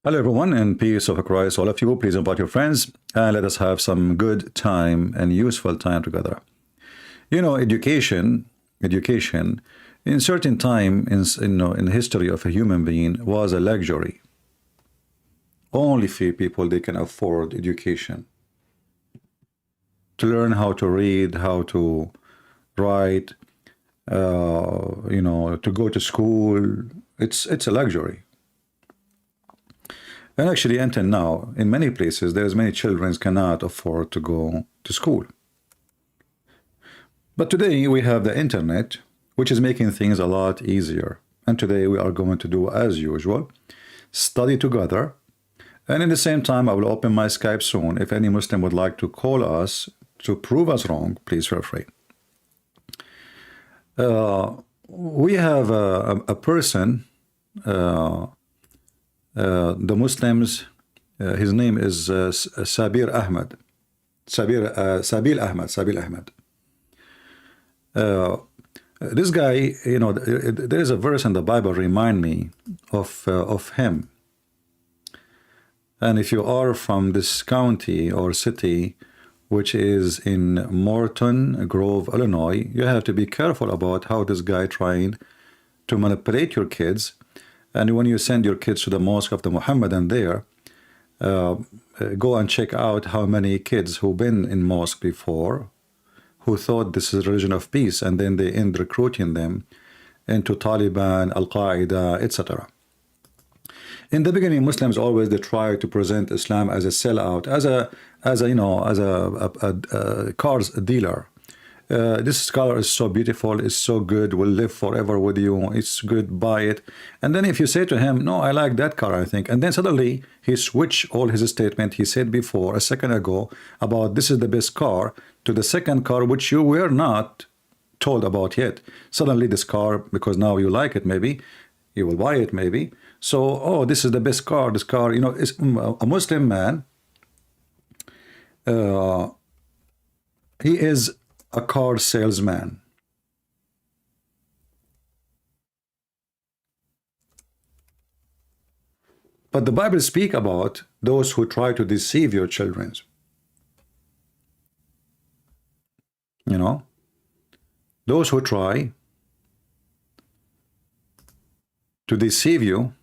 Hello, everyone, and peace of Christ. All of you, please invite your friends and let us have some good time and useful time together. Education, in certain time in the history of a human being was a luxury. Only few people they can afford education to learn how to read, how to write, to go to school. It's a luxury. And actually, until now, in many places, there's many children cannot afford to go to school. But today we have the internet, which is making things a lot easier. And today we are going to do as usual, study together. And in the same time, I will open my Skype soon. If any Muslim would like to call us to prove us wrong, please feel free. We have a person, the Muslims, his name is Sabeel Ahmed. Sabeel Ahmed. This guy, there is a verse in the Bible remind me of him. And if you are from this county or city, which is in Morton, Grove, Illinois, you have to be careful about how this guy trying to manipulate your kids. And when you send your kids to the mosque of the Muhammadan there, go and check out how many kids who've been in mosque before, who thought this is a religion of peace, and then they end recruiting them into Taliban, Al-Qaeda, etc. In the beginning, Muslims always they try to present Islam as a sellout, as a cars dealer. This car is so beautiful, it's so good, will live forever with you, it's good, buy it. And then if you say to him, no, I like that car, I think, and then suddenly he switch all his statement he said before a second ago about this is the best car to the second car which you were not told about yet. Suddenly this car, because now you like it, maybe you will buy it, maybe. So, oh, this is the best car, this car, is a Muslim man. He is a car salesman. But the Bible speaks about those who try to deceive your children. Those who try to deceive you,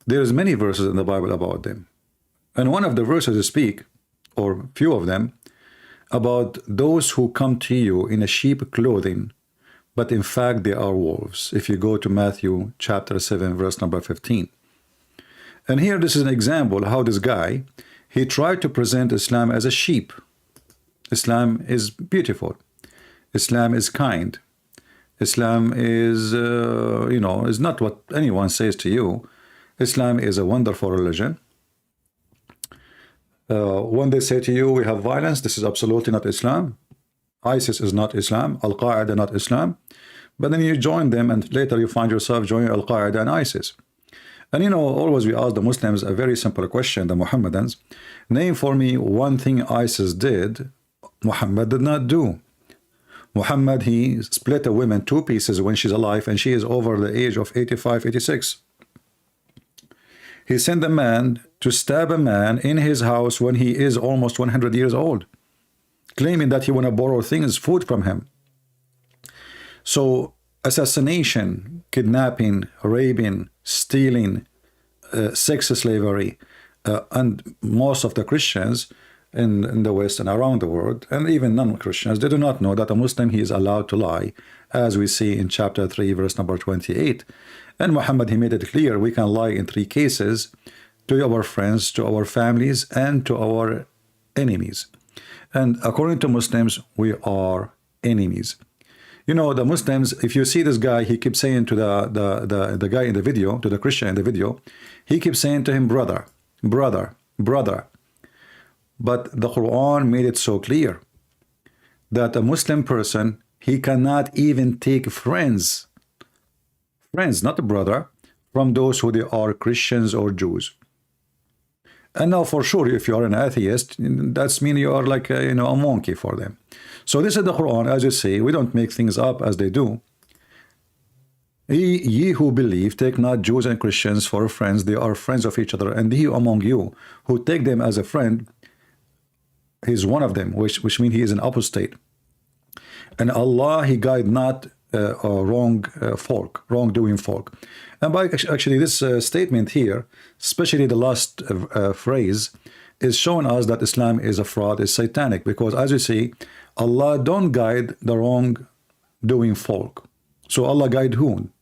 there's many verses in the Bible about them. And one of the verses speak, or few of them, about those who come to you in a sheep clothing, but in fact they are wolves. If you go to Matthew chapter 7, verse number 15. And here this is an example how this guy, he tried to present Islam as a sheep. Islam is beautiful. Islam is kind. Islam is, is not what anyone says to you. Islam is a wonderful religion. When they say to you, we have violence, this is absolutely not Islam. ISIS is not Islam. Al-Qaeda not Islam. But then you join them and later you find yourself joining Al-Qaeda and ISIS. And always we ask the Muslims a very simple question, the Muhammadans. Name for me one thing ISIS did, Muhammad did not do. Muhammad, he split a woman two pieces when she's alive and she is over the age of 85, 86. He sent a man to stab a man in his house when he is almost 100 years old, claiming that he want to borrow things, food from him. So assassination, kidnapping, raping, stealing, sex slavery, and most of the Christians in the West and around the world, and even non-Christians, they do not know that a Muslim, he is allowed to lie, as we see in chapter 3, verse number 28. And Muhammad, he made it clear we can lie in three cases: to our friends, to our families, and to our enemies. And according to Muslims, we are enemies. The Muslims, if you see this guy, he keeps saying to the guy in the video, to the Christian in the video, he keeps saying to him, brother, brother, brother. But the Quran made it so clear that a Muslim person, he cannot even take friends, not a brother, from those who they are Christians or Jews. And now for sure, if you are an atheist, that's mean you are like a monkey for them. So this is the Quran, as you see, we don't make things up as they do. Ye who believe, take not Jews and Christians for friends, they are friends of each other, and he among you who take them as a friend, he's one of them, which means he is an apostate. And Allah, he guide not wrongdoing folk. And by actually this statement here, especially the last phrase, is showing us that Islam is a fraud, is satanic, because as you see, Allah don't guide the wrongdoing folk. So Allah guide whom?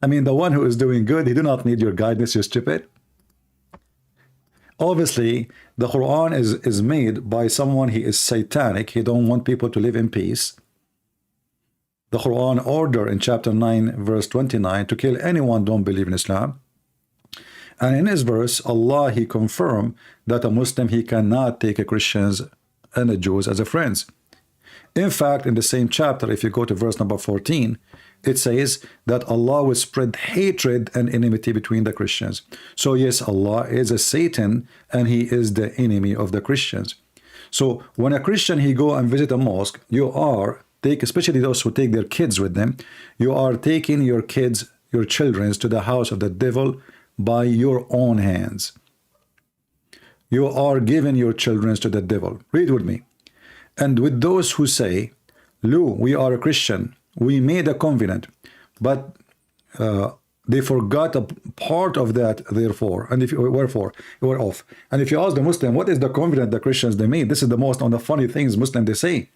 I mean, the one who is doing good, he do not need your guidance, you stupid. Obviously, the Quran is made by someone, he is satanic, he don't want people to live in peace. The Quran order in chapter 9 verse 29 to kill anyone don't believe in Islam. And in his verse, Allah, he confirmed that a Muslim, he cannot take a Christians and the Jews as a friends. In fact, in the same chapter, if you go to verse number 14, it says that Allah will spread hatred and enmity between the Christians. So yes, Allah is a Satan and he is the enemy of the Christians. So when a Christian, he go and visit a mosque, you are especially those who take their kids with them, you are taking your kids, your children to the house of the devil by your own hands. You are giving your children to the devil. Read with me. And with those who say, Lou, we are a Christian, we made a covenant, but they forgot a part of that, therefore, and if you wherefore you were off. And if you ask the Muslim, what is the covenant the Christians they made? This is the most on the funny things Muslim they say.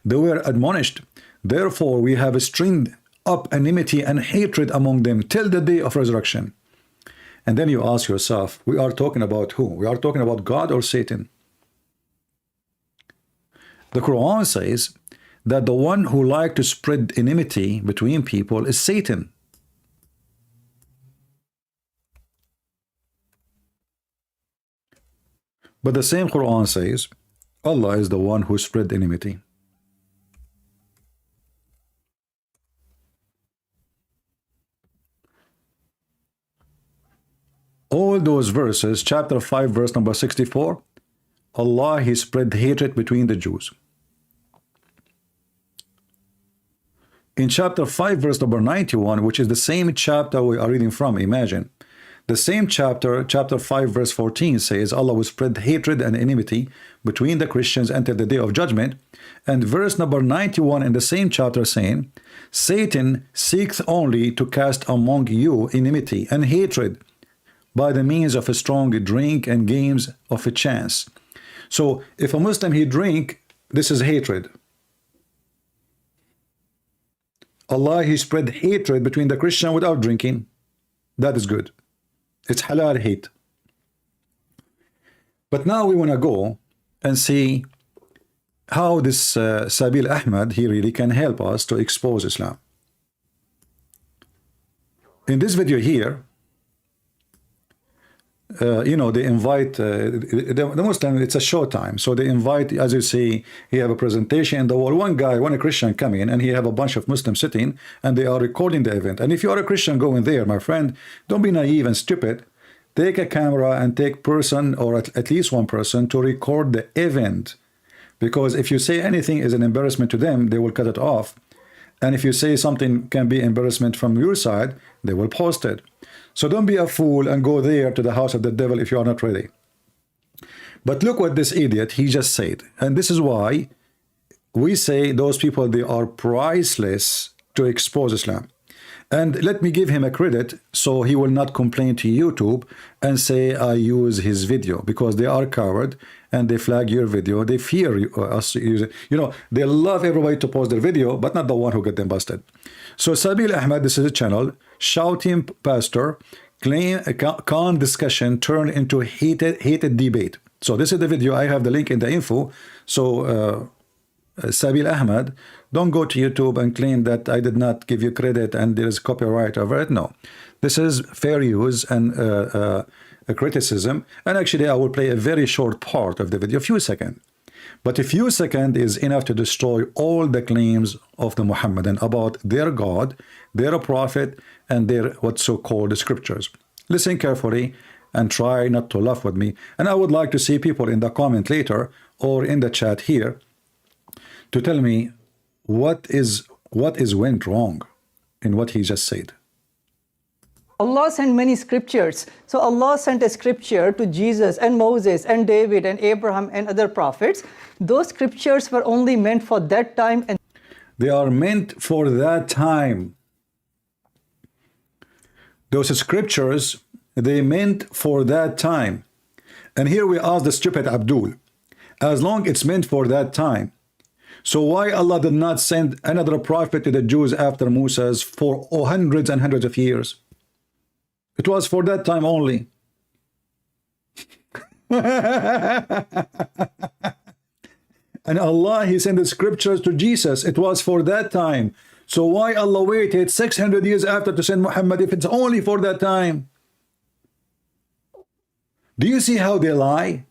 They were admonished, therefore we have stringed up enmity and hatred among them till the day of resurrection. And then you ask yourself, we are talking about who? We are talking about God or Satan? The Quran says that the one who likes to spread enmity between people is Satan. But the same Quran says Allah is the one who spread enmity. All those verses, chapter 5, verse number 64, Allah, he spread hatred between the Jews. In chapter 5, verse number 91, which is the same chapter we are reading from, imagine. The same chapter, chapter 5, verse 14 says, Allah will spread hatred and enmity between the Christians until the day of judgment. And verse number 91 in the same chapter saying, Satan seeks only to cast among you enmity and hatred by the means of a strong drink and games of a chance. So if a Muslim, he drink, this is hatred. Allah, he spread hatred between the Christian without drinking. That is good. It's halal hate. But now we want to go and see how this Sabeel Ahmed, he really can help us to expose Islam. In this video here, you know, they invite the Muslim, it's a show time, so they invite, as you see, he have a presentation in the wall, one Christian come in and he have a bunch of Muslims sitting and they are recording the event. And if you are a Christian going there, my friend, don't be naive and stupid. Take a camera and take person or at least one person to record the event, because if you say anything is an embarrassment to them, they will cut it off. And if you say something can be embarrassment from your side, they will post it. So don't be a fool and go there to the house of the devil if you are not ready. But look what this idiot, he just said. And this is why we say those people, they are priceless to expose Islam. And let me give him a credit so he will not complain to YouTube and say I use his video, because they are coward and they flag your video. They fear us using, you know, they love everybody to post their video, but not the one who get them busted. So Sabeel Ahmed, this is a channel, shouting pastor, claim a calm discussion turned into hated debate. So this is the video. I have the link in the info. So Sabeel Ahmed, don't go to YouTube and claim that I did not give you credit and there is copyright over it. No, this is fair use and a criticism. And actually, I will play a very short part of the video, a few seconds. But a few seconds is enough to destroy all the claims of the Muhammadan about their God, their prophet, and their what's so-called scriptures. Listen carefully and try not to laugh with me. And I would like to see people in the comment later or in the chat here to tell me what is What is went wrong in what he just said? Allah sent many scriptures. So Allah sent a scripture to Jesus and Moses and David and Abraham and other prophets. Those scriptures were only meant for that time, and they are meant for that time. Those scriptures, they meant for that time. And here we ask the stupid Abdul, as long it's meant for that time, so why Allah did not send another prophet to the Jews after Moses for hundreds and hundreds of years? It was for that time only. And Allah, he sent the scriptures to Jesus. It was for that time. So why Allah waited 600 years after to send Muhammad if it's only for that time? Do you see how they lie?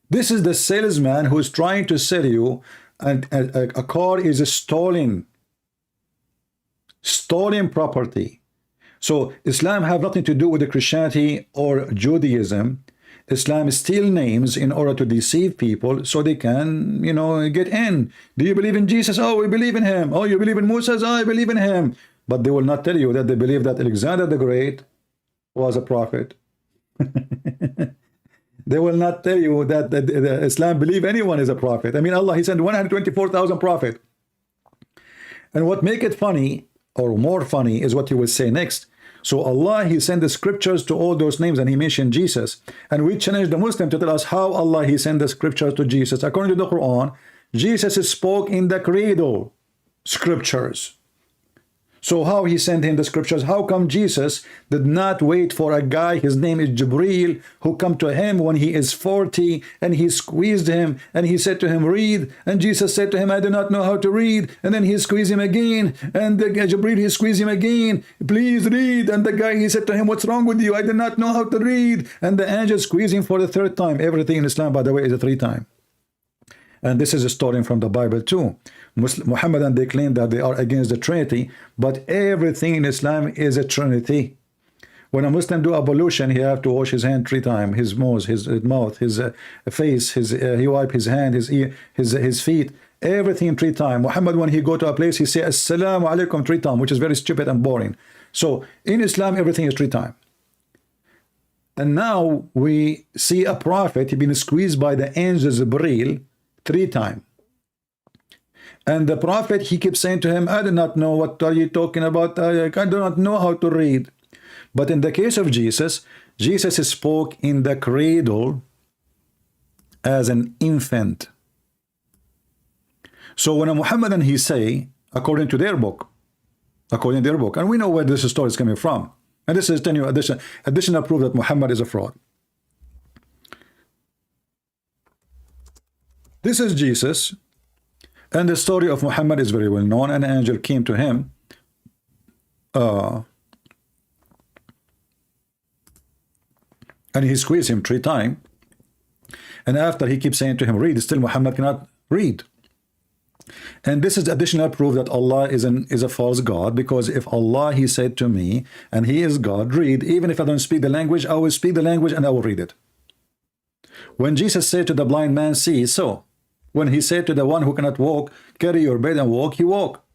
This is the salesman who is trying to sell you a car is a stolen property. So Islam have nothing to do with the Christianity or Judaism. Islam steal names in order to deceive people so they can, you know, get in. Do you believe in Jesus? Oh, we believe in him. Oh, you believe in Moses? Oh, I believe in him. But they will not tell you that they believe that Alexander the Great was a prophet. They will not tell you that Islam believe anyone is a prophet. I mean, Allah, he sent 124,000 prophets. And what make it funny, or more funny, is what he will say next. So Allah, he sent the scriptures to all those names, and he mentioned Jesus. And we challenge the Muslim to tell us how Allah, he sent the scriptures to Jesus. According to the Quran, Jesus spoke in the cradle scriptures. So how he sent him the scriptures? How come Jesus did not wait for a guy, his name is Jibreel, who come to him when he is 40, and he squeezed him, and he said to him, read, and Jesus said to him, I do not know how to read, and then he squeezed him again, and the Jibreel, he squeezed him again, please read, and the guy, he said to him, what's wrong with you? I do not know how to read, and the angel squeezed him for the third time. Everything in Islam, by the way, is a 3 time. And this is a story from the Bible too. Muhammadan, they claim that they are against the Trinity, but everything in Islam is a Trinity. When a Muslim do ablution, he have to wash his hand 3 times, his nose, his mouth, his face, he wipe his hand, his ear, his feet, everything 3 times. Muhammad, when he go to a place, he say Assalamu alaikum 3 times, which is very stupid and boring. So in Islam, everything is 3 times. And now we see a prophet, he been squeezed by the angel Sabeel 3 times. And the prophet, he keeps saying to him, I do not know what are you talking about. I do not know how to read. But in the case of Jesus, Jesus spoke in the cradle as an infant. So when a Muhammadan, he say, according to their book, and we know where this story is coming from, and this is additional proof that Muhammad is a fraud. This is Jesus. And the story of Muhammad is very well known. An angel came to him. And he squeezed him 3 times. And after he keeps saying to him, read, still Muhammad cannot read. And this is additional proof that Allah is a false God, because if Allah, he said to me, and he is God, read, even if I don't speak the language, I will speak the language and I will read it. When Jesus said to the blind man, see, so. When he said to the one who cannot walk, carry your bed and walk, he walked.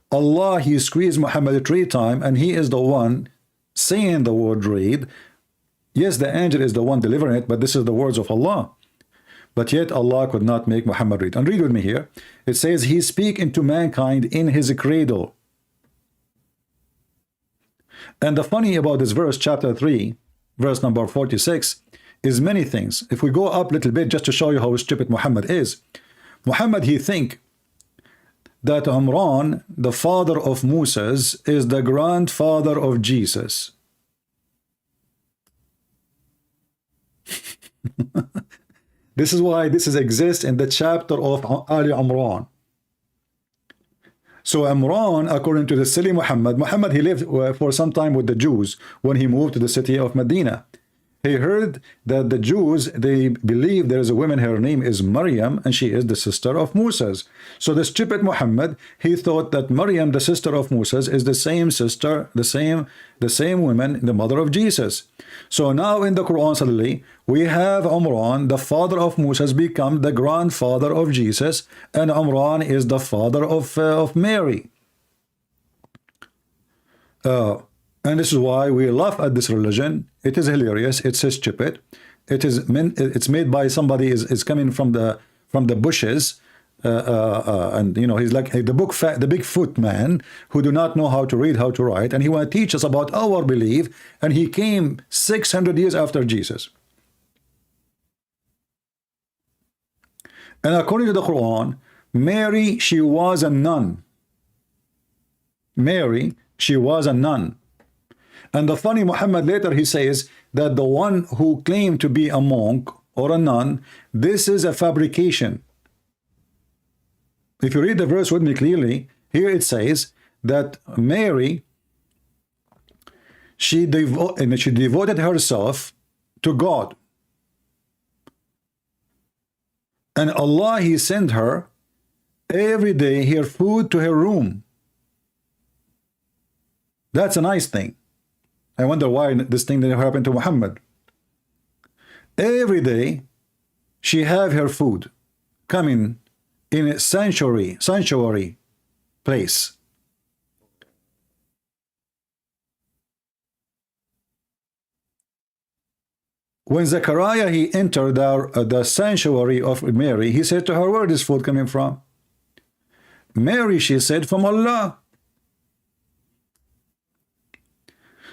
Allah, he squeezed Muhammad 3 times, and he is the one saying the word read. Yes, the angel is the one delivering it, but this is the words of Allah. But yet Allah could not make Muhammad read. And read with me here. It says, he speak into mankind in his cradle. And the funny about this verse, chapter 3, verse number 46, is many things. If we go up a little bit just to show you how stupid Muhammad is. Muhammad, he think that Imran, the father of Moses, is the grandfather of Jesus. This is why this exists in the chapter of Ali Imran. So Imran, according to the silly Muhammad, he lived for some time with the Jews when he moved to the city of Medina. He heard that the Jews, they believe there is a woman, her name is Maryam, and she is the sister of Moses. So the stupid Muhammad, he thought that Maryam, the sister of Moses, is the same sister, the same woman, the mother of Jesus. So now in the Quran suddenly, we have Imran, the father of Moses, become the grandfather of Jesus, and Imran is the father of Mary. And this is why we laugh at this religion. It is hilarious. It's stupid. It's made by somebody is coming from the bushes, and you know, he's like the Bigfoot man who do not know how to read, how to write, and he want to teach us about our belief. And he came 600 years after Jesus. And according to the Quran, Mary, she was a nun. Mary, she was a nun. And the funny Muhammad later, he says that the one who claimed to be a monk or a nun, this is a fabrication. If you read the verse with me clearly, here it says that Mary, she devoted herself to God. And Allah, he sent her every day her food to her room. That's a nice thing. I wonder why this thing didn't happen to Muhammad. Every day, she have her food coming in a sanctuary place. When Zechariah, he entered the sanctuary of Mary, he said to her, where is this food coming from? Mary, she said, from Allah.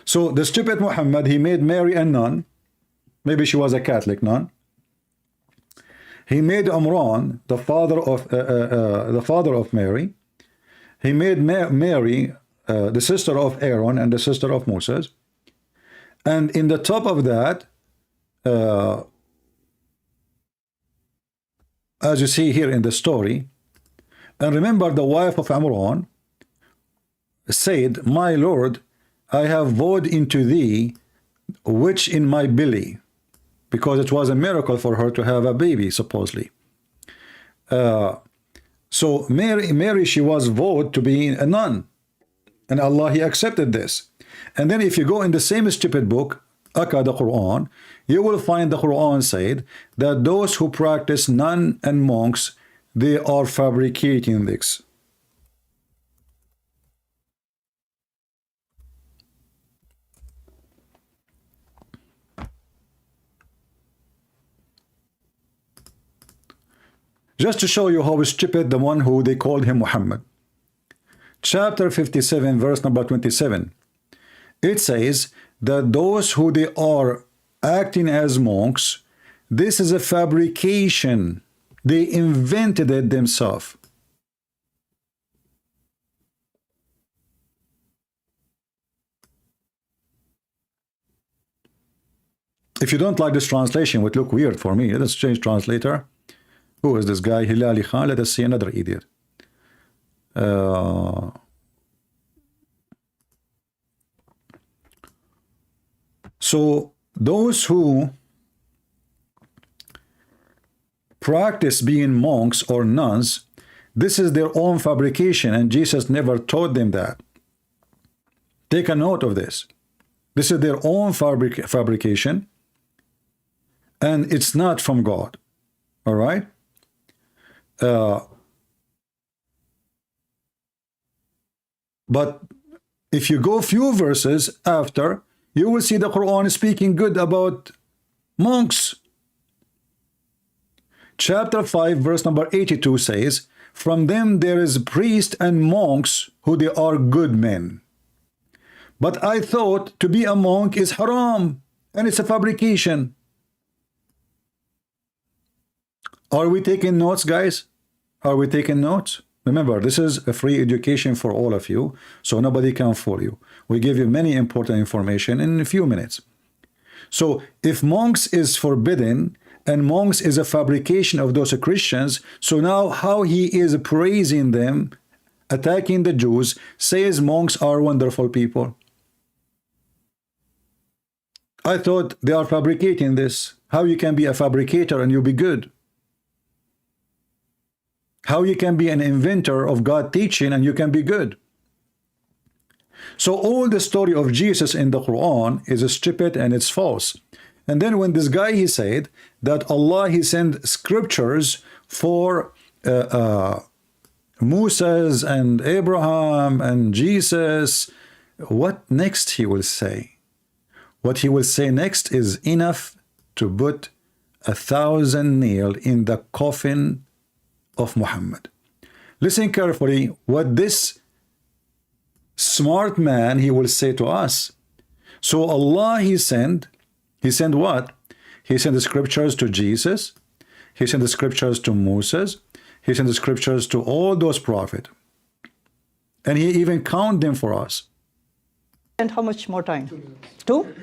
So the stupid Muhammad, he made Mary a nun. Maybe she was a Catholic nun. He made Imran the father of Mary. He made Mary the sister of Aaron and the sister of Moses. And in the top of that, as you see here in the story, and remember the wife of Imran said, my Lord, I have vowed into thee which in my belly, because it was a miracle for her to have a baby, supposedly. So Mary, she was vowed to be a nun, and Allah, he accepted this. And then if you go in the same stupid book, Akka, the Quran, you will find the Quran said that those who practice nun and monks, they are fabricating this. Just to show you how stupid the one who they called him Muhammad. Chapter 57, verse number 27. It says that those who they are acting as monks, this is a fabrication. They invented it themselves. If you don't like this translation, it would look weird for me. Let's change translator. Who is this guy? Hilali Khan. Let us see another idiot. So those who practice being monks or nuns, this is their own fabrication, and Jesus never taught them that. Take a note of this. This is their own fabrication, and it's not from God. All right? But if you go few verses after, you will see the Quran speaking good about monks. Chapter 5, verse number 82 says, from them there is priests and monks who they are good men. But I thought to be a monk is haram, and it's a fabrication. Are we taking notes, guys? Are we taking notes? Remember, this is a free education for all of you, so nobody can fool you. We give you many important information in a few minutes. So if monks is forbidden, and monks is a fabrication of those Christians, so now how he is praising them, attacking the Jews, says monks are wonderful people. I thought they are fabricating this. How you can be a fabricator and you be good? How you can be an inventor of God teaching and you can be good? So all the story of Jesus in the Quran is stupid and it's false. And then when this guy, he said that Allah, he sent scriptures for Moses and Abraham and Jesus, what next he will say? What he will say next is enough to put 1,000 nails in the coffin of Muhammad. Listen carefully what this smart man, he will say to us. So Allah, he sent what? He sent the scriptures to Jesus. He sent the scriptures to Moses. He sent the scriptures to all those prophets. And he even count them for us. And how much more time? 2?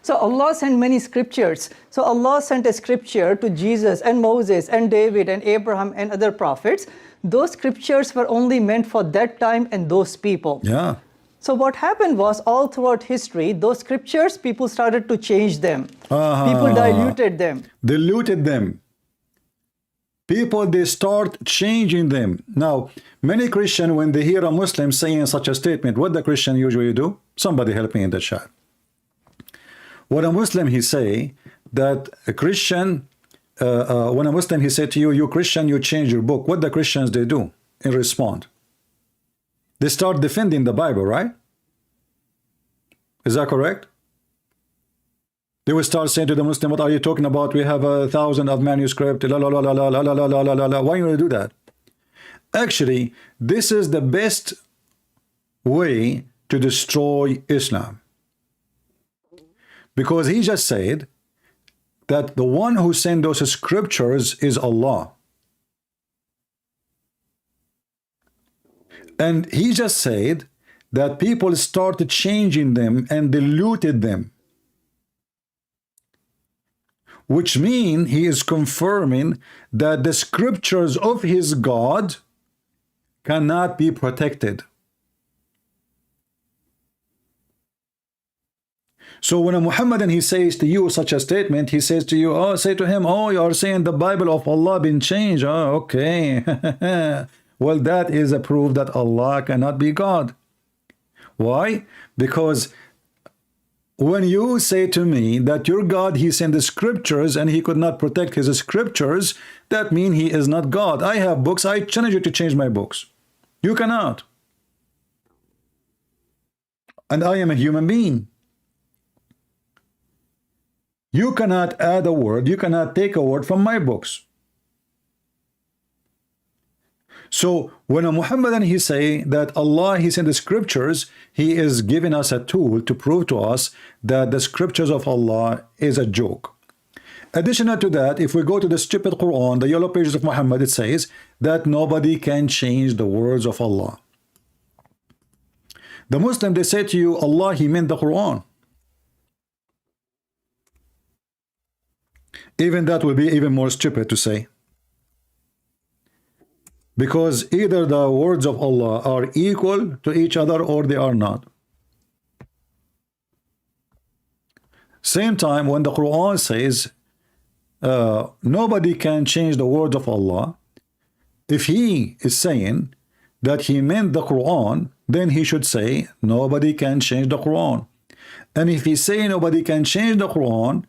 So Allah sent many scriptures. So Allah sent a scripture to Jesus and Moses and David and Abraham and other prophets. Those scriptures were only meant for that time and those people. Yeah. So what happened was, all throughout history, those scriptures, people started to change them. People diluted them. Diluted them. People, they start changing them. Now, many Christians, when they hear a Muslim saying such a statement, what the Christian usually do? Somebody help me in the chat. When a Muslim, he say that a Christian, when a Muslim, he say to you, you Christian, you change your book. What the Christians, they do in response? They start defending the Bible, right? Is that correct? They will start saying to the Muslim, what are you talking about? We have 1,000 of manuscript. La, la, la, la, la, la, la, la, la, la. Why you want to do that? Actually, this is the best way to destroy Islam. Because he just said that the one who sent those scriptures is Allah. And he just said that people started changing them and diluted them. Which means he is confirming that the scriptures of his God cannot be protected. So when a Muhammadan, he says to you such a statement, he says to you, oh, say to him, oh, you are saying the Bible of Allah been changed. Oh, okay. Well, that is a proof that Allah cannot be God. Why? Because when you say to me that your God, he sent the scriptures and he could not protect his scriptures, that means he is not God. I have books. I challenge you to change my books. You cannot. And I am a human being. You cannot add a word. You cannot take a word from my books. So when a Muhammadan, he say that Allah, he sent the scriptures, he is giving us a tool to prove to us that the scriptures of Allah is a joke. Additional to that, if we go to the stupid Quran, the yellow pages of Muhammad, it says that nobody can change the words of Allah. The Muslim, they say to you, Allah, he meant the Quran. Even that will be even more stupid to say. Because either the words of Allah are equal to each other or they are not. Same time, when the Quran says nobody can change the words of Allah, if he is saying that he meant the Quran, then he should say nobody can change the Quran. And if he say nobody can change the Quran,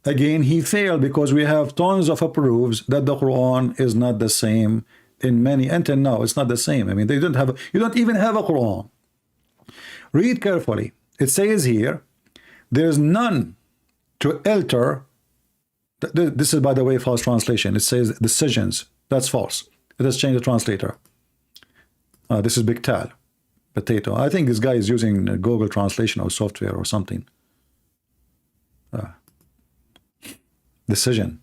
again he failed, because we have tons of proofs that the Quran is not the same in many, until now it's not the same. I mean, they don't have, you don't even have a Quran. Read carefully. It says here, there's none to alter. This is, by the way, false translation. It says decisions. That's false. It has changed the translator. This is Big Tal, potato. I think this guy is using Google translation or software or something. Decision.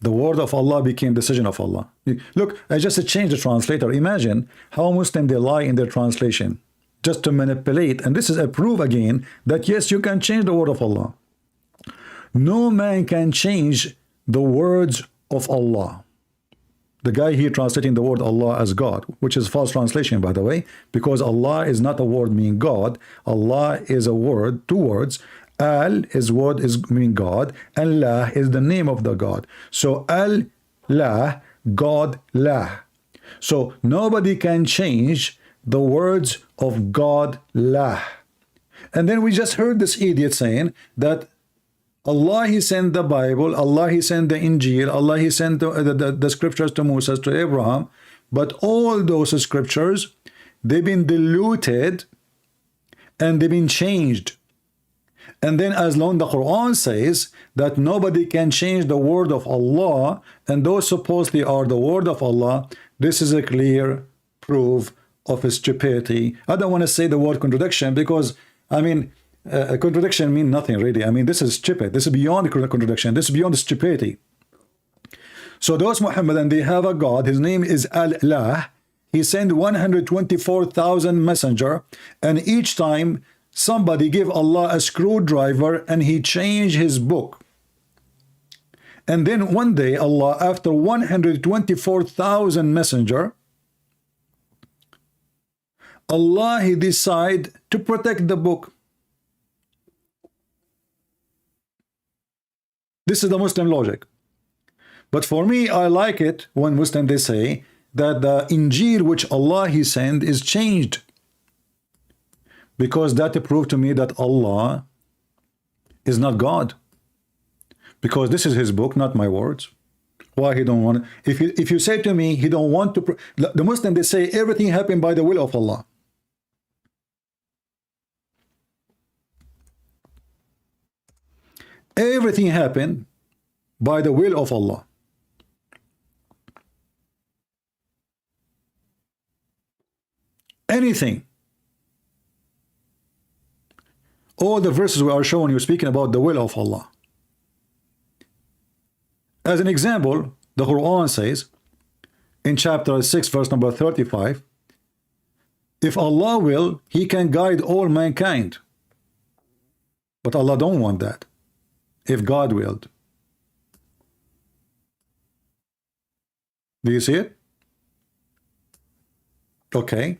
The word of Allah became decision of Allah. Look, I just changed the translator. Imagine how Muslims, they lie in their translation just to manipulate. And this is a proof again that yes, you can change the word of Allah. No man can change the words of Allah. The guy here translating the word Allah as God, which is false translation, by the way, because Allah is not a word meaning God. Allah is a word, two words, Al is word is mean God, and La is the name of the God. So Al La, God La. So nobody can change the words of God La. And then we just heard this idiot saying that Allah He sent the Bible, Allah He sent the Injil, Allah He sent the scriptures to Moses, to Abraham, but all those scriptures, they've been diluted and they've been changed. And then as long the Quran says that nobody can change the word of Allah, and those supposedly are the word of Allah, this is a clear proof of stupidity. I don't want to say the word contradiction because, I mean, a contradiction means nothing really. I mean, this is stupid. This is beyond contradiction. This is beyond stupidity. So those Muhammadan, they have a God. His name is Allah. He sent 124,000 messenger, and each time somebody give Allah a screwdriver and he changed his book. And then one day Allah, after 124,000 messenger, Allah He decide to protect the book. This is the Muslim logic. But for me, I like it when Muslims they say that the Injil which Allah He sent is changed, because that proved to me that Allah is not God, because this is His book, not my words. Why He don't want? If you say to me He don't want to, the Muslim they say everything happened by the will of Allah. Everything happened by the will of Allah. Anything. All the verses we are showing you speaking about the will of Allah. As an example, the Quran says in chapter 6 verse number 35, if Allah will, He can guide all mankind. But Allah don't want that. If God willed. Do you see it? Okay.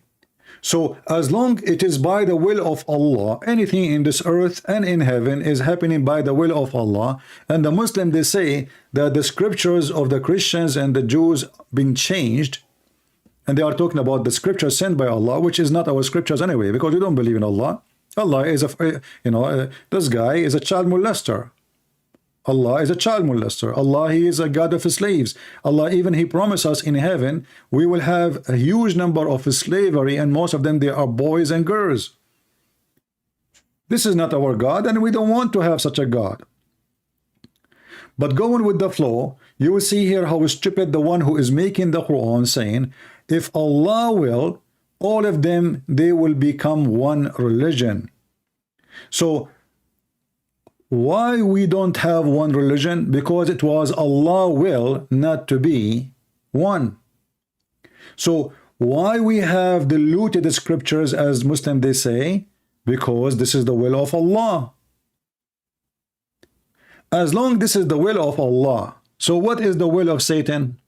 So as long it is by the will of Allah, anything in this earth and in heaven is happening by the will of Allah. And the Muslim they say that the scriptures of the Christians and the Jews been changed, and they are talking about the scriptures sent by Allah, which is not our scriptures anyway, because we don't believe in Allah. Allah is a, this guy is a child molester. Allah is a child molester. Allah, He is a God of slaves. Allah, even He promised us in heaven, we will have a huge number of slavery, and most of them, they are boys and girls. This is not our God, and we don't want to have such a God. But going with the flow, you will see here how stupid the one who is making the Quran saying, if Allah will, all of them, they will become one religion. So, why we don't have one religion? Because it was Allah will not to be one. So why we have diluted the scriptures as Muslim they say? Because this is the will of Allah. As long this is the will of Allah, so what is the will of Satan?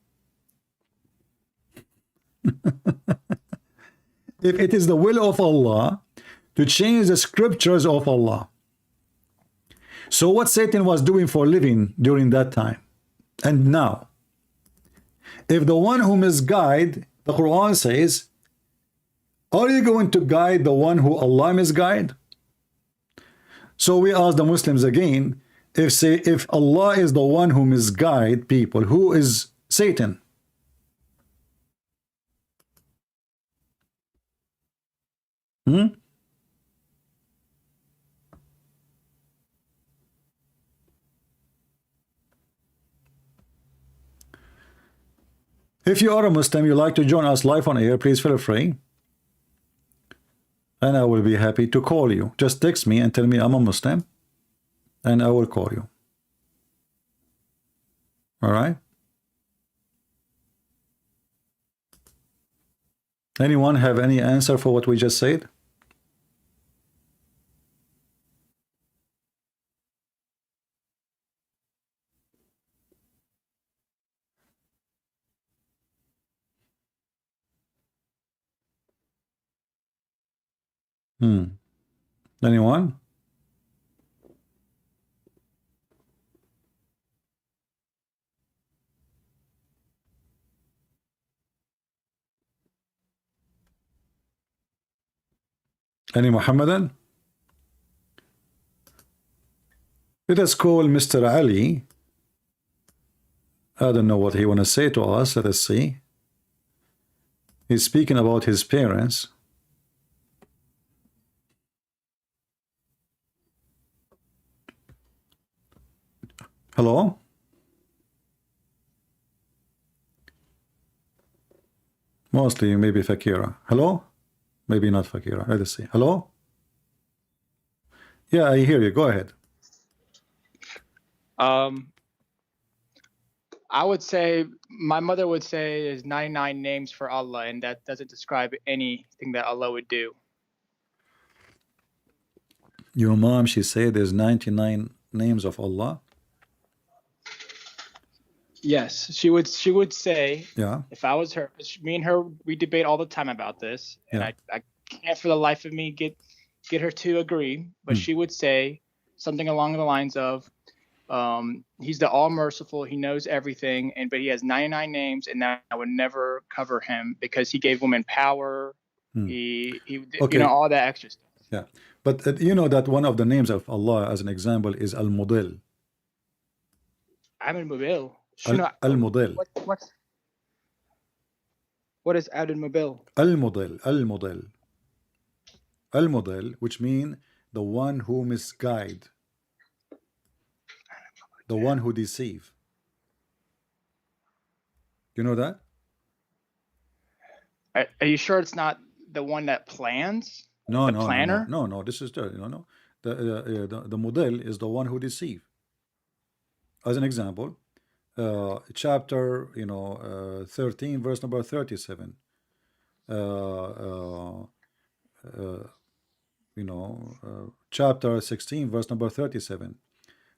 If it is the will of Allah to change the scriptures of Allah, so what Satan was doing for living during that time and now? If the one who misguide, the Quran says, are you going to guide the one who Allah misguide? So we ask the Muslims again, if Allah is the one who misguide people, who is Satan? If you are a Muslim, you like to join us live on air, please feel free. And I will be happy to call you. Just text me and tell me I'm a Muslim, and I will call you. All right? Anyone have any answer for what we just said? Anyone? Any Muhammadan? Let us call Mr. Ali. I don't know what he want to say to us. Let us see. He's speaking about his parents. Hello? Mostly maybe Fakira. Hello? Maybe not Fakira. Let us see. Hello? Yeah, I hear you. Go ahead. I would say my mother would say there's 99 names for Allah, and that doesn't describe anything that Allah would do. Your mom, she said there's 99 names of Allah. Yes, she would say, Yeah. if I was her, me and her, we debate all the time about this, and Yeah. I can't for the life of me get her to agree, but she would say something along the lines of, he's the all merciful, he knows everything, but he has 99 names, and that would never cover him because he gave women power. He Okay. all that extra stuff. Yeah. But you know that one of the names of Allah, as an example, is Al-Mudil. Ahmed Mubil. Al-Mudil. What is Ahmed Mubil? Al-Mudil. Al-Mudil. Al-Mudil, which means the one who misguide, the one who deceive. You know that? Are you sure it's not the one that plans? No, the planner? no. This is the the model is the one who deceive. As an example, chapter 13, verse number 37. Chapter 16, verse number 37.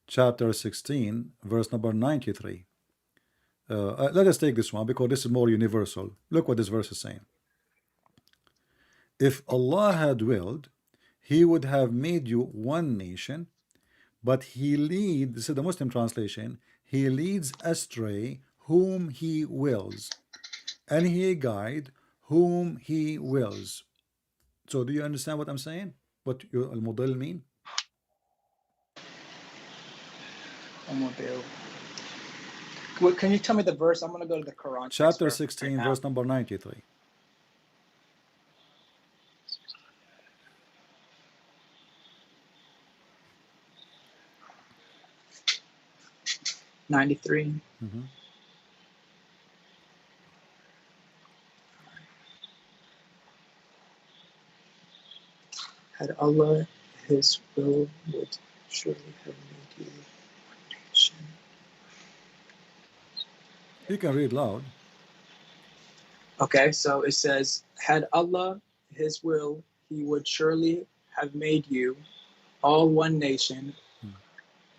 Chapter 16, verse number 93. Let us take this one because this is more universal. Look what this verse is saying. If Allah had willed, He would have made you one nation, but He leads, this is the Muslim translation, He leads astray whom He wills, and He guide whom He wills. So do you understand what I'm saying? What al-Mudil mean? Al-Mudil. Can you tell me the verse? I'm going to go to the Quran. Chapter 16, verse number 93. Had Allah His will would surely have made you one nation. You can read loud. Okay, so it says, had Allah His will, He would surely have made you all one nation,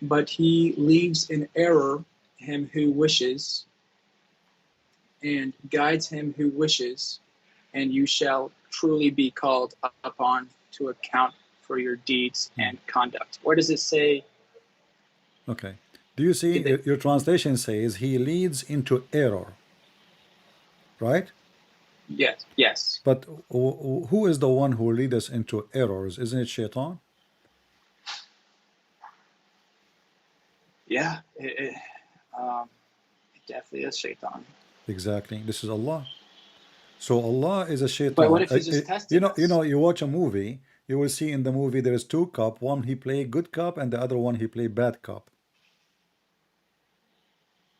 but He leaves in error him who wishes and guides him who wishes, and you shall truly be called upon to account for your deeds and conduct. Where does it say? Okay. Do you see your translation says He leads into error, right? Yes. But who is the one who leads us into errors? Isn't it Shaitan? Yeah, it definitely is Shaitan. Exactly. This is Allah. So Allah is a Shaitan. But what if he's just testing us? You watch a movie, you will see in the movie there is two cop. One he play good cop, and the other one he play bad cop.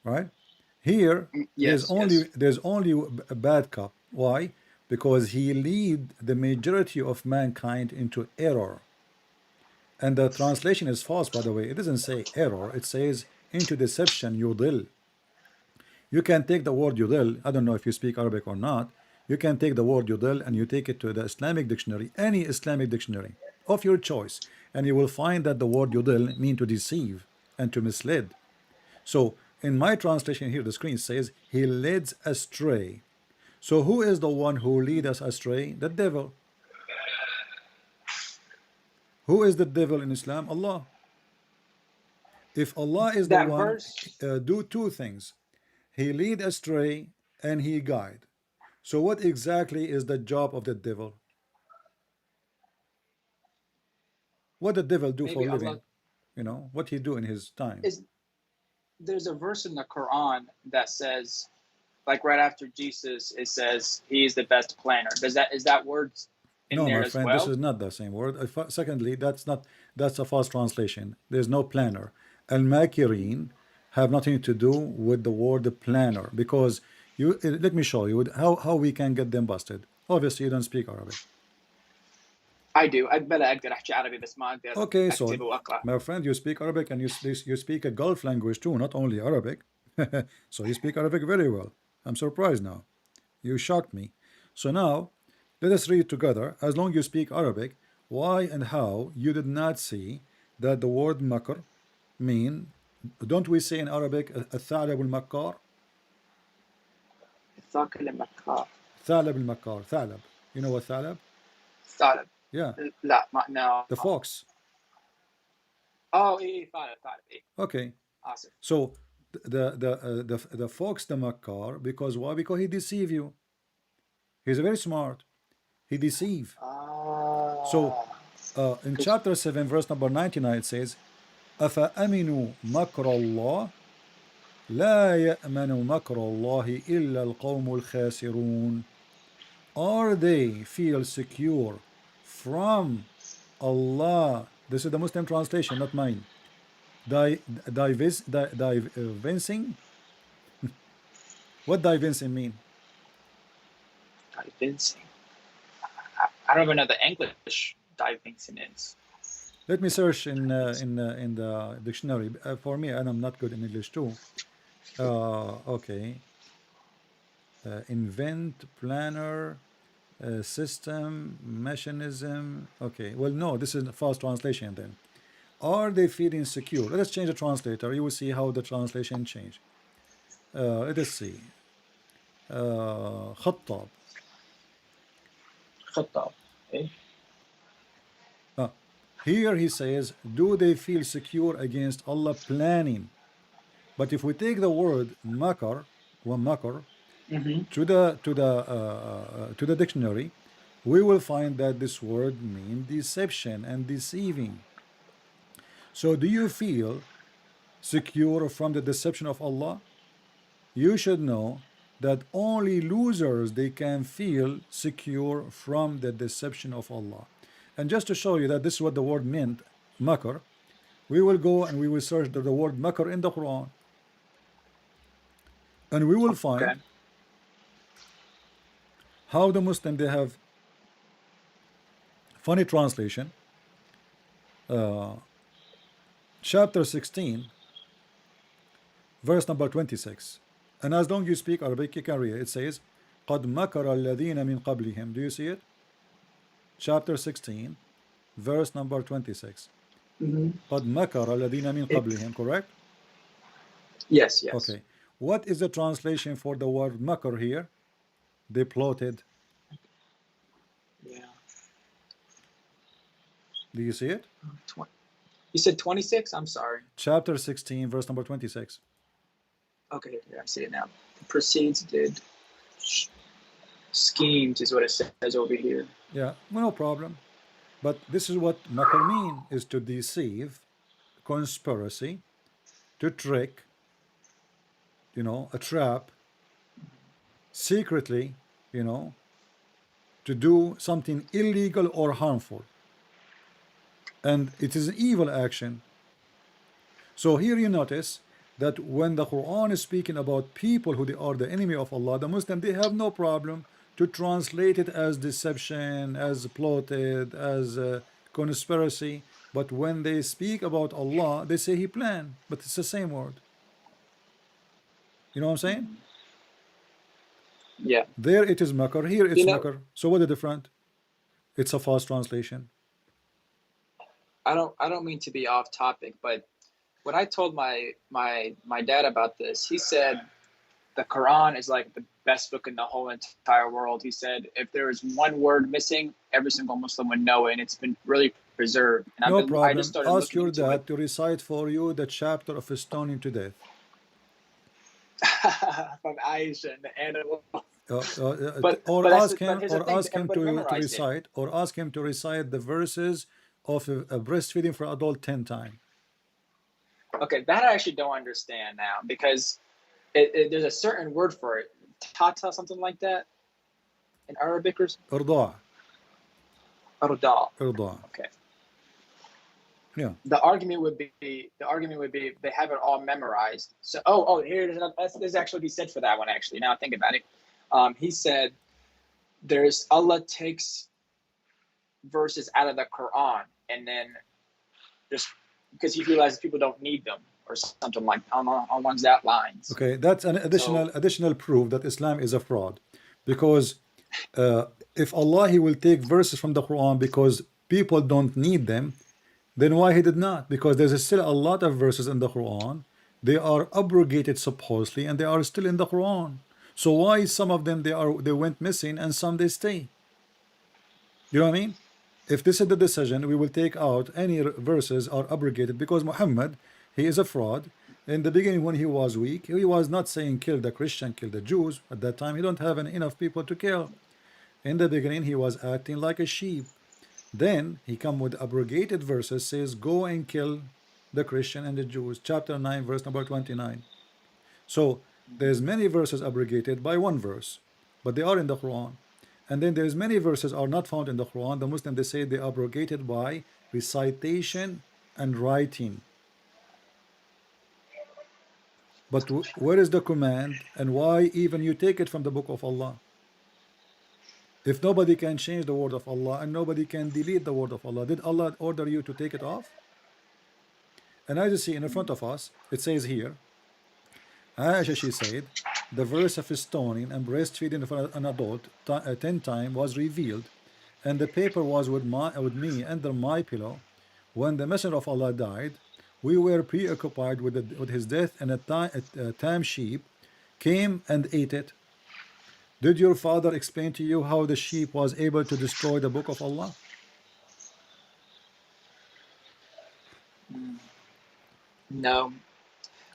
Right? Here, there's only a bad cop. Why? Because he lead the majority of mankind into error. And the translation is false, by the way. It doesn't say error. It says into deception, yudil. You can take the word yudil. I don't know if you speak Arabic or not. You can take the word yudil and you take it to the Islamic dictionary, any Islamic dictionary of your choice, and you will find that the word yudil mean to deceive and to mislead. So in my translation here, the screen says he leads astray. So who is the one who lead us astray? The devil. Who is the devil in Islam? Allah. If Allah is the one, do two things. He lead astray and he guide. So what exactly is the job of the devil? What the devil do for maybe a Allah living? You know, what he do in his time? is. There's a verse in the Quran that says, like right after Jesus, it says he is the best planner. Is that words in No, there my as friend, this well? is not the same word. Secondly, that's a false translation. There's no planner. Al-Makirin have nothing to do with the word planner because you let me show you how we can get them busted. Obviously, you don't speak Arabic. I do. اقدر احكي عربي بس ما اقدر Okay, so اكتب واقرا. my friend, you speak Arabic and you speak a Gulf language too, not only Arabic. So you speak Arabic very well. I'm surprised now. You shocked me. So now, let us read together. As long you speak Arabic, why and how you did not see that the word makr mean, don't we say in Arabic, الثعلب المكار? ثاقب المكار. ثعلب المكار, ثعلب. You know what ثعلب? ثعلب. Yeah, لا ما no. the fox. Oh ايه ثعلب ايه. Okay, آسف. so the fox, the makar, because why? Because he deceive you. He's very smart. He deceive. So in chapter 7, verse number 99, it says, أفأمنوا مكر الله لا يأمن مكر الله إلا القوم الخاسرون. Are they feel secure from Allah? This is the Muslim translation, not mine. Divincing? What divincing mean? Convincing. I don't even know the English divincing is. Let me search in the dictionary. For me, and I'm not good in English too. Okay. Invent, planner, system, mechanism. Okay. Well, no, this is a false translation then. Are they feeling secure? Let us change the translator. You will see how the translation change. Let us see. خطاب. خطاب. إيه؟ Here he says, do they feel secure against Allah planning? But if we take the word makar, one makar, to the dictionary, we will find that this word means deception and deceiving. So do you feel secure from the deception of Allah? You should know that only losers they can feel secure from the deception of Allah. And just to show you that this is what the word meant, makar, we will go and we will search the word makar in the Quran, and we will Okay. find how the Muslim they have funny translation. Chapter 16, verse number 26. And as long as you speak Arabic, you can read it. It says, قَدْ مَكَرَ الَّذِينَ مِنْ قَبْلِهِمْ. Do you see it? Chapter 16, verse number 26. قَدْ مَكَرَ الَّذِينَ مِنْ قَبْلِهِمْ. Correct? Yes, yes. Okay. What is the translation for the word makar here? They plotted. Yeah. Do you see it? You said 26? I'm sorry. Chapter 16, verse number 26. Okay, yeah, I see it now. The proceeds did schemes is what it says over here. Yeah, well, no problem. But this is what makar mean, is to deceive, conspiracy, to trick, you know, a trap, secretly, you know, to do something illegal or harmful. And it is an evil action. So here you notice that when the Quran is speaking about people who they are the enemy of Allah, the Muslim, they have no problem to translate it as deception, as plotted, as conspiracy. But when they speak about Allah, they say He planned, but it's the same word. You know what I'm saying? Yeah. There it is makar, here it's You know, makar. So what is different? It's a false translation. I don't mean to be off topic, but when I told my dad about this, he said the Quran is like the best book in the whole entire world. He said if there is one word missing, every single Muslim would know it, and it's been really preserved. And No I just problem. started Ask looking your into dad to recite for you the chapter of stoning to death. from Aisha and the animal. Or But ask him, here's the or thing, ask him everybody to memorized it. recite, or ask him to recite the verses of breastfeeding for adult 10 times. Okay, that I actually don't understand now, because there's a certain word for it, tata, something like that, in Arabic, or إرضاع. arda. إرضاع. Okay. Yeah. The argument would be they have it all memorized. So here it is. There's actually be said for that one, actually. Now I think about it. He said there's Allah takes verses out of the Quran, and then just because he realizes people don't need them or something like on that lines. Okay, that's an additional proof that Islam is a fraud, because if Allah he will take verses from the Quran because people don't need them, then why he did not? Because there's still a lot of verses in the Quran. They are abrogated supposedly, and they are still in the Quran. So why some of them they went missing and some they stay? You know what I mean? If this is the decision, we will take out any verses are abrogated, because Muhammad, he is a fraud. In the beginning, when he was weak, he was not saying kill the Christian, kill the Jews. At that time, he don't have enough people to kill. In the beginning, he was acting like a sheep. Then he come with abrogated verses, says go and kill the Christian and the Jews. Chapter 9, verse number 29. So there's many verses abrogated by one verse, but they are in the Quran. And then there's many verses are not found in the Quran. The Muslim, they say they abrogated by recitation and writing. But where is the command, and why even you take it from the book of Allah? If nobody can change the word of Allah and nobody can delete the word of Allah, did Allah order you to take it off? And as you see in front of us, it says here, Aisha, she said, the verse of stoning and breastfeeding for an adult 10 times was revealed, and the paper was with me under my pillow. When the Messenger of Allah died, we were preoccupied with his death, and a tame sheep came and ate it. Did your father explain to you how the sheep was able to destroy the book of Allah? No.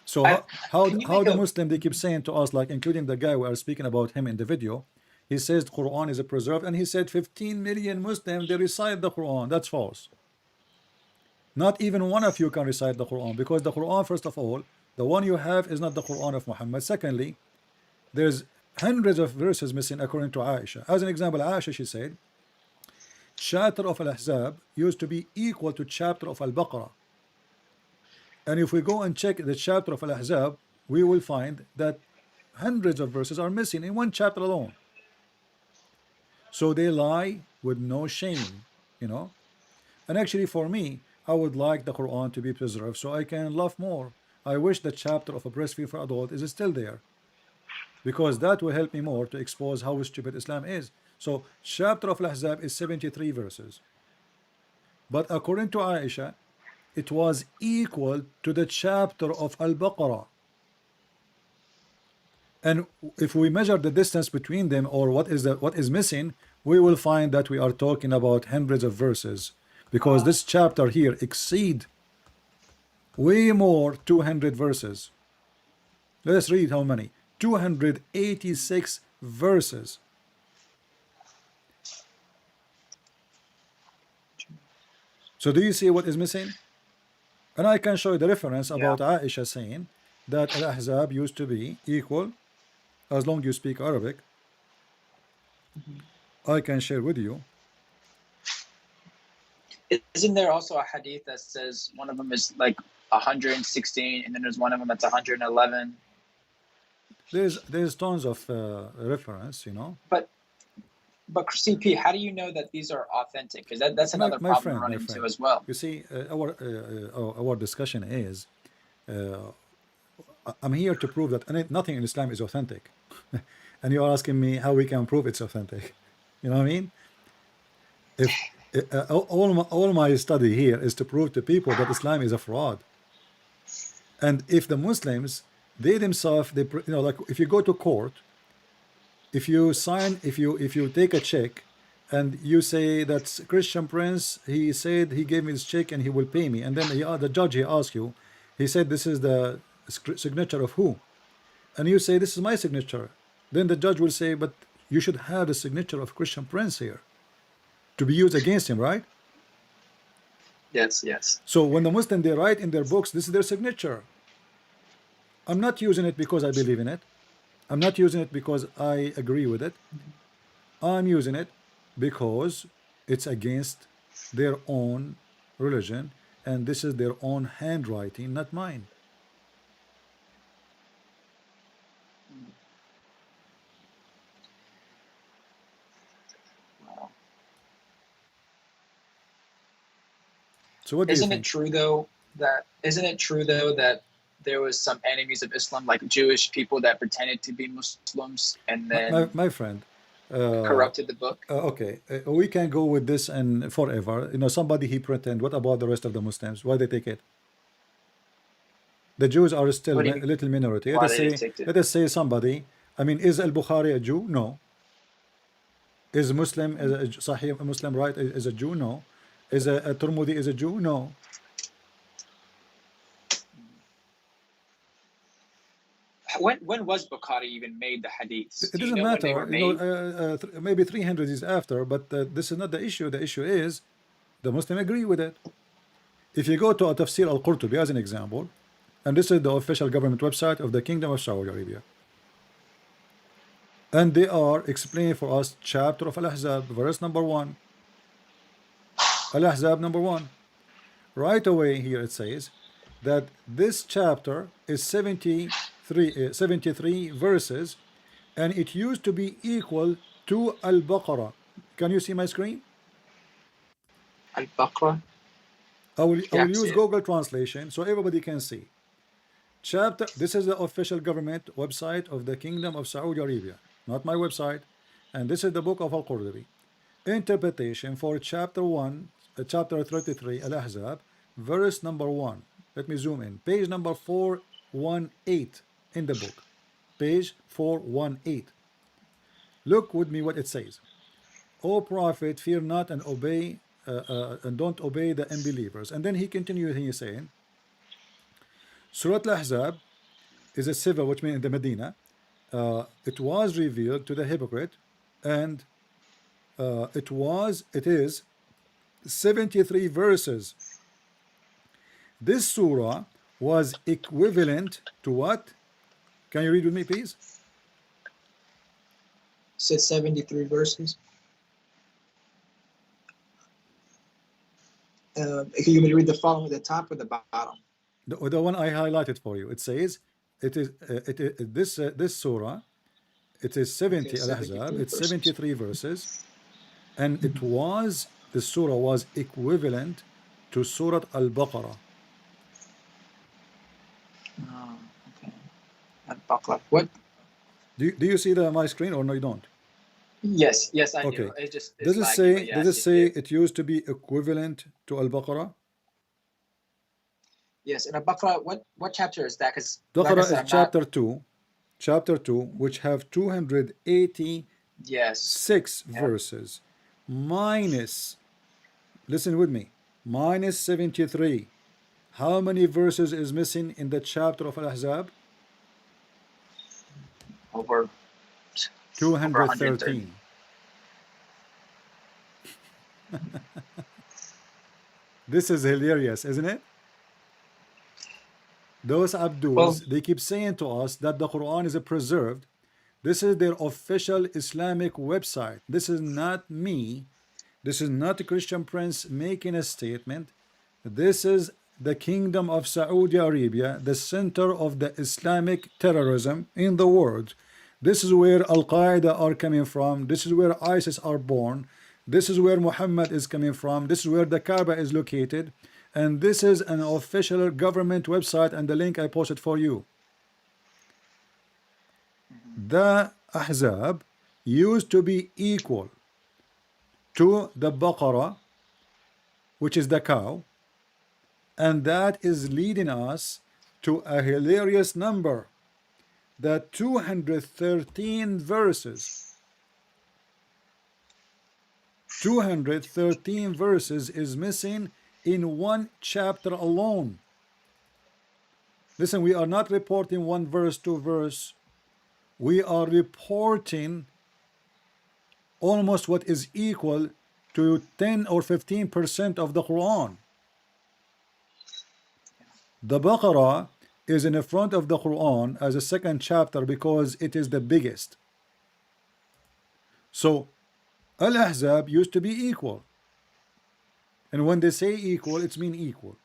So how the Muslim, they keep saying to us, like including the guy we are speaking about him in the video, he says the Quran is a preserved, and he said 15 million Muslims they recite the Quran. That's false. Not even one of you can recite the Quran, because the Quran, first of all, the one you have is not the Quran of Muhammad. Secondly, there's hundreds of verses missing according to Aisha. As an example, Aisha, she said chapter of Al-Ahzab used to be equal to chapter of Al-Baqarah. And if we go and check the chapter of Al-Ahzab, we will find that hundreds of verses are missing in one chapter alone. So they lie with no shame, you know. And actually for me, I would like the Quran to be preserved so I can love more. I wish the chapter of a breastfeed for adult is still there, because that will help me more to expose how stupid Islam is. So chapter of Al-Ahzab is 73 verses, but according to Aisha, it was equal to the chapter of Al-Baqarah. And if we measure the distance between them, or what is missing, we will find that we are talking about hundreds of verses, because this chapter here exceed way more 200 verses. Let us read how many. 286 verses. So do you see what is missing? And I can show you the reference about Aisha saying that Al-Ahzab used to be equal, as long as you speak Arabic. I can share with you. Isn't there also a hadith that says one of them is like 116, and then there's one of them that's 111? There's tons of reference, you know. But CP, how do you know that these are authentic? Because that's another problem we're running into as well. You see, our discussion is, I'm here to prove that nothing in Islam is authentic, and you are asking me how we can prove it's authentic. You know what I mean? If all my study here is to prove to people that Islam is a fraud, and if the Muslims, they themselves, like if you go to court, if you take a check and you say that Christian Prince, he said he gave me this check and he will pay me, and then the judge, he asks you, he said this is the signature of who, and you say this is my signature, then the judge will say, but you should have the signature of Christian Prince here to be used against him, right? Yes, yes. So when the Muslim, they write in their books, this is their signature. I'm not using it because I believe in it. I'm not using it because I agree with it. I'm using it because it's against their own religion, and this is their own handwriting, not mine. Wow. So what do you Isn't it think? true though that there was some enemies of Islam, like Jewish people that pretended to be Muslims and then My friend, uh, corrupted the book? okay, we can go with this and forever. You know, somebody he pretend. What about the rest of the Muslims? Why they take it? The Jews are still What do you a mean? little minority. Why they didn't take it? Let us say somebody. I mean, is Al Bukhari a Jew? No. Is Muslim is a Sahih Muslim right? Is a Jew? No. Is a Turmudi is a Jew? No. When was Bukhari even made the hadiths? It Do you doesn't know when they were matter. You know, made? maybe 300 is after, but this is not the issue. The issue is the Muslim agree with it. If you go to a Tafsir al-Qurtubi as an example, and this is the official government website of the Kingdom of Saudi Arabia, and they are explaining for us chapter of Al-Ahzab, verse number 1. Al-Ahzab number 1. Right away here it says that this chapter is 73 verses, and it used to be equal to Al-Baqarah. Can you see my screen? Al-Baqarah? I Yeah, I will can see use it. Google translation so everybody can see. Chapter, this is the official government website of the Kingdom of Saudi Arabia, not my website. And this is the book of Al-Qurtubi. Interpretation for chapter 1, chapter 33, Al-Ahzab, verse number 1. Let me zoom in. Page number 418 in the book. Page 418. Look with me what it says. O Prophet, fear not and obey and don't obey the unbelievers. And then he continued, he is saying, Surah Al-Ahzab is a civil, which means in the Medina. It was revealed to the hypocrite, and it is 73 verses. This surah was equivalent to what? Can you read with me, please? Said 73 verses. Can you read the following at the top or the bottom? The one I highlighted for you. It says it is this surah. It is 70 Okay, Al-Ahzab. 73 It's verses. 73 verses, and the surah was equivalent to Surah Al-Baqarah. Oh, okay. Al-Baqarah. What? Do you see my screen or no? You don't. Yes, yes, I do. Okay. It's laggy, but Does it yes, say it used to be equivalent to Al-Baqarah? yes. And Al-Baqarah, what chapter is that? Because like I Baqarah said, is I'm not. chapter 2, which have 286 Yes. Yep. verses, minus, listen with me, minus 73. How many verses is missing in the chapter of Al-Ahzab? Over 130. 213. This is hilarious, isn't it? Those Well, Abduls, they keep saying to us that the Quran is preserved. This is their official Islamic website. This is not me. This is not a Christian prince making a statement. This is the Kingdom of Saudi Arabia, the center of the Islamic terrorism in the world. This is where Al-Qaeda are coming from. This is where ISIS are born. This is where Muhammad is coming from. This is where the Kaaba is located. And this is an official government website, and the link I posted for you. The Ahzab used to be equal to the Baqarah, which is the cow, and that is leading us to a hilarious number, that 213 verses. 213 verses is missing in one chapter alone. Listen, we are not reporting one verse, two verse. We are reporting almost what is equal to 10 or 15% of the Quran. The Baqarah is in the front of the Quran as a second chapter because it is the biggest. So Al-Ahzab used to be equal. And when they say equal, it's mean equal.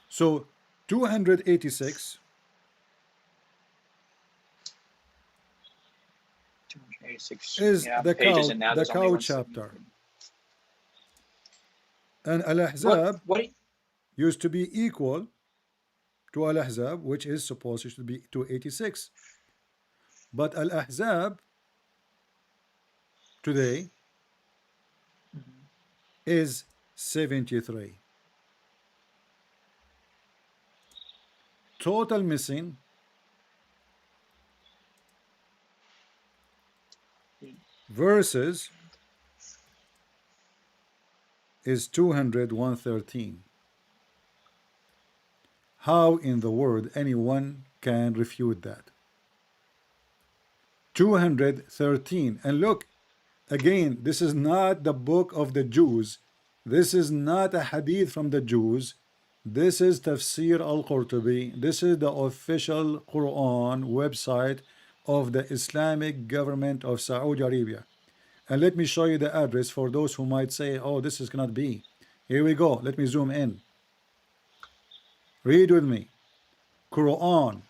So 286 286. is Yeah, the pages, and now the there's only cow 170. chapter. And What? Al-Ahzab What? used to be equal to Al-Ahzab, which is supposed to be 286. But Al-Ahzab today is 73. Total missing verses is 200, 113. How in the world anyone can refute that? 213. And look, again, this is not the book of the Jews. This is not a hadith from the Jews. This is Tafsir al-Qurtubi. This is the official Quran website of the Islamic government of Saudi Arabia. And let me show you the address for those who might say, oh, this is cannot be. Here we go. Let me zoom in. Read with me. Quran.ksu,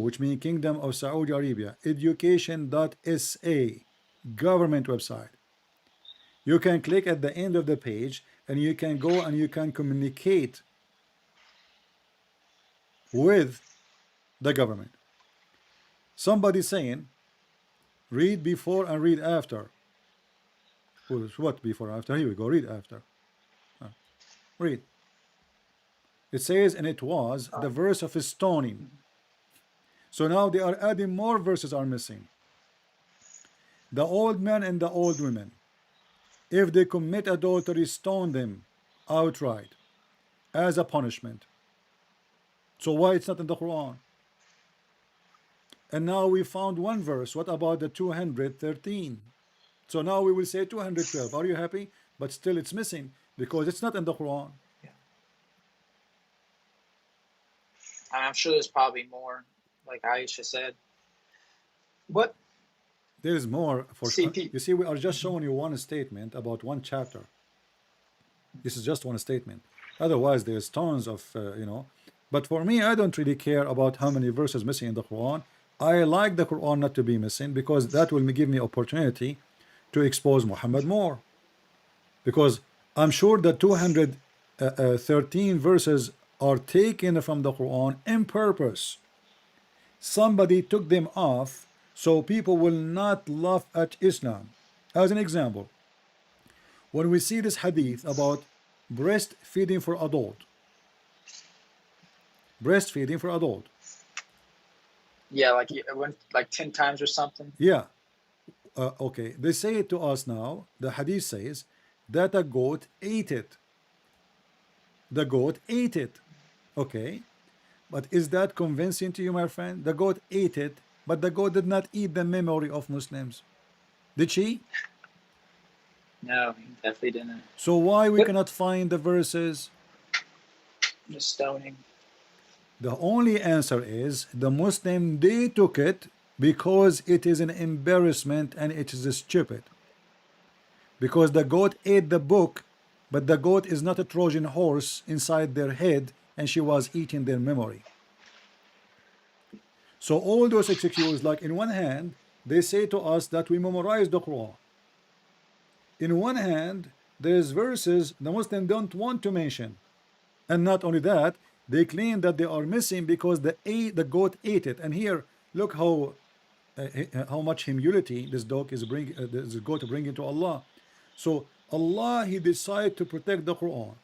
which means Kingdom of Saudi Arabia, education.sa, government website. You can click at the end of the page and you can go and you can communicate with the government. Somebody saying, read before and read after. What before and after? Here we go, read after. Read. It says, and it was the verse of stoning. So now they are adding more verses are missing. The old men and the old women, if they commit adultery, stone them outright as a punishment. So why it's not in the Quran? And now we found one verse. What about the 213? So now we will say 212. Are you happy? But still it's missing because it's not in the Quran. I'm sure there's probably more, like Aisha said. What? There is more for CP. you see, we are just showing you one statement about one chapter. This is just one statement. Otherwise, there's tons of But for me, I don't really care about how many verses missing in the Quran. I like the Quran not to be missing because that will give me opportunity to expose Muhammad more. Because I'm sure that 213 verses are taken from the Quran in purpose. Somebody took them off so people will not laugh at Islam. As an example, when we see this hadith about breastfeeding for adult, Yeah, like it went like 10 times or something. Yeah. Okay, they say it to us now. The hadith says that a goat ate it. The goat ate it. Okay, but is that convincing to you, my friend? The goat ate it, but the goat did not eat the memory of Muslims. Did she? No, he definitely didn't. So why we cannot find the verses? The stoning. The only answer is the Muslim, they took it because it is an embarrassment and it is stupid. Because the goat ate the book, but the goat is not a Trojan horse inside their head, and she was eating their memory. So all those excuses, like in one hand, they say to us that we memorize the Quran. In one hand, there's verses the Muslims don't want to mention. And not only that, they claim that they are missing because the goat ate it. And here, look how much humility this goat is bringing to Allah. So Allah, He decided to protect the Quran.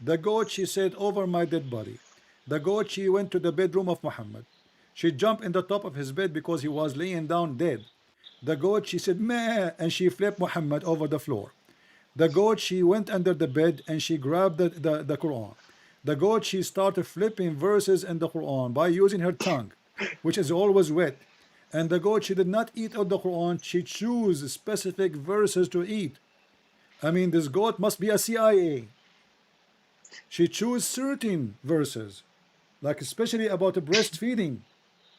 The goat, she said, over my dead body. The goat, she went to the bedroom of Muhammad. She jumped in the top of his bed because he was laying down dead. The goat, she said, meh, and she flipped Muhammad over the floor. The goat, she went under the bed and she grabbed the Quran. The goat, she started flipping verses in the Quran by using her tongue, which is always wet. And the goat, she did not eat out the Quran. She chose specific verses to eat. I mean, this goat must be a CIA. She chose certain verses, like especially about breastfeeding.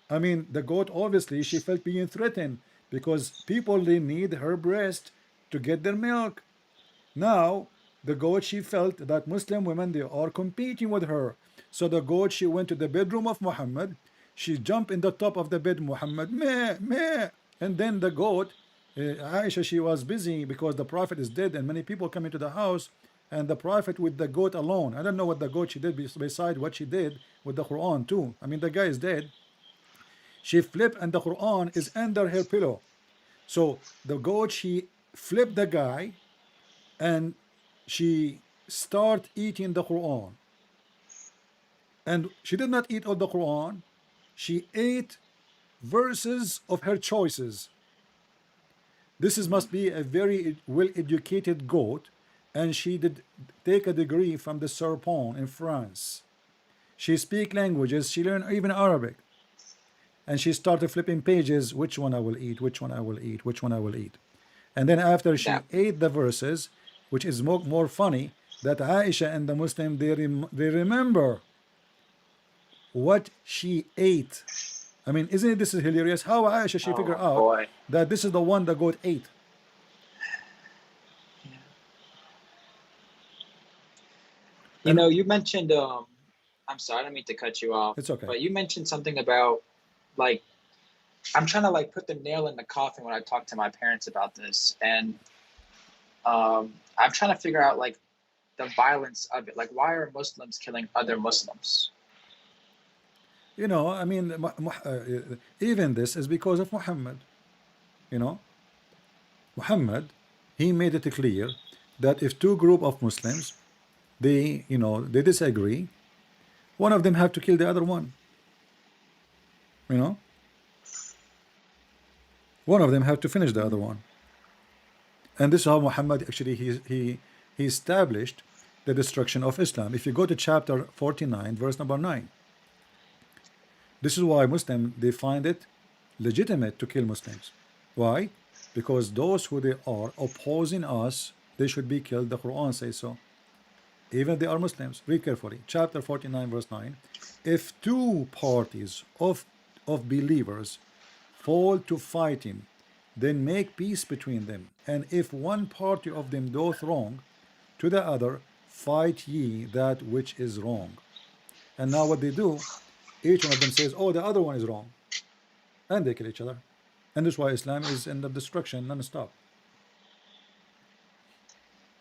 I mean, the goat obviously she felt being threatened because people they need her breast to get their milk. Now, the goat she felt that Muslim women they are competing with her. So the goat she went to the bedroom of Muhammad. She jumped in the top of the bed, Muhammad, meh, meh. And then the goat, Aisha, she was busy because the Prophet is dead and many people come into the house. And the Prophet with the goat alone. I don't know what the goat she did beside what she did with the Quran too. I mean, the guy is dead. She flipped and the Quran is under her pillow. So the goat she flipped the guy and she start eating the Quran. And she did not eat all the Quran. She ate verses of her choices. This is must be a very well-educated goat, and she did take a degree from the Sorbonne in France. She speak languages. She learned even Arabic, and she started flipping pages. Which one I will eat? Which one I will eat? Which one I will eat? And then after she That ate the verses, which is more funny, that Aisha and the Muslim they remember what she ate. I mean, isn't it this is hilarious? How Aisha she figure oh out boy. that this is the one the goat ate? You And know, you mentioned I'm sorry, I don't mean to cut you off, it's okay. but you mentioned something about like I'm trying to like put the nail in the coffin when I talk to my parents about this, and I'm trying to figure out like the violence of it. Like, why are Muslims killing other Muslims? You know, I mean, even this is because of Muhammad. You know, Muhammad, he made it clear that if two group of Muslims they they disagree, one of them have to kill the other one. You know, one of them have to finish the other one. And this is how Muhammad actually he established the destruction of Islam. If you go to chapter 49, verse number 9, this is why Muslim they find it legitimate to kill Muslims. Why? Because those who they are opposing us, they should be killed. The Quran says so. Even if they are Muslims. Read carefully. Chapter 49, verse 9. If two parties of believers fall to fighting, then make peace between them. And if one party of them doth wrong to the other, fight ye that which is wrong. And now what they do, each one of them says, oh, the other one is wrong. And they kill each other. And that's why Islam is in the destruction non-stop.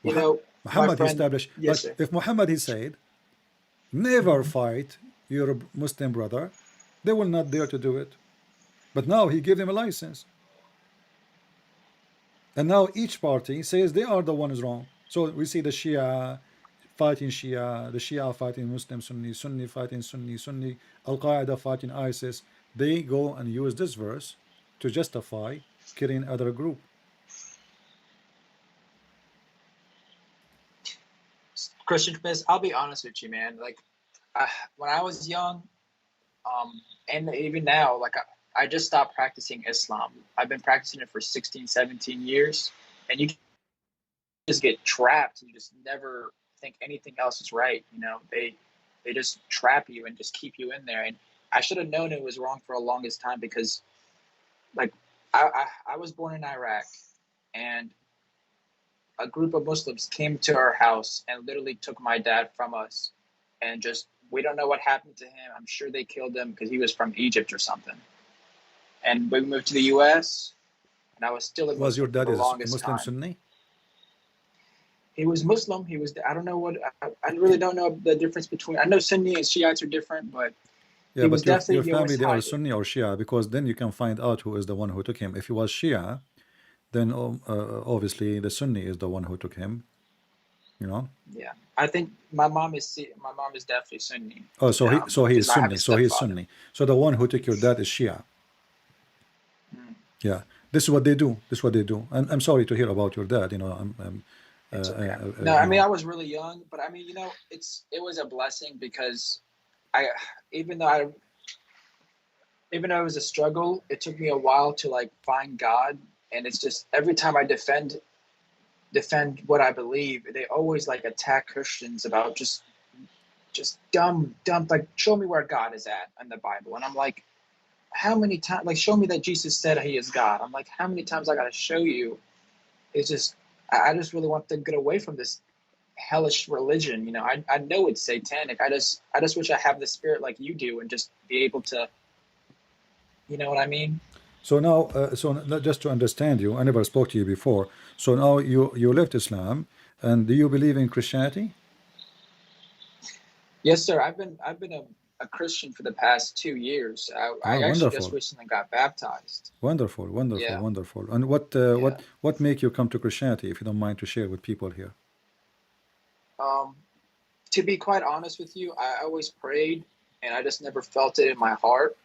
You know, my Muhammad friend. established, Yes, like sir. if Muhammad he said, never fight your Muslim brother, they will not dare to do it. But now he gave them a license. And now each party says they are the one who's wrong. So we see the Shia fighting Shia, the Shia fighting Muslim Sunni, Sunni fighting Sunni, Sunni, Al-Qaeda fighting ISIS. They go and use this verse to justify killing other group. Christian Smith, I'll be honest with you, man. Like, when I was young, and even now, like, I just stopped practicing Islam. I've been practicing it for 16, 17 years, and you just get trapped. You just never think anything else is right. You know, they just trap you and just keep you in there. And I should have known it was wrong for the longest time because, like, I was born in Iraq, and a group of Muslims came to our house and literally took my dad from us, and just we don't know what happened to him. I'm sure they killed him because he was from Egypt or something. And we moved to the U.S. and I was still a Was your Muslim for dad the is longest Muslim time. Sunni? He was Muslim. He was. I don't know what. I really don't know the difference between. I know Sunni and Shiites are different, but Yeah, he was but your definitely family they are Yoruba-sided. Sunni or Shia, because then you can find out who is the one who took him. If he was Shia, then obviously the Sunni is the one who took him. You know. Yeah, I think my mom is definitely Sunni. Oh, so he is Because I have Sunni. a So he is stepfather. Sunni. So the one who took your dad is Shia. Mm, Yeah, this is what they do. This is what they do. And I'm sorry to hear about your dad. You know, it's okay. No, I you mean know. I was really young, but I mean it was a blessing because I even though I even though it was a struggle, it took me a while to like find God, and it's just every time I defend what I believe, they always like attack Christians about just just dumb, like, show me where God is at in the Bible. And I'm like, how many times, like, show me that Jesus said he is God. I'm like, how many times I got to show you? It's just, I just really want to get away from this hellish religion. You know, I know it's satanic. I just wish I have the spirit like you do and just be able to, you know what I mean? So now, just to understand you, I never spoke to you before. So now you left Islam, and do you believe in Christianity? Yes, sir. I've been a Christian for the past 2 years. I Ah, actually just wonderful, recently got baptized. wonderful, wonderful, Yeah, wonderful. And what yeah. what make you come to Christianity, if you don't mind to share with people here? Um, to be quite honest with you, I always prayed, and I just never felt it in my heart.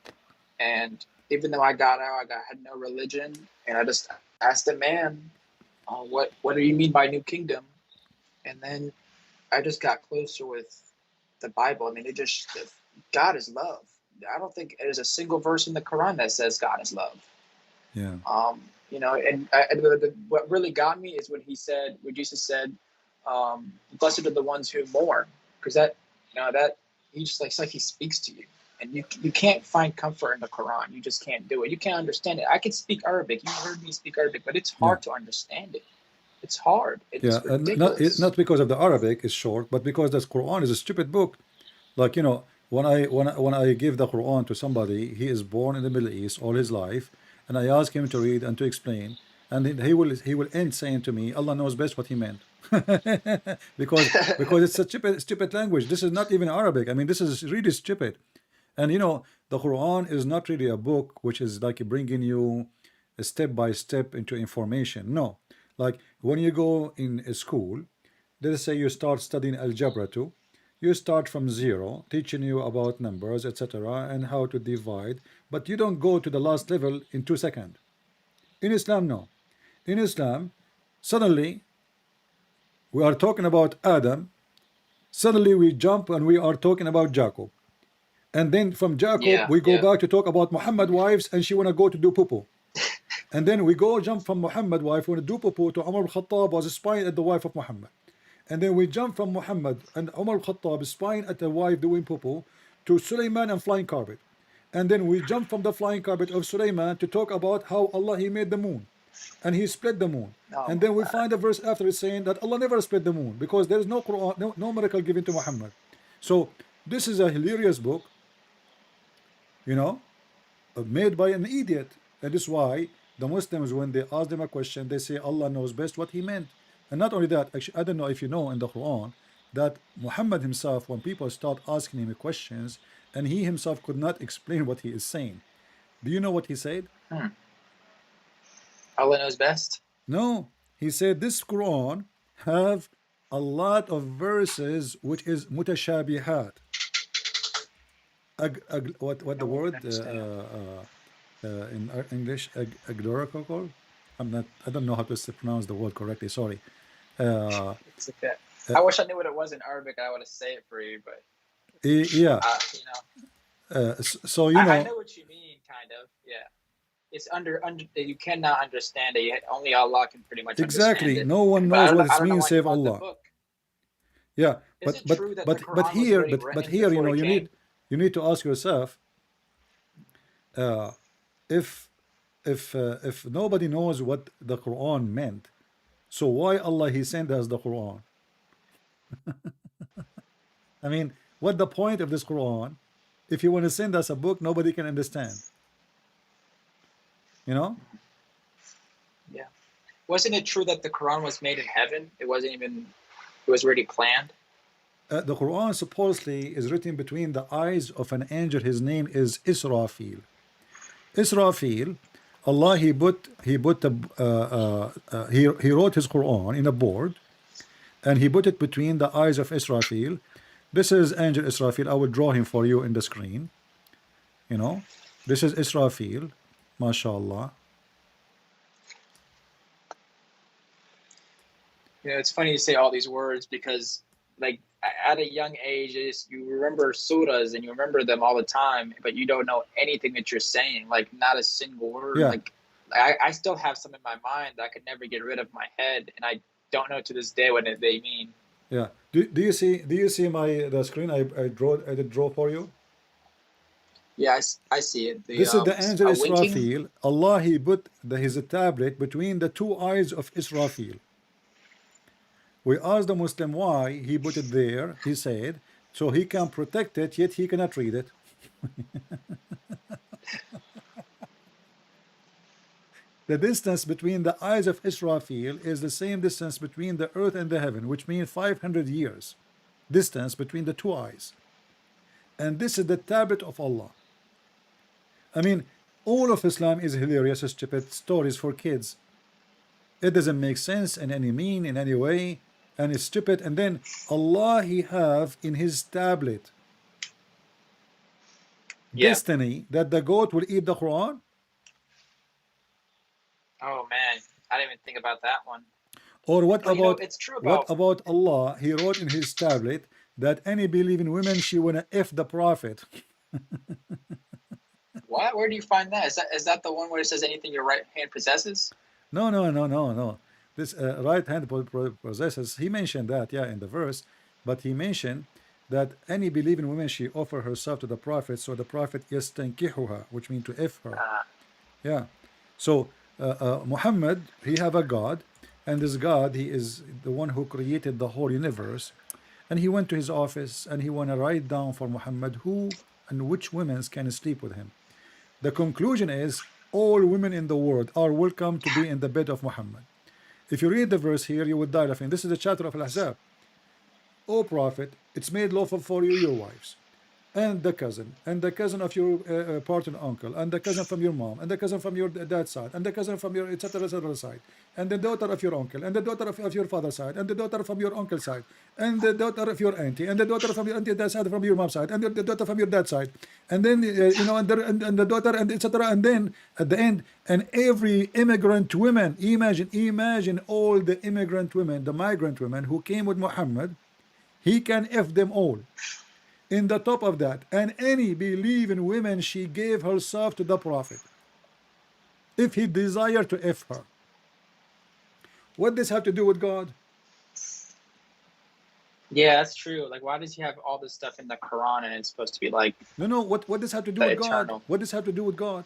And even though I got out, had no religion, and I just asked the man, what do you mean by new kingdom? And then I just got closer with the Bible. I mean, God is love. I don't think there's a single verse in the Quran that says God is love. Yeah, You know, and what really got me is when Jesus said, "Blessed are the ones who mourn," because that he just, like, it's like he speaks to you, and you can't find comfort in the Quran. You just can't do it. You can't understand it. I can speak Arabic. You heard me speak Arabic, but it's yeah, hard to understand it. It's hard. yeah. It's And ridiculous. not because of the Arabic is short, but because this Quran is a stupid book. Like, when I give the Quran to somebody, he is born in the Middle East all his life, and I ask him to read and to explain, and then he will end saying to me, Allah knows best what he meant. Because it's a stupid language. This is not even Arabic. I mean, this is really stupid. And the Quran is not really a book which is like bringing you a step by step into information. No, like when you go in a school, let's say you start studying algebra 2, you start from zero, teaching you about numbers, etc., and how to divide, but you don't go to the last level in 2 seconds. In Islam, no. In Islam, suddenly we are talking about Adam, suddenly we jump and we are talking about Jacob. And then from Jacob, Yeah, we go yeah. back to talk about Muhammad wives, and she want to go to do poo. And then we go jump from Muhammad wife, want to do poo, to Umar al-Khattab was spying at the wife of Muhammad. And then we jump from Muhammad and Umar al-Khattab spying at the wife doing poo to Sulaiman and flying carpet. And then we jump from the flying carpet of Sulaiman to talk about how Allah he made the moon and he split the moon. Oh And my then we God. find a verse after it saying that Allah never split the moon because there is no Quran, no miracle given to Muhammad. So this is a hilarious book, you know, made by an idiot. And this is why the Muslims, when they ask them a question, they say Allah knows best what he meant. And not only that, actually, I don't know if you know in the Quran that Muhammad himself, when people start asking him questions, and he himself could not explain what he is saying. Do you know what he said? Hmm. Allah knows best. No, he said this Quran have a lot of verses which is mutashabihat. What the I wouldn't word understand. in English, agorical. I don't know how to pronounce the word correctly. Sorry. Uh, It's okay. uh, I wish I knew what it was in Arabic. I would have say it for you, but yeah. you know, So I know what you mean, kind of. Yeah, it's under you cannot understand it. Only Allah can pretty much understand exactly. it. No one But I knows don't know. what I it don't know means why you save bought the Allah. book. Yeah, Is it true that the but Quran was here already but written here before it you came? need to ask yourself uh, if if nobody knows what the Quran meant, so why Allah he sent us the Quran? I mean, what the point of this Quran if you want to send us a book nobody can understand? You know, Yeah. Wasn't it true that the Quran was made in heaven? It wasn't even. It was already planned. the Quran supposedly is written between the eyes of an angel. His name is Israfil. Israfil, Allah he put he wrote his Quran in a board and he put it between the eyes of Israfil. This is angel Israfil. I will draw him for you in the screen. You know, this is Israfil, mashallah. You know, it's funny you say all these words because, like, at a young age, you remember surahs and you remember them all the time, but you don't know anything that you're saying, like, not a single word. Yeah, Like, I still have some in my mind that I could never get rid of my head, and I don't know to this day what they mean. Yeah. Do you see my the screen I did draw for you? Yeah, I see it. The This is the angel a winking. Israfil. Allah, he put his tablet between the two eyes of Israfil. We asked the Muslim why he put it there. He said, so he can protect it, yet he cannot read it. The distance between the eyes of Israfil is the same distance between the earth and the heaven, which means 500 years distance between the two eyes. And this is the tablet of Allah. I mean, all of Islam is hilarious, stupid stories for kids. It doesn't make sense in any mean, in any way, and it's stupid. And then Allah, he have in his tablet Yeah. destiny that the goat will eat the Quran. Oh man, I didn't even think about that one. Or But you know, it's true what about. about Allah? He wrote in his tablet that any believing women she wanna f the prophet. What? Where do you find that? Is that the one where it says anything your right hand possesses? No, no, no, no, no. This right hand possesses. He mentioned that, yeah, in the verse, but he mentioned that any believing woman she offer herself to the prophet, so the prophet yastankihuha, which means to f her. Uh, Yeah. So Muhammad, he have a God, and this God, he is the one who created the whole universe. And he went to his office and he want to write down for Muhammad who and which women can sleep with him. The conclusion is all women in the world are welcome to be in the bed of Muhammad. If you read the verse here, you would die laughing. This is the chapter of Al-Ahzab. O Prophet, it's made lawful for you, your wives, and the cousin of your partner uncle, and the cousin from your mom, and the cousin from your dad's side, and the cousin from your etc. etc. side, and the daughter of your uncle, and the daughter of your father's side, and the daughter from your uncle's side, and the daughter of your auntie, and the daughter from your auntie dad's side from your mom's side, and the daughter from your dad's side, and then you know, and the daughter, and etc. And then at the end, and every immigrant women, imagine all the immigrant women, the migrant women who came with Muhammad, he can f them all. In the top of that, and any believing women she gave herself to the prophet if he desired to f her. What does have to do with God? yeah, that's true. Like, why does he have all this stuff in the Quran and it's supposed to be like No, what does have to do the with God? eternal? What does have to do with God?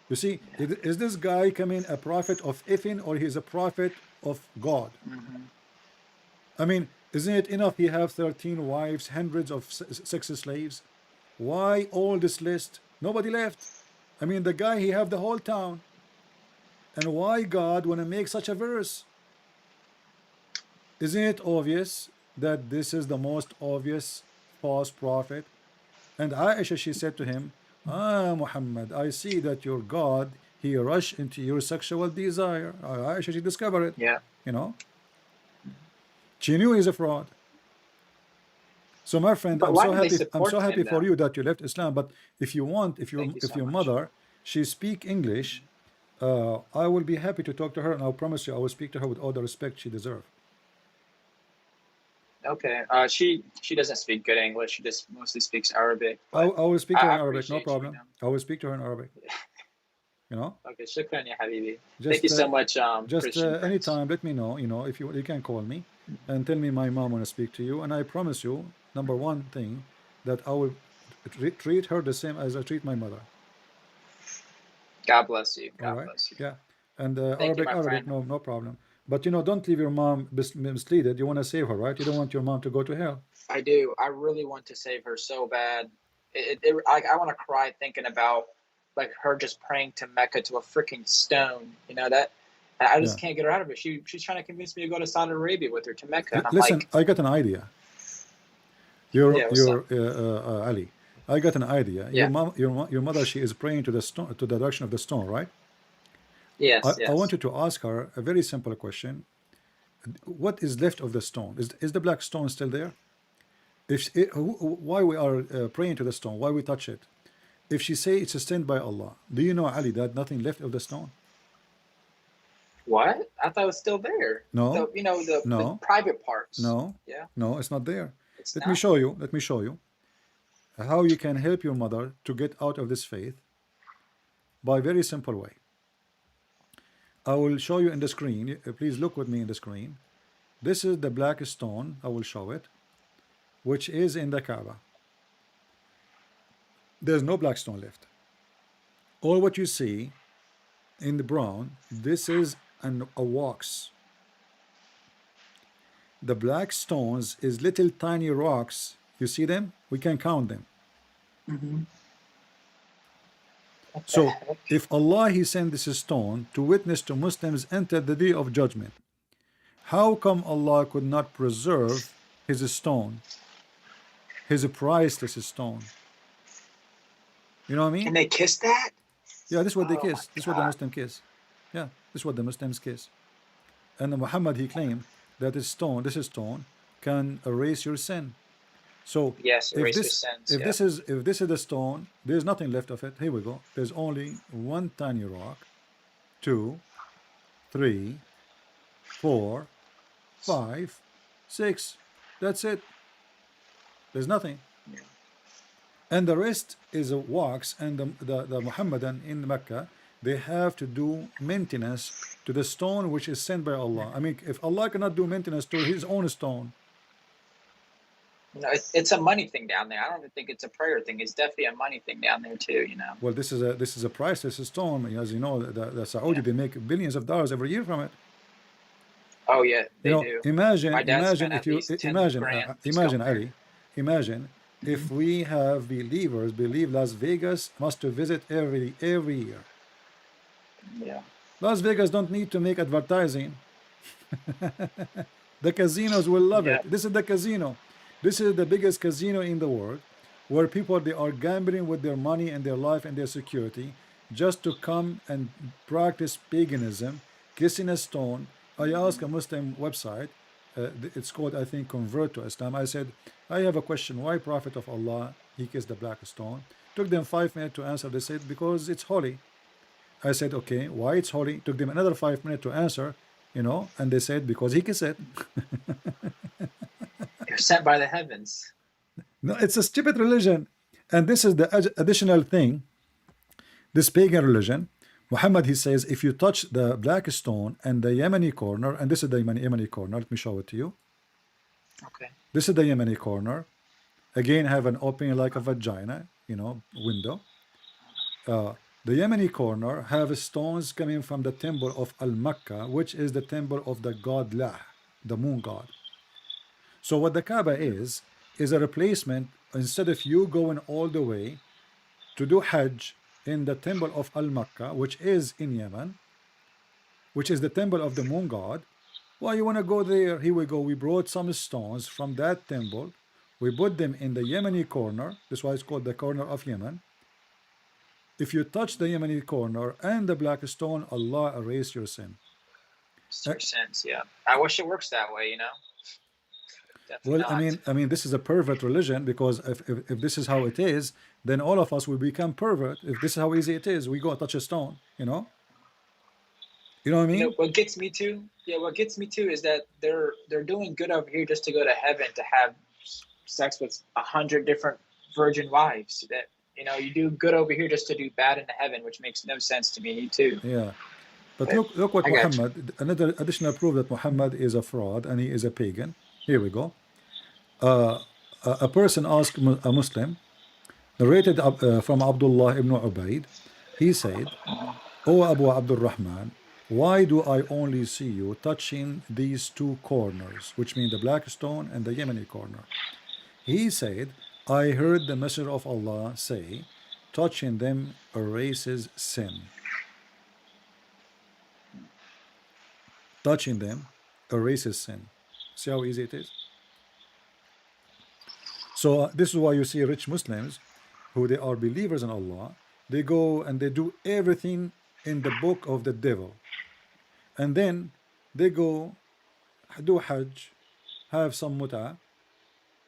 You see, is this guy coming a prophet of effing, or he's a prophet of God? I mean, isn't it enough he have 13 wives, hundreds of sex slaves? Why all this list? Nobody left. I mean, the guy, he have the whole town. And why God want to make such a verse? Isn't it obvious that this is the most obvious false prophet? And Aisha, she said to him, ah, Muhammad, I see that your God, he rushed into your sexual desire. Aisha, she discovered it, Yeah. you know. She knew he's a fraud. So my friend, But I'm why so do they happy. I'm support so happy him for though? you that you left Islam. But if you want, Thank you if so your much. mother, she speak English, I will be happy to talk to her, and I'll promise you, I will speak to her with all the respect she deserves. Okay. She doesn't speak good English. She just mostly speaks Arabic. I, But I will speak to her I in Arabic, no appreciate you. problem. I will speak to her in Arabic. You know, Okay. Shukran, ya habibi. Thank just you so much, Christian Prince. anytime, let me know. You know, if you can call me and tell me my mom want to speak to you, and I promise you, number one thing, that I will treat her the same as I treat my mother. God bless you. All God right, bless you. yeah, and Thank you, my Arabic, friend. no problem. But you know, don't leave your mom misleaded. You want to save her, right? You don't want your mom to go to hell. I do. I really want to save her so bad. I want to cry thinking about like her just praying to Mecca to a freaking stone. You know that. I Yeah. just can't get her out of it. She's trying to convince me to go to Saudi Arabia with her to Mecca, and I'm Listen, like, I got an idea. yeah, what's up? Ali. I got an idea. Yeah. Your mother, she is praying to the stone, to the direction of the stone, right? Yes. I want Yes. you to ask her a very simple question. What is left of the stone? Is the black stone still there? Why we are praying to the stone? Why we touch it? If she say it's sustained by Allah, do you know, Ali, that nothing left of the stone? What? I thought it was still there. No, The no, private parts. no, Yeah. no, it's not there. It's Let me not. show you. Let me show you how you can help your mother to get out of this faith by a very simple way. I will show you in the screen. Please look with me in the screen. This is the black stone, I will show it, which is in the Kaaba. There's no black stone left. All what you see in the brown, this is a wax. The black stones is little tiny rocks. You see them? We can count them. What the So heck? if Allah He sent this stone to witness to Muslims enter the day of judgment, how come Allah could not preserve His stone, His priceless stone? You know what I mean? And they kiss that? Yeah, this is what they Oh my kiss. This is what the God. Muslim kiss. Yeah, this is what the Muslims kiss. And Muhammad he claimed that this stone can erase your sin. So Yes, if erase your this sins. if Yeah. this is if this is the stone, there's nothing left of it. Here we go. There's only one tiny rock, 2, 3, 4, 5, 6. That's it. There's nothing. Yeah. And the rest is a wax. And the Muhammadan in Mecca, they have to do maintenance to the stone which is sent by Allah. I mean, if Allah cannot do maintenance to His own stone, No, it's a money thing down there. I don't even think it's a prayer thing. It's definitely a money thing down there too, you know. well, this is a priceless stone. As you know, the Saudi Yeah. they make billions of dollars every year from it. Oh yeah, You they know, do. imagine, My dad imagine spent if at you least 10 imagine, grand just imagine going there. Ali, imagine if we have believers believe Las Vegas must to visit every year. Yeah. Las Vegas don't need to make advertising. The casinos will love Yeah. it. This is the casino. This is the biggest casino in the world, where people they are gambling with their money and their life and their security just to come and practice paganism, kissing a stone. I asked a Muslim website, it's called I think Convert to Islam. I said, I have a question. Why Prophet of Allah he kissed the black stone? Took them 5 minutes to answer. They said because it's holy. I said, okay, why it's holy? Took them another 5 minutes to answer, you know, and they said because he kissed it. You're sent by the heavens. No, it's a stupid religion. And this is the additional thing, this pagan religion. Muhammad, he says, if you touch the black stone and the Yemeni corner, and this is the Yemeni corner, let me show it to you. Okay. This is the Yemeni corner. Again, have an opening like a vagina, you know, window. The Yemeni corner have stones coming from the temple of Al-Makkah, which is the temple of the god Lah, the moon god. So what the Kaaba is a replacement. Instead of you going all the way to do Hajj in the temple of Al-Makkah, which is in Yemen, which is the temple of the moon god, why you want to go there? Here we go. We brought some stones from that temple. We put them in the Yemeni corner. That's why it's called the corner of Yemen. If you touch the Yemeni corner and the black stone, Allah erase your sin. It's your sins, yeah. I wish it works that way, you know. Definitely Well, not. I mean, this is a pervert religion because if this is how it is, then all of us will become pervert. If this is how easy it is, we go touch a stone, you know. You know what I You mean? know what gets me too? Yeah, what gets me too is that they're doing good over here just to go to heaven to have sex with 100 different virgin wives. That you know, you do good over here just to do bad in heaven, which makes no sense to me too. Yeah. But But look what I got you. Muhammad, another additional proof that Muhammad is a fraud and he is a pagan. Here we go. A person asked a Muslim, narrated from Abdullah ibn Ubaid, he said, O Abu Abdul Rahman, why do I only see you touching these two corners, which mean the black stone and the Yemeni corner? He said, I heard the Messenger of Allah say, touching them erases sin. Touching them erases sin. See how easy it is? So this is why you see rich Muslims who they are believers in Allah, they go and they do everything in the book of the devil. And then they go do Hajj, have some muta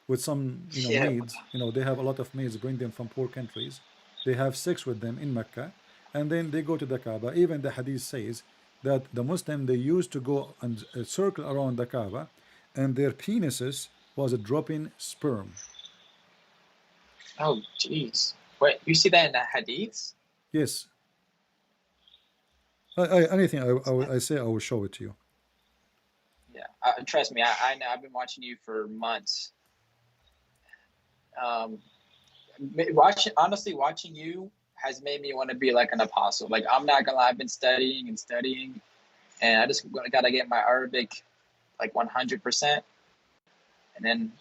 with some Yeah. maids. They have a lot of maids, bring them from poor countries. They have sex with them in Mecca, and then they go to the Kaaba. Even the hadith says that the Muslim they used to go and circle around the Kaaba, and their penises was dropping sperm. Oh, jeez. Wait, you see that in the hadiths? Yes. Anything I say, I will show it to you. Yeah. Trust me, I know. I've been watching you for months. Watching you has made me want to be like an apostle. Like, I'm not gonna lie, I've been studying and studying, and I just gotta get my Arabic like 100%, and then,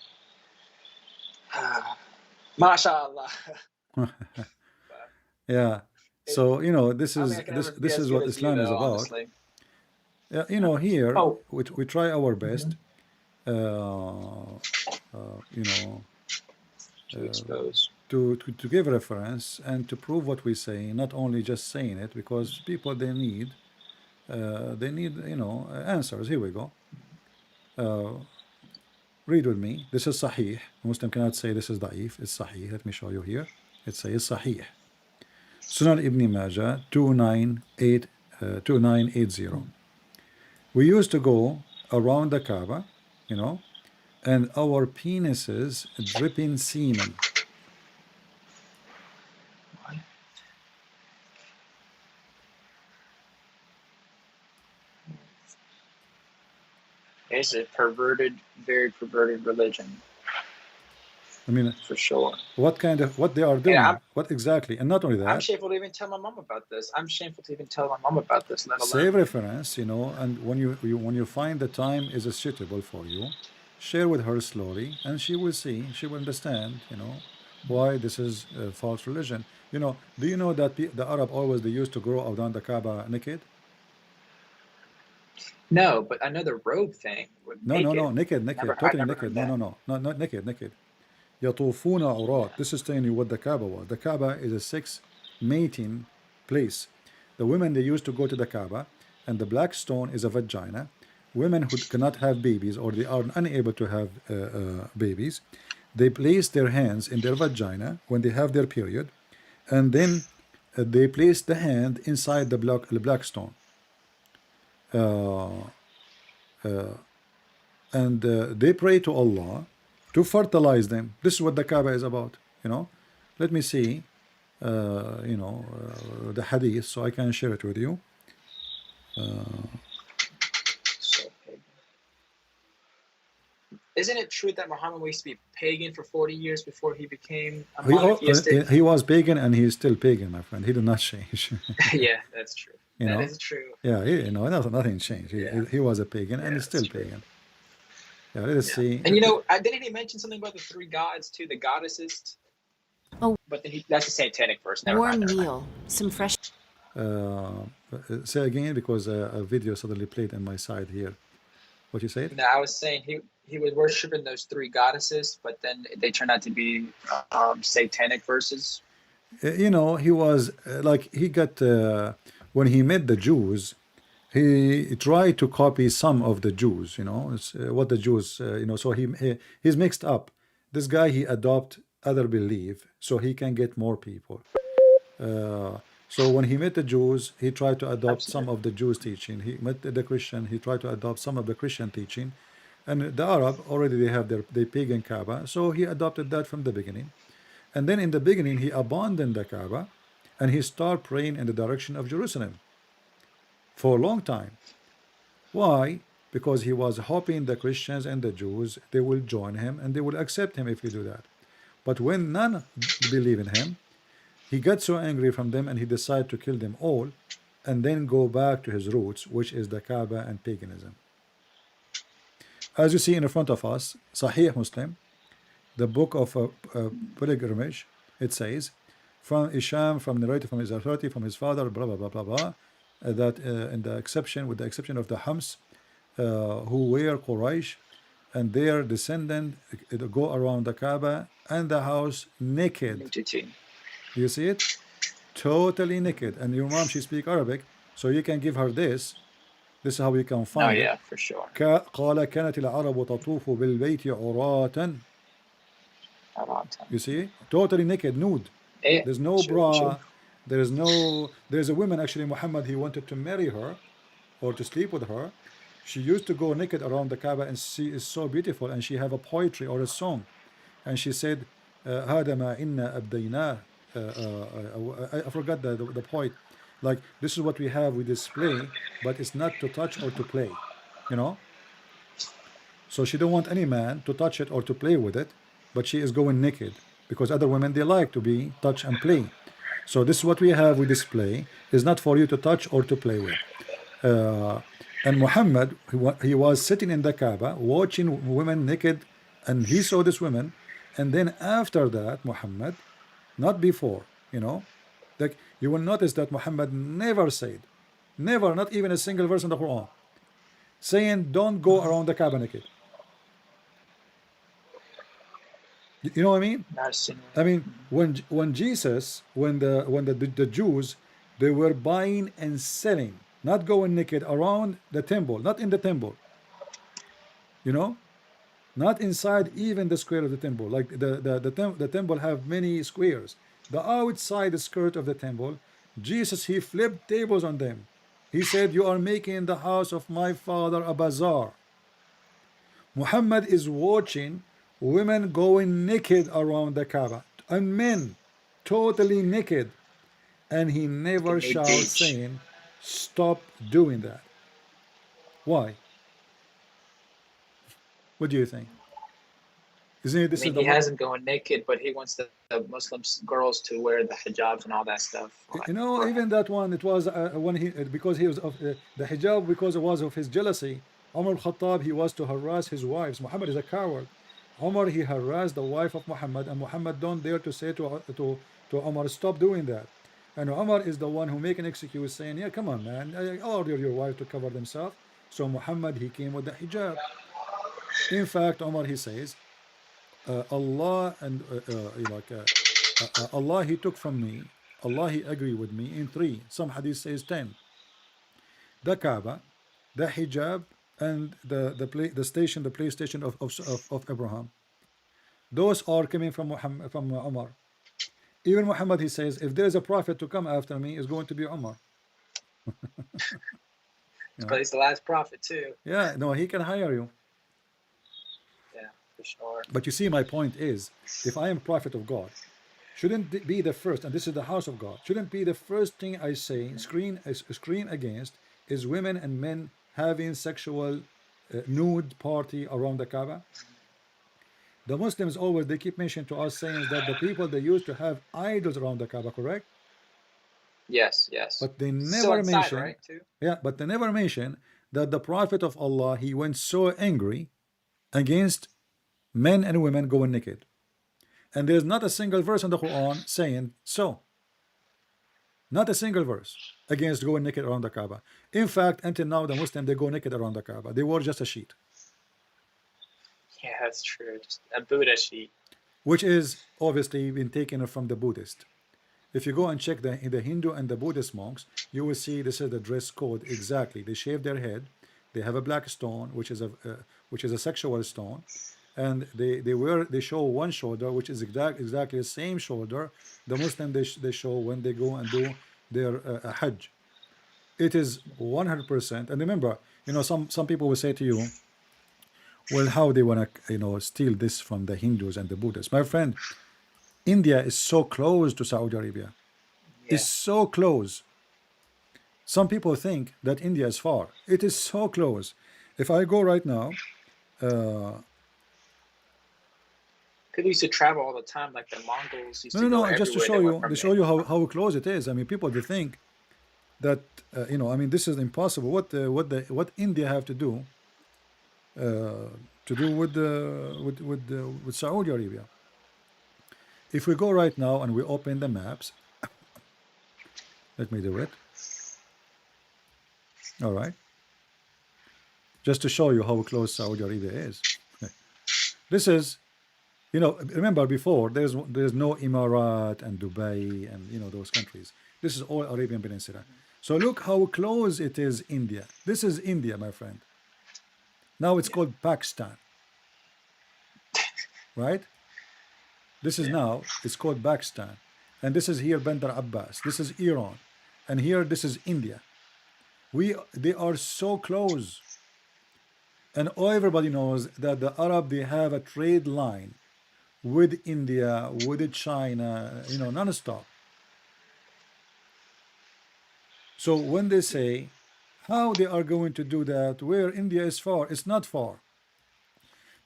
mashallah. Yeah. So this I don't is think I can ever be this as is good what as you, Islam is though. about. Honestly. Yeah, here Oh, we try our best, you know, to expose. to give reference and to prove what we say, not only just saying it, because people they need answers. Here we go. Read with me. This is Sahih. A Muslim cannot say this is Da'if. It's Sahih. Let me show you here. It says Sahih. Sunan Ibn Majah 2980. We used to go around the Kaaba, and our penises dripping semen. It's a very perverted religion, I mean, for sure. what they are And doing? What exactly? And not only I'm that, shameful to even tell my mom about this. I'm shameful to even tell my mom about this, let save alone. reference, and when you find the time is suitable for you, share with her slowly, and she will see, she will understand, why this is a false religion. Do you know that the Arab always they used to go around the Kaaba naked? No, but I know the robe thing would No, make no, it. no, naked, I've totally never naked. heard No, that. no, no, not naked, naked. يطوفون عراة. This is telling you what the Kaaba was. The Kaaba is a sex mating place. The women, they used to go to the Kaaba, and the black stone is a vagina. Women who cannot have babies or they are unable to have babies, they place their hands in their vagina when they have their period, and then they place the hand inside the black stone. And they pray to Allah to fertilize them. This is what the Kaaba is about. Let me see the hadith so I can share it with you. So pagan. Isn't it true that Muhammad used to be pagan for 40 years before he became a monotheistic? He was pagan and he is still pagan, my friend. He did not change. Yeah, that's true. That is true. Yeah, nothing changed. He was a pagan and he's still pagan. Yeah, let's see. And didn't he mention something about the three gods too, the goddesses? Oh. But then that's a satanic verse. Never Warm mind. meal, some fresh. Say again, because a video suddenly played on my side here. What you said? No, I was saying he was worshiping those three goddesses, but then they turned out to be satanic verses. He was he got when he met the Jews, he tried to copy some of the Jews. It's, what the Jews, so he's mixed up. This guy, he adopt other belief so he can get more people. So when he met the Jews, he tried to adopt some of the Jews' teaching. He met the Christian, he tried to adopt some of the Christian teaching. And the Arab, already they have their pagan Kaaba, so he adopted that from the beginning. And then in the beginning, he abandoned the Kaaba, and he started praying in the direction of Jerusalem for a long time. Why? Because he was hoping the Christians and the Jews, they will join him and they will accept him if he do that. But when none believe in him, he got so angry from them and he decided to kill them all and then go back to his roots, which is the Kaaba and paganism. As you see in front of us, Sahih Muslim, the book of pilgrimage, it says, from Isham, from narrated from his authority, from his father, blah blah blah blah blah, that in the exception, with the exception of the Hams, who were Quraysh, and their descendant go around the Kaaba and the house naked. You see it? Totally naked. And your mom, she speak Arabic, so you can give her this. This is how you can find it. Oh yeah, for sure. قال كانت العرب تطوف بالبيت عراة. You see? Totally naked, nude. There's no bra. There's a woman, actually, Muhammad, he wanted to marry her or to sleep with her. She used to go naked around the Kaaba, and she is so beautiful, and she have a poetry or a song. And she said, هذا ما إنا أبديناه. I forgot the point. Like, this is what we have, we display, but it's not to touch or to play. So she don't want any man to touch it or to play with it, but she is going naked because other women, they like to be touch and play. So this is what we have, we display is not for you to touch or to play with. uh, and Muhammad, he was sitting in the Kaaba watching women naked, and he saw this women. And then after that, Muhammad, not before, like you will notice that Muhammad never said, never, not even a single verse in the Quran saying don't go around the Kaaba naked. You know what I mean? Not a single. I mean, when Jesus, when the Jews, they were buying and selling, not going naked around the temple, not in the temple, you know, not inside even the square of the temple. Like the temple have many squares. The outside skirt of the temple, Jesus, he flipped tables on them. He said, "You are making the house of my father a bazaar." Muhammad is watching women going naked around the Kaaba and men totally naked, and he Like a never nude shouts beach. saying, "Stop doing that." Why? What do you think? Isn't it I this is mean, the he hasn't going naked, but he wants the Muslim girls to wear the hijabs and all that stuff. even that one, it was when he because he was of the hijab, because it was of his jealousy. Umar al-Khattab, he was to harass his wives. Muhammad is a coward. Umar, he harassed the wife of Muhammad, and Muhammad don't dare to say to Umar, "Stop doing that." And Umar is the one who make an excuse saying, "Yeah, come on, man, I order your wife to cover themselves." So Muhammad, he came with the hijab. In fact, Umar, he says, Allah and Allah, he took from me, Allah, he agreed with me in three. Some hadith says 10: the Kaaba, the hijab, and the station, the PlayStation of Abraham. Those are coming from Muhammad, from Umar. Even Muhammad, he says, if there is a prophet to come after me, is going to be Umar. Because he's the last prophet too. Yeah, no, he can hire you. Yeah, for sure. But you see, my point is, if I am prophet of God, shouldn't it be the first, and this is the house of God, shouldn't be the first thing I say, scream against, is women and men having sexual nude party around the Kaaba? The Muslims always, they keep mentioning to us saying that the people, they used to have idols around the Kaaba, correct? Yes, yes. But they Still never inside, mention, right? Too. yeah, but they never mention that the Prophet of Allah, he went so angry against men and women going naked. And there's not a single verse in the Quran saying so. Not a single verse against going naked around the Kaaba. In fact, until now, the Muslim, they go naked around the Kaaba. They wore just a sheet, Yeah, that's true. Just a Buddha sheet. which is obviously been taken from the Buddhist. If you go and check the Hindu and the Buddhist monks, you will see this is the dress code exactly. They shave their head. They have a black stone, which is a sexual stone, and they show one shoulder, which is exactly the same shoulder the Muslim they show when they go and do their Hajj. It is 100%. And remember, some people will say to you, well, how they want to steal this from the Hindus and the Buddhists? My friend, India is so close to Saudi Arabia. Yeah. It's so close. Some people think that India is far. It is so close. If I go right now, People used to travel all the time, like the Mongols used to go no, just everywhere. They went from to show you how close it is. I mean, people, they think that I mean, this is impossible. What India have to do with Saudi Arabia? If we go right now and we open the maps, let me do it. All right, just to show you how close Saudi Arabia is. This is, remember before there's no Emirat and Dubai and those countries. This is all Arabian Peninsula. So look how close it is India. This is India, my friend. Now it's called Pakistan, right? This is now, it's called Pakistan. And this is here Bandar Abbas. This is Iran. And here, this is India. They are so close. And everybody knows that the Arab, they have a trade line with India, with China, non-stop. So when they say how they are going to do that, where India is far, it's not far.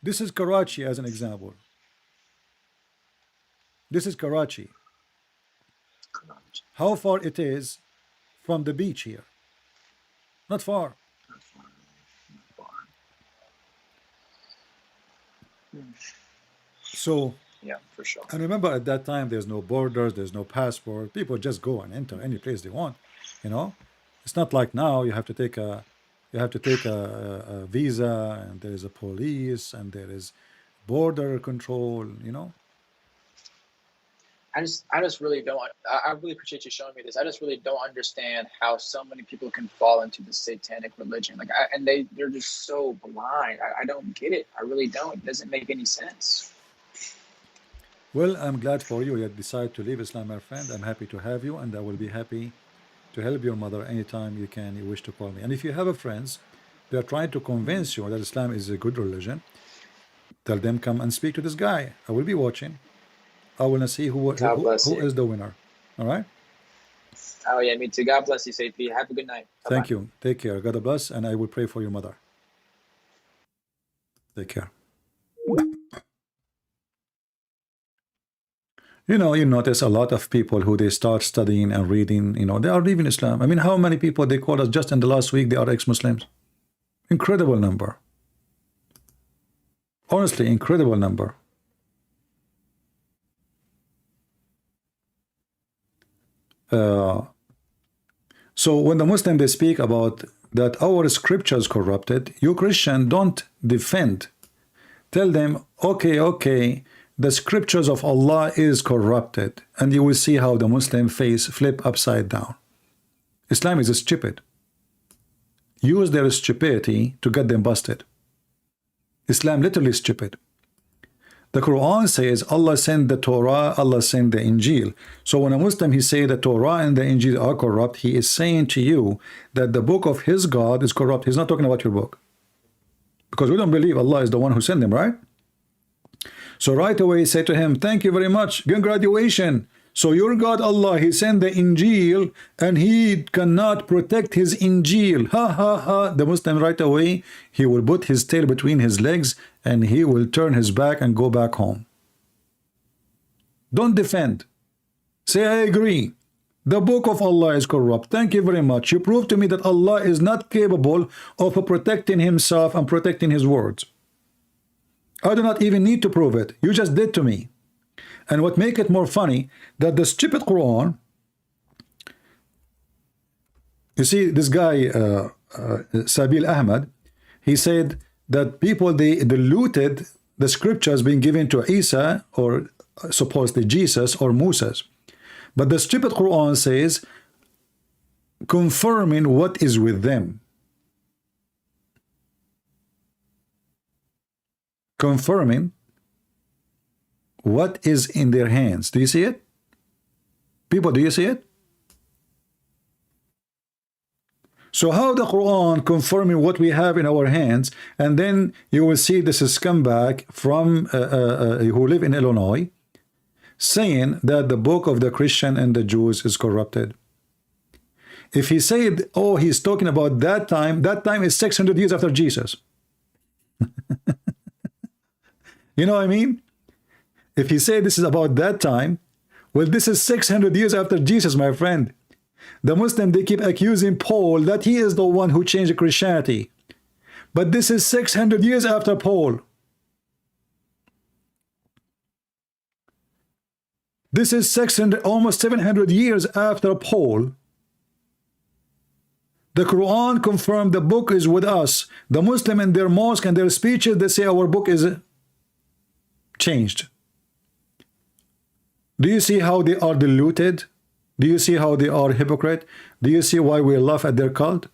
This is Karachi as an example. This is Karachi. How far it is from the beach here? Not far. So, Yeah, for sure. and remember at that time, there's no borders, there's no passport. People just go and enter any place they want. You know, it's not like now you have to take a visa, and there is a police, and there is border control. You know. I just really don't. I really appreciate you showing me this. I just really don't understand how so many people can fall into the satanic religion. Like, they're just so blind. I don't get it. I really don't. It doesn't make any sense. Well, I'm glad for you. You decide to leave Islam, my friend. I'm happy to have you, and I will be happy to help your mother anytime you can. You wish to call me. And if you have a friends, they are trying to convince you that Islam is a good religion, tell them come and speak to this guy. I will be watching. I want to see who is the winner. All right. Oh yeah, me too. God bless you, Safi. Have a good night. Bye-bye. Thank you. Take care. God bless, and I will pray for your mother. Take care. You know, you notice a lot of people who they start studying and reading, you know, they are leaving Islam. I mean, how many people they call us just in the last week, they are ex-Muslims? Incredible number. Honestly, incredible number. So when the Muslim they speak about that our scriptures corrupted, you Christian don't defend. Tell them, okay, the scriptures of Allah is corrupted, and you will see how the Muslim face flip upside down. Islam is stupid. Use their stupidity to get them busted. Islam literally stupid. The Quran says Allah sent the Torah, Allah sent the Injil. So when a Muslim he say the Torah and the Injil are corrupt, he is saying to you that the book of his God is corrupt. He's not talking about your book, because we don't believe Allah is the one who sent them, right? So right away say to him, thank you very much, congratulations. So your God Allah, he sent the Injil and he cannot protect his Injil. Ha ha ha. The Muslim right away, he will put his tail between his legs and he will turn his back and go back home. Don't defend. Say, I agree. The book of Allah is corrupt. Thank you very much. You proved to me that Allah is not capable of protecting himself and protecting his words. I do not even need to prove it. You just did to me. And what make it more funny, that the stupid Quran, you see this guy, Sabeel Ahmed, he said that people, they diluted the scriptures being given to Isa, or supposedly Jesus or Moses. But the stupid Quran says, confirming what is with them. Confirming what is in their hands. Do you see it? People, do you see it? So how the Quran confirming what we have in our hands, and then you will see this scumbag from who live in Illinois saying that the book of the Christian and the Jews is corrupted. If he said, oh, he's talking about that time is 600 years after Jesus. You know what I mean? If he said this is about that time, well, this is 600 years after Jesus, my friend. The Muslim, they keep accusing Paul that he is the one who changed Christianity. But this is 600 years after Paul. This is 600, almost 700 years after Paul. The Quran confirmed the book is with us. The Muslim in their mosque and their speeches, they say our book is changed. Do you see how they are diluted? Do you see how they are hypocrite? Do you see why we laugh at their cult?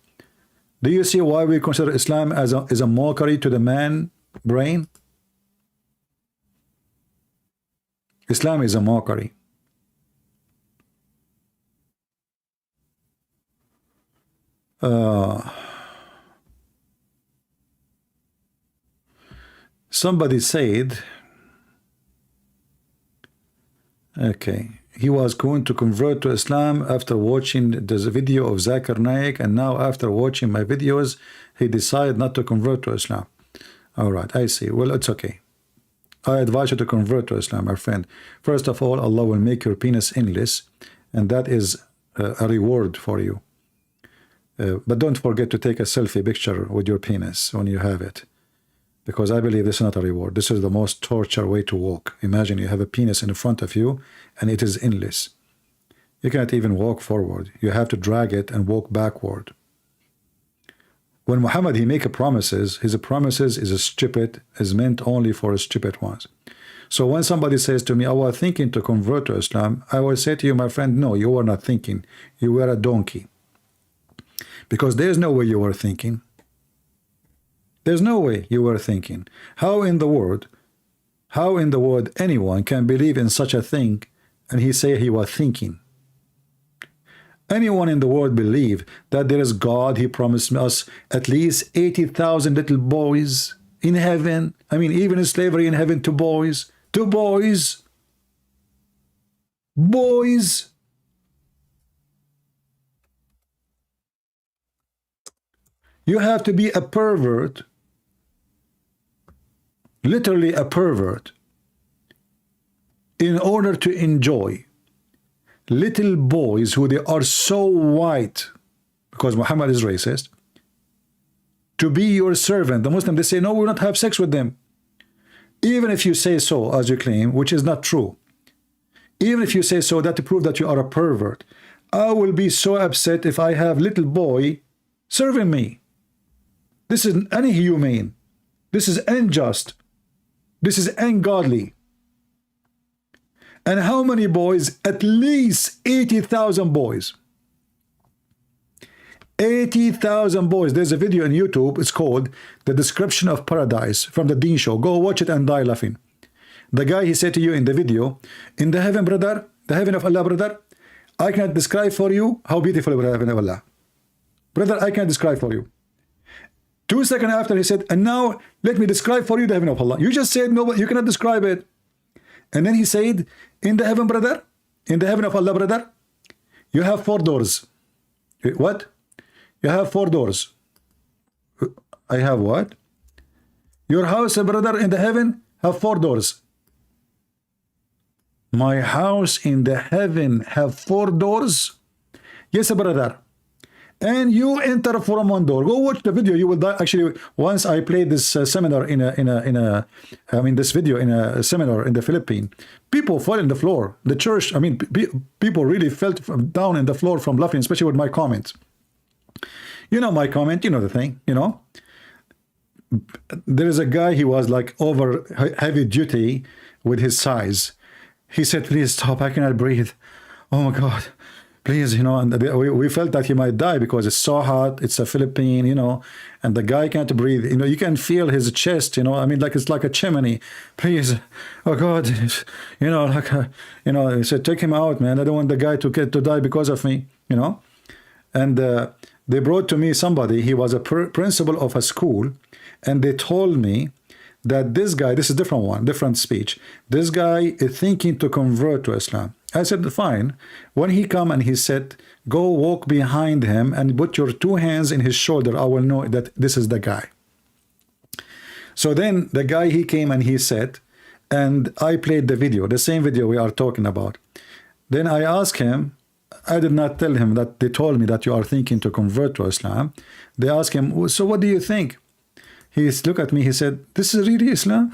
Do you see why we consider Islam as a mockery to the man brain? Islam is a mockery. Somebody said, okay, he was going to convert to Islam after watching the video of Zakir Naik, and now after watching my videos, he decided not to convert to Islam. All right, I see. Well, it's okay. I advise you to convert to Islam, my friend. First of all, Allah will make your penis endless, and that is a reward for you. But don't forget to take a selfie picture with your penis when you have it, because I believe this is not a reward. This is the most torture way to walk. Imagine you have a penis in front of you and it is endless. You can't even walk forward. You have to drag it and walk backward. When Muhammad, he make a promises, his promises is stupid, is meant only for stupid ones. So when somebody says to me, I was thinking to convert to Islam, I will say to you, my friend, no, you were not thinking. You were a donkey. Because there's no way you were thinking. There's no way you were thinking. How in the world anyone can believe in such a thing and he say he was thinking? Anyone in the world believe that there is God, he promised us at least 80,000 little boys in heaven. I mean, even in slavery in heaven, to boys. Boys. You have to be a pervert, literally a pervert, in order to enjoy little boys who they are so white, because Muhammad is racist, to be your servant. The Muslim, they say, no, we will not have sex with them. Even if you say so, as you claim, which is not true. Even if you say so, that to prove that you are a pervert. I will be so upset if I have little boy serving me. This is inhumane. This is unjust. This is ungodly. And how many boys? At least 80,000 boys. 80,000 boys. There's a video on YouTube. It's called The Description of Paradise from the Dean Show. Go watch it and die laughing. The guy, he said to you in the video, in the heaven, brother, the heaven of Allah, brother, I cannot describe for you how beautiful the heaven of Allah. Brother, I can't describe for you. 2 seconds after, he said, and now let me describe for you the heaven of Allah. You just said, no, you cannot describe it. And then he said, in the heaven, brother, in the heaven of Allah, brother, you have 4 doors. What? You have 4 doors. I have what? Your house, brother, in the heaven have 4 doors. My house in the heaven have 4 doors? Yes, brother. And you enter from 1 door. Go watch the video. You will die. Actually, once I played this seminar this video in a seminar in the Philippines. People fell in the floor. The church, people really fell down in the floor from laughing, especially with my comments. You know my comment. You know the thing. You know. There is a guy. He was like over heavy duty with his size. He said, "Please stop. I cannot breathe. Oh my God." Please, you know, and we felt that he might die because it's so hot. It's a Philippine, you know, and the guy can't breathe. You know, you can feel his chest, you know, like it's like a chimney. Please, oh God, you know, he said, take him out, man. I don't want the guy to die because of me, you know. And they brought to me somebody. He was a principal of a school, and they told me that this guy, this is different speech. This guy is thinking to convert to Islam. I said, fine. When he come and he said, go walk behind him and put your 2 hands in his shoulder, I will know that this is the guy. So then the guy, he came and he said, and I played the video, the same video we are talking about. Then I asked him, I did not tell him that they told me that you are thinking to convert to Islam. They asked him, so what do you think? He looked at me, he said, this is really Islam?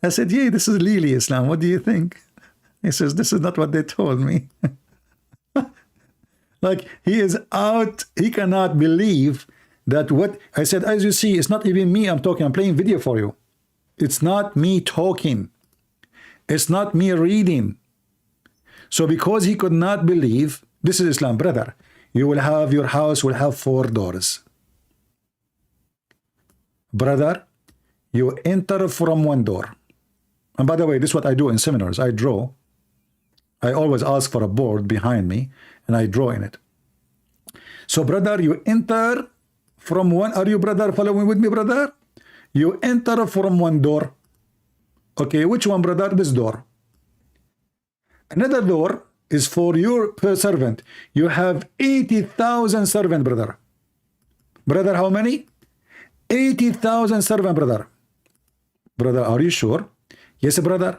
I said, yeah, this is really Islam. What do you think? He says, this is not what they told me. Like, he is out. He cannot believe that what I said. As you see, it's not even me I'm talking. I'm playing video for you. It's not me talking. It's not me reading. So because he could not believe, this is Islam, brother. Your house will have 4 doors. Brother, you enter from 1 door. And by the way, this is what I do in seminars. I draw. I always ask for a board behind me, and I draw in it. So, brother, you enter from 1. Are you, brother, following with me, brother? You enter from 1 door. Okay, which one, brother? This door. Another door is for your servant. You have 80,000 servants, brother. Brother, how many? 80,000 servant, brother. Brother, are you sure? Yes, brother.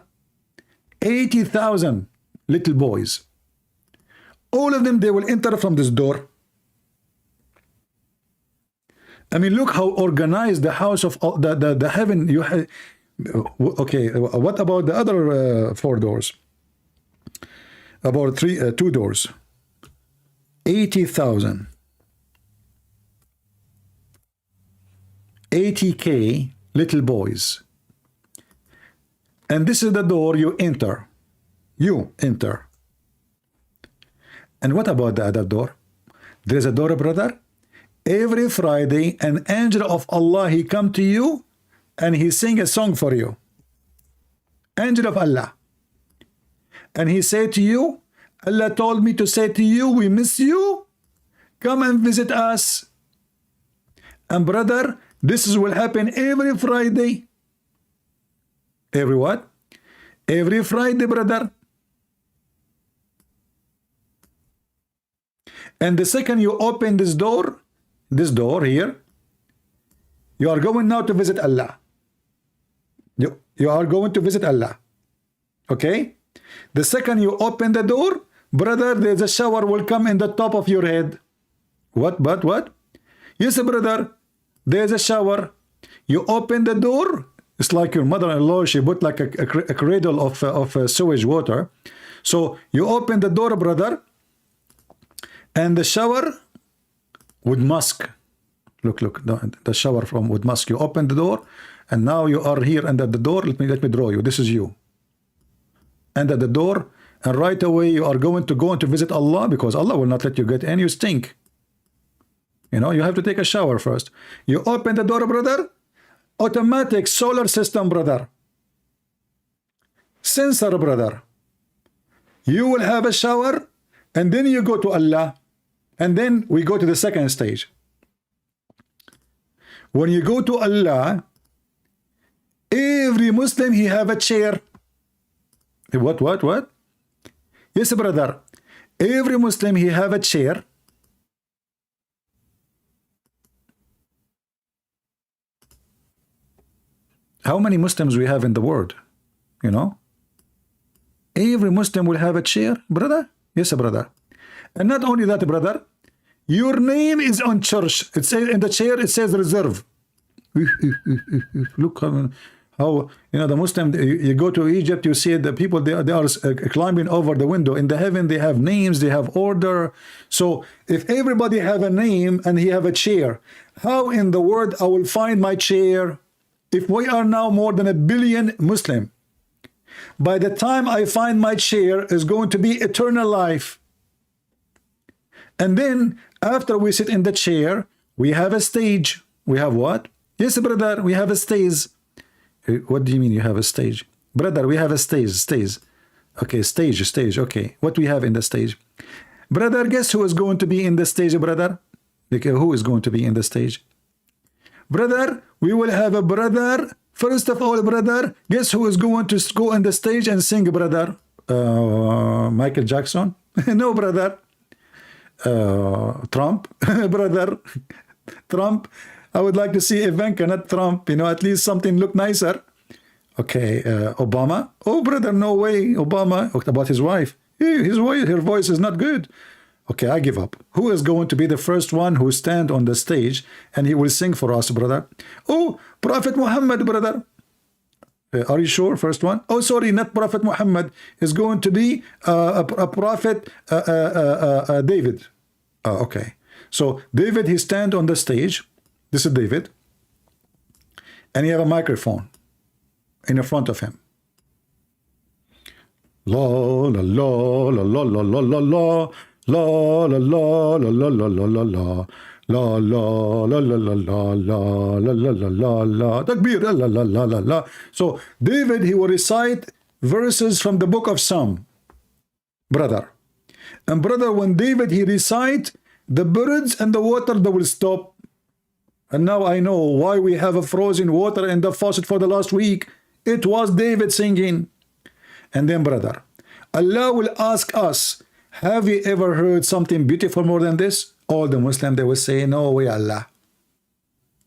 80,000 little boys. All of them, they will enter from this door. I mean, look how organized the house of the heaven you have. Okay, what about the other 4 doors? About 2 doors. 80,000. 80K little boys. And this is the door you enter. You enter. And what about the other door? There's a door, brother. Every Friday, an angel of Allah, he come to you and he sing a song for you. Angel of Allah. And he say to you, Allah told me to say to you, we miss you. Come and visit us. And brother, this will happen every Friday. Every what? Every Friday, brother. And the second you open this door here, you are going now to visit Allah. You are going to visit Allah. Okay? The second you open the door, brother, there's a shower will come in the top of your head. What? Yes, brother. There's a shower. You open the door. It's like your mother-in-law. She put like a cradle of sewage water. So you open the door, brother, and the shower with musk. Look, the shower from with musk. You open the door, and now you are here under the door. Let me draw you. This is you. Under the door, and right away you are going to visit Allah, because Allah will not let you get in. You stink. You know, you have to take a shower first. You open the door, brother. Automatic solar system, brother. Sensor, brother. You will have a shower, and then you go to Allah, and then we go to the second stage. When you go to Allah, every Muslim, he have a chair. What? Yes, brother. Every Muslim, he have a chair. How many Muslims we have in the world? You know? Every Muslim will have a chair, brother. Yes, brother. And not only that, brother, your name is on church. It says in the chair, it says reserve. Look how you know the Muslim, you go to Egypt, you see the people, they are climbing over the window. In the heaven, they have names, they have order. So if everybody have a name and he have a chair, how in the world I will find my chair? If we are now more than 1 billion Muslim, by the time I find my chair is going to be eternal life. And then after we sit in the chair, we have a stage. We have what? Yes, brother, we have a stage. What do you mean you have a stage? Brother, we have a stage. Okay, stage. Okay, what we have in the stage? Brother, guess who is going to be in the stage, brother? Okay, who is going to be in the stage? Brother, we will have a brother. First of all, brother, guess who is going to go on the stage and sing, brother? Michael Jackson? No, brother. Trump? Brother. Trump. I would like to see Ivanka, not Trump. You know, at least something look nicer. Okay, Obama? Oh, brother, no way. Obama. What about his wife? Her voice is not good. Okay, I give up. Who is going to be the first one who stand on the stage and he will sing for us, brother? Oh, Prophet Muhammad, brother. Are you sure? First one? Oh, sorry, not Prophet Muhammad. Is going to be a Prophet David. Okay. So David, he stand on the stage. This is David. And he have a microphone in the front of him. La la la la la la la la la. La la la la la la la la la la la la la la la la la la la la takbir la la la la la. So David, he will recite verses from the book of Psalm, brother. And brother, when David he recite, the birds and the water, they will stop. And now I know why we have a frozen water in the faucet for the last week. It was David singing. And then brother, Allah will ask us, have you ever heard something beautiful more than this? All the Muslims, they will say, no way, Allah.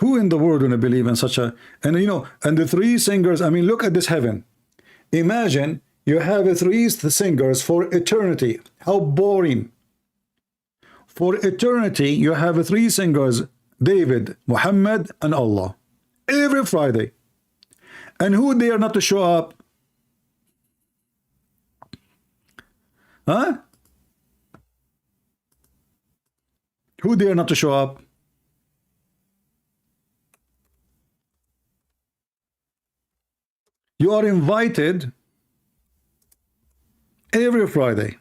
Who in the world would believe in such a, and you know, and the three singers, I mean, look at this heaven. Imagine you have three singers for eternity. How boring. For eternity, you have three singers, David, Muhammad, and Allah. Every Friday. And who dare not to show up? Huh? Who dare not to show up? You are invited every Friday.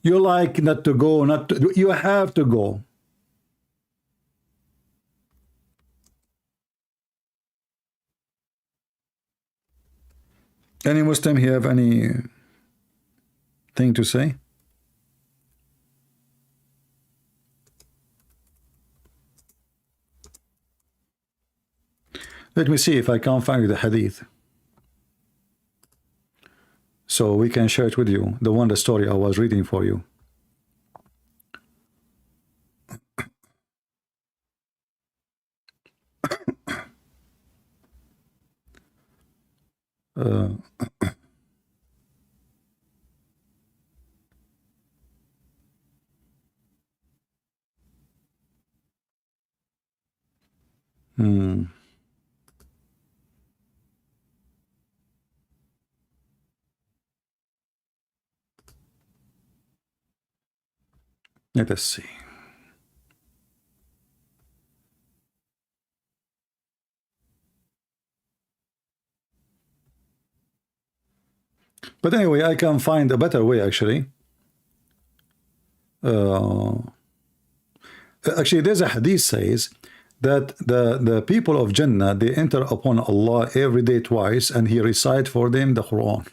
You like not to go, not to, you have to go. Any Muslim here have any thing to say? Let me see if I can find the hadith, so we can share it with you, the story I was reading for you. uh, hmm. Let us see. But anyway, I can find a better way actually. Actually, there's a hadith says that the people of Jannah, they enter upon Allah every day twice, and He recite for them the Quran.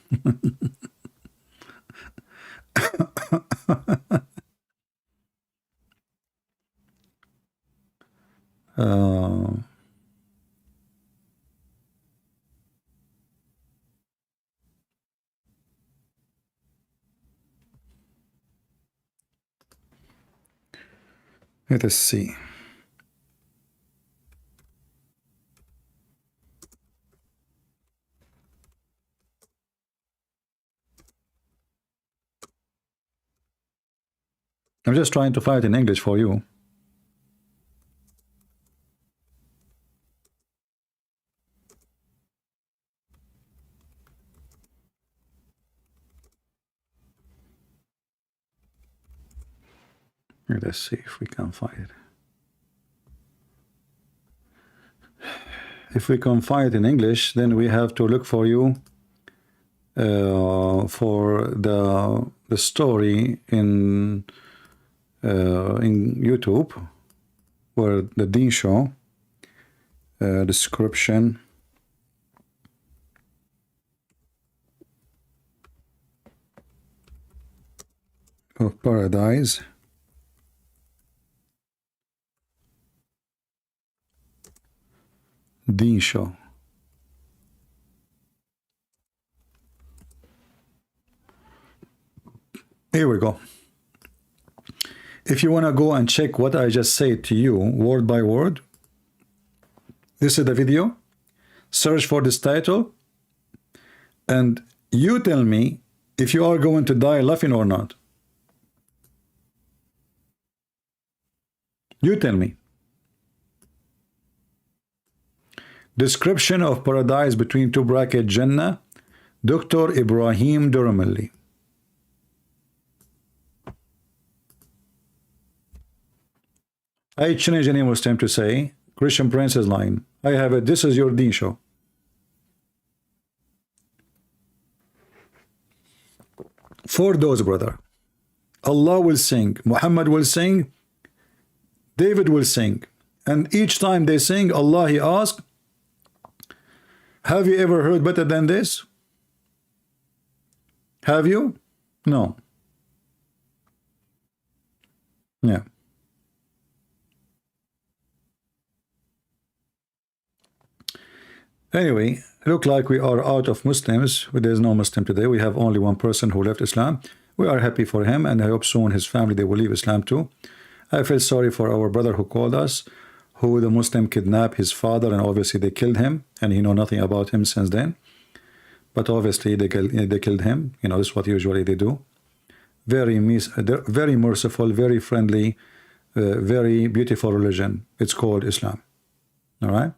Let us see. I'm just trying to find it in English for you. Let's see if we can find it. If we can find it in English, then we have to look for you for the story in YouTube, where the Deen Show description of paradise. Deen Show. Here we go. If you want to go and check what I just said to you word by word, this is the video. Search for this title and you tell me if you are going to die laughing or not. You tell me. Description of paradise between two brackets Jannah, Dr. Ibrahim Durmali. I challenge any Muslim to say Christian Prince is lying. I have it. This is your Deen Show. For those, brother, Allah will sing, Muhammad will sing, David will sing, and each time they sing, Allah, He asks, have you ever heard better than this? Have you? No. Yeah. Anyway, look like we are out of Muslims. There's no Muslim today. We have only one person who left Islam. We are happy for him, and I hope soon his family, they will leave Islam too. I feel sorry for our brother who called us. who the Muslim kidnapped his father, and obviously they killed him, and he know nothing about him since then. But obviously they killed him. You know, this is what usually they do. They're very merciful, very friendly, very beautiful religion. It's called Islam. All right.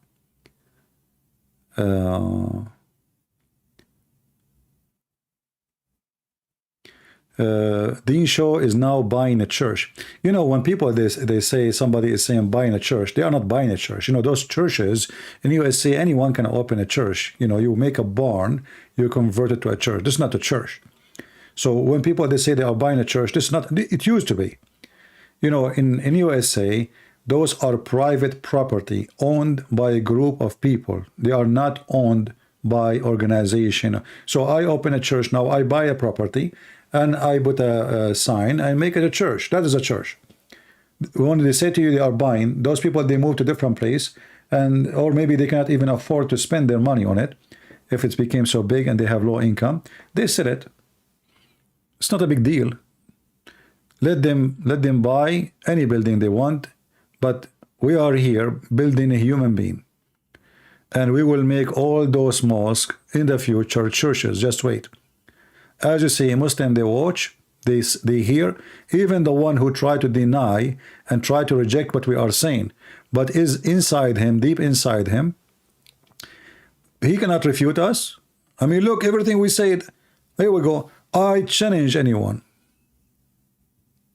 Dean Shaw is now buying a church. You know, when people they say somebody is saying buying a church, they are not buying a church. You know, those churches in USA, anyone can open a church. You know, you make a barn, you convert it to a church. This is not a church. So when people they say they are buying a church, this is not. It used to be. You know, in USA, those are private property owned by a group of people. They are not owned by organization. So I open a church now. I buy a property. And I put a sign and make it a church. That is a church. When they say to you they are buying, those people, they move to different place, and or maybe they cannot even afford to spend their money on it. If it became so big and they have low income, they sell it. It's not a big deal. Let them buy any building they want, but we are here building a human being. And we will make all those mosques in the future churches. Just wait. As you see, Muslim, they watch, they hear, even the one who try to deny and try to reject what we are saying, but is inside him, deep inside him, he cannot refute us. I mean, look, everything we said, there we go. I challenge anyone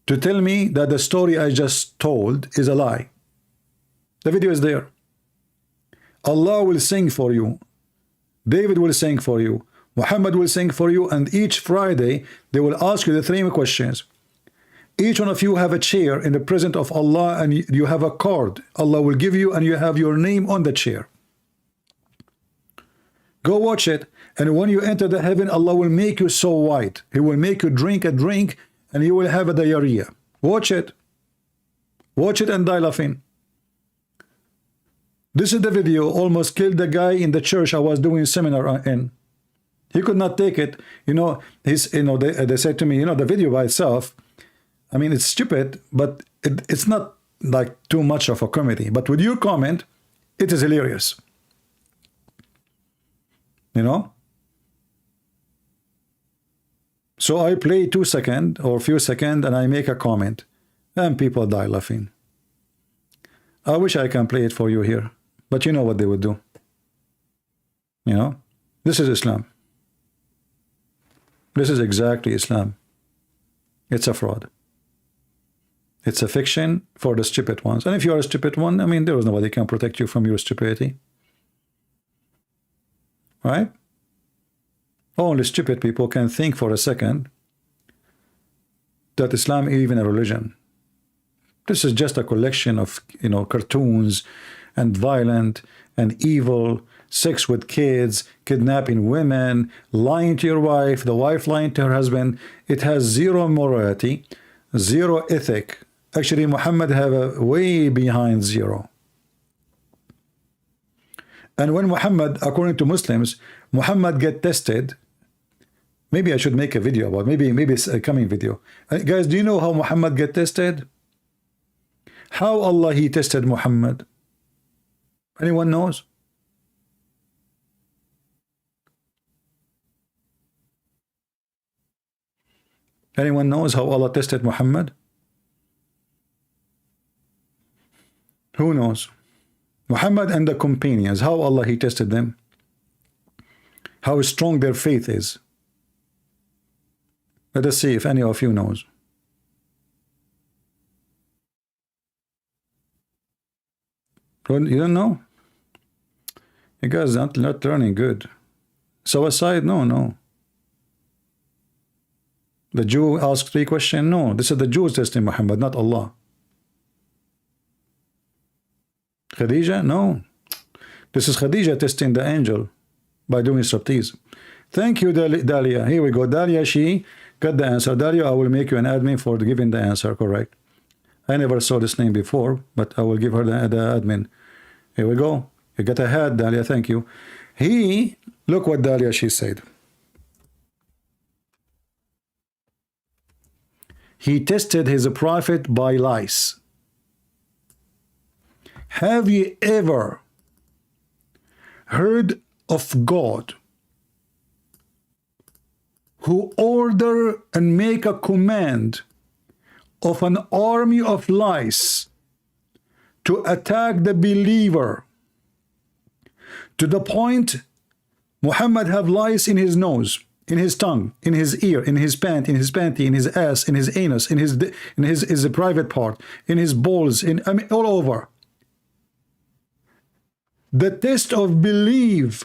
to tell me that the story I just told is a lie. The video is there. Allah will sing for you. David will sing for you. Muhammad will sing for you, and each Friday they will ask you the three questions. Each one of you have a chair in the presence of Allah, and you have a card Allah will give you, and you have your name on the chair. Go watch it, and when you enter the heaven, Allah will make you so white. He will make you drink a drink, and you will have a diarrhea. Watch it. Watch it and die laughing. This is the video almost killed the guy in the church I was doing seminar in. He could not take it. You know, they said to me, you know, the video by itself, I mean, it's stupid, but it's not like too much of a comedy. But with your comment, it is hilarious. You know? So I play 2 seconds or few seconds and I make a comment and people die laughing. I wish I can play it for you here, but you know what they would do. You know? This is Islam. This is exactly Islam. It's a fraud. It's a fiction for the stupid ones. And if you are a stupid one, I mean, there is nobody can protect you from your stupidity. Right? Only stupid people can think for a second that Islam is even a religion. This is just a collection of, you know, cartoons and violent and evil, sex with kids, kidnapping women, lying to your wife, the wife lying to her husband. It has zero morality, zero ethic. Actually, Muhammad have a way behind zero. And when Muhammad, according to Muslims, Muhammad get tested, maybe I should make a video about, maybe it's a coming video. Guys, do you know how Muhammad get tested? How Allah he tested Muhammad? Anyone knows? Anyone knows how Allah tested Muhammad? Who knows? Muhammad and the companions, how Allah he tested them? How strong their faith is. Let us see if any of you knows. You don't know? You guys are not learning good. Suicide? No. The Jew asked 3 questions. No, this is the Jews testing Muhammad, not Allah. Khadija? No. This is Khadija testing the angel by doing striptease. Thank you, Dalia. Here we go. Dalia, she got the answer. Dalia, I will make you an admin for giving the answer correct. I never saw this name before, but I will give her the admin. Here we go. You got a hat, Dalia. Thank you. Look what Dalia, she said. He tested his prophet by lies. Have you ever heard of God who order and make a command of an army of lice to attack the believer to the point Muhammad have lice in his nose, in his tongue, in his ear, in his pant, in his panty, in his ass, in his anus, in his private part, in his balls, I mean, all over. The test of belief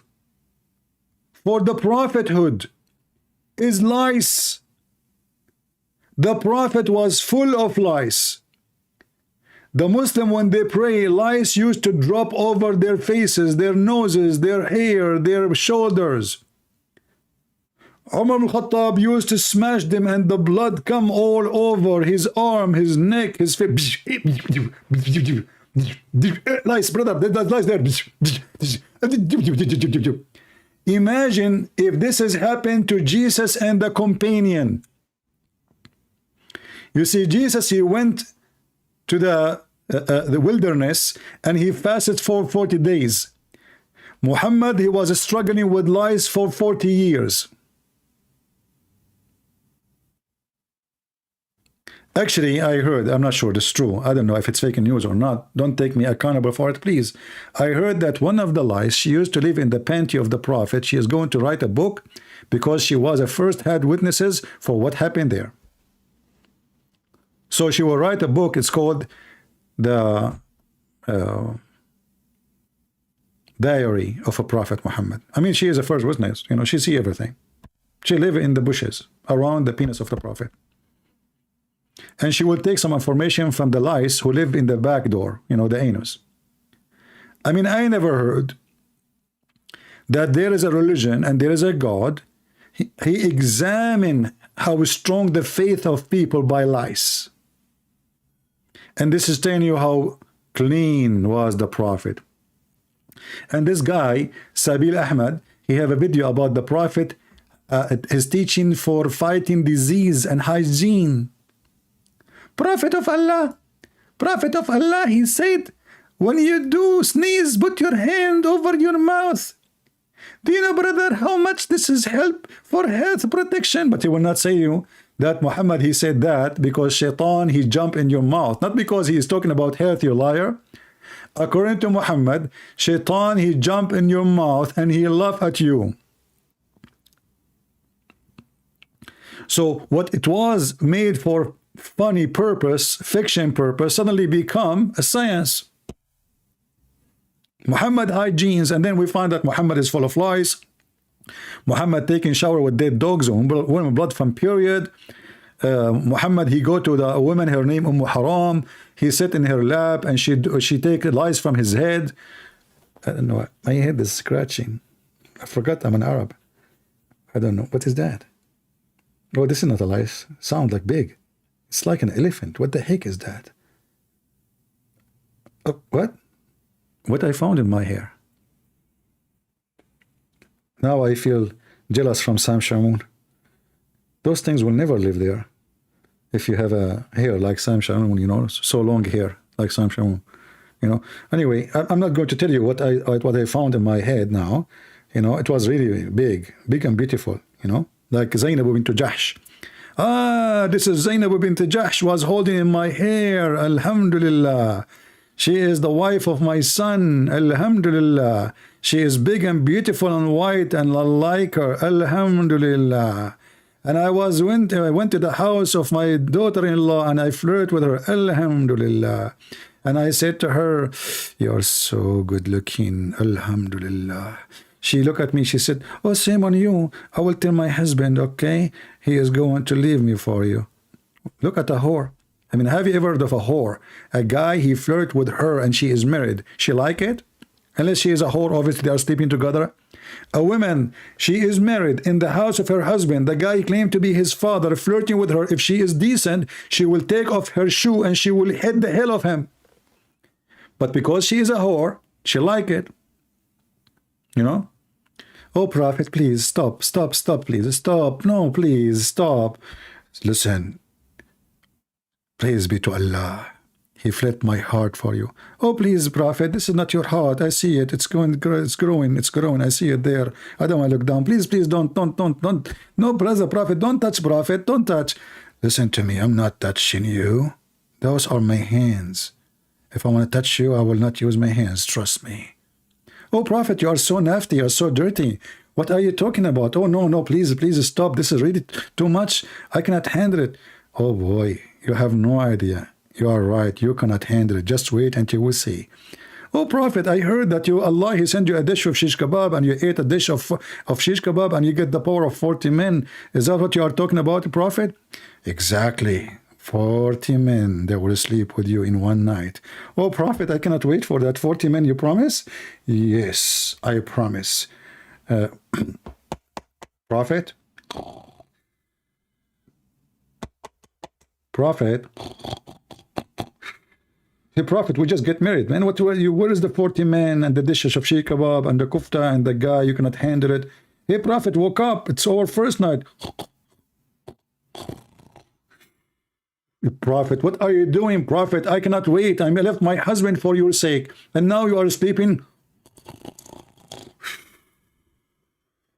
for the prophethood is lice. The prophet was full of lice. The Muslim, when they pray, lice used to drop over their faces, their noses, their hair, their shoulders. Umar al-Khattab used to smash them and the blood come all over his arm, his neck, his face. Lice, brother, there's lice there. Imagine if this has happened to Jesus and the companion. You see, Jesus, he went to the wilderness and he fasted for 40 days. Muhammad, he was struggling with lice for 40 years. Actually, I heard, I'm not sure it's true, I don't know if it's fake news or not, don't take me accountable for it, please. I heard that one of the lice, she used to live in the panty of the prophet. She is going to write a book because she was a first-hand witnesses for what happened there. So she will write a book. It's called the Diary of a Prophet Muhammad. I mean, she is a first witness. You know, she see everything. She live in the bushes around the penis of the prophet. And she will take some information from the lice who live in the back door, you know, the anus. I mean, I never heard that there is a religion and there is a God. He examined how strong the faith of people by lice. And this is telling you how clean was the prophet. And this guy, Sabeel Ahmed, he have a video about the prophet, his teaching for fighting disease and hygiene. Prophet of Allah, he said, when you do sneeze, put your hand over your mouth. Do you know, brother, how much this is help for health protection? But he will not say you that Muhammad, he said that because shaitan, he jump in your mouth. Not because he is talking about health, you liar. According to Muhammad, shaitan, he jump in your mouth and he laugh at you. So what it was made for funny purpose, fiction purpose, suddenly become a science. Muhammad hygienes, and then we find that Muhammad is full of lies. Muhammad taking shower with dead dogs, women blood from period. Muhammad, he go to the woman, her name Haram. He sit in her lap and she take lice from his head. I don't know. My head is scratching. I forgot I'm an Arab. I don't know. What is that? Oh, this is not a lice. Sound like big. It's like an elephant. What the heck is that? What? What I found in my hair? Now I feel jealous from Sam Shamoun. Those things will never live there. If you have a hair like Sam Shamoun, you know, so long hair like Sam Shamoun, you know. Anyway, I'm not going to tell you what I found in my head now. You know, it was really big and beautiful, you know, like Zainab bint Jahsh. Ah, this is Zainab bint Jahsh was holding in my hair. Alhamdulillah. She is the wife of my son. Alhamdulillah. She is big and beautiful and white and I like her. Alhamdulillah. And I went to the house of my daughter-in-law and I flirted with her. Alhamdulillah. And I said to her, you're so good looking. Alhamdulillah. She looked at me, she said, oh, shame on you. I will tell my husband, okay? He is going to leave me for you. Look at a whore. I mean, have you ever heard of a whore? A guy, he flirt with her and she is married. She like it? Unless she is a whore, obviously they are sleeping together. A woman, she is married in the house of her husband. The guy claimed to be his father, flirting with her. If she is decent, she will take off her shoe and she will hit the hell of him. But because she is a whore, she like it. You know? Oh, Prophet, please, stop, please, stop. No, please, stop. Listen. Praise be to Allah. He fled my heart for you. Oh, please, Prophet, this is not your heart. I see it. It's going, it's growing. I see it there. I don't want to look down. Please, don't. No, brother, Prophet, don't touch, Prophet. Don't touch. Listen to me. I'm not touching you. Those are my hands. If I want to touch you, I will not use my hands. Trust me. Oh, Prophet, you are so nasty. You are so dirty. What are you talking about? Oh, no, please stop. This is really too much. I cannot handle it. Oh, boy, you have no idea. You are right. You cannot handle it. Just wait until we see. Oh, Prophet, I heard that Allah, He sent you a dish of shish kebab and you ate a dish of shish kebab and you get the power of 40 men. Is that what you are talking about, Prophet? Exactly. 40 men, they will sleep with you in one night. Oh, Prophet, I cannot wait for that. 40 men, you promise? Yes, I promise. Prophet? Prophet? Hey, Prophet, we just get married, man. Where is the 40 men and the dishes of shish kebab and the kufta and the guy? You cannot handle it. Hey, Prophet, woke up. It's our first night. Prophet, what are you doing, Prophet? I cannot wait. I left my husband for your sake. And now you are sleeping.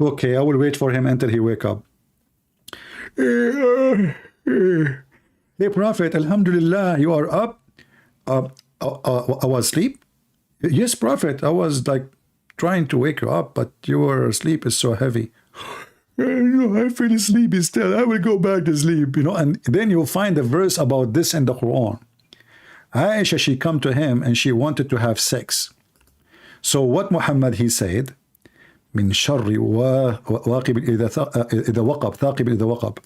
Okay, I will wait for him until he wake up. Hey, Prophet, Alhamdulillah, you are up. I was asleep. Yes, Prophet, I was like trying to wake you up, but your sleep is so heavy. I feel sleepy still. I will go back to sleep, and then you'll find a verse about this in the Quran. Aisha, she come to him and she wanted to have sex. So what Muhammad, he said, من شر واقب إذا وقب ثاقب إذا وقب.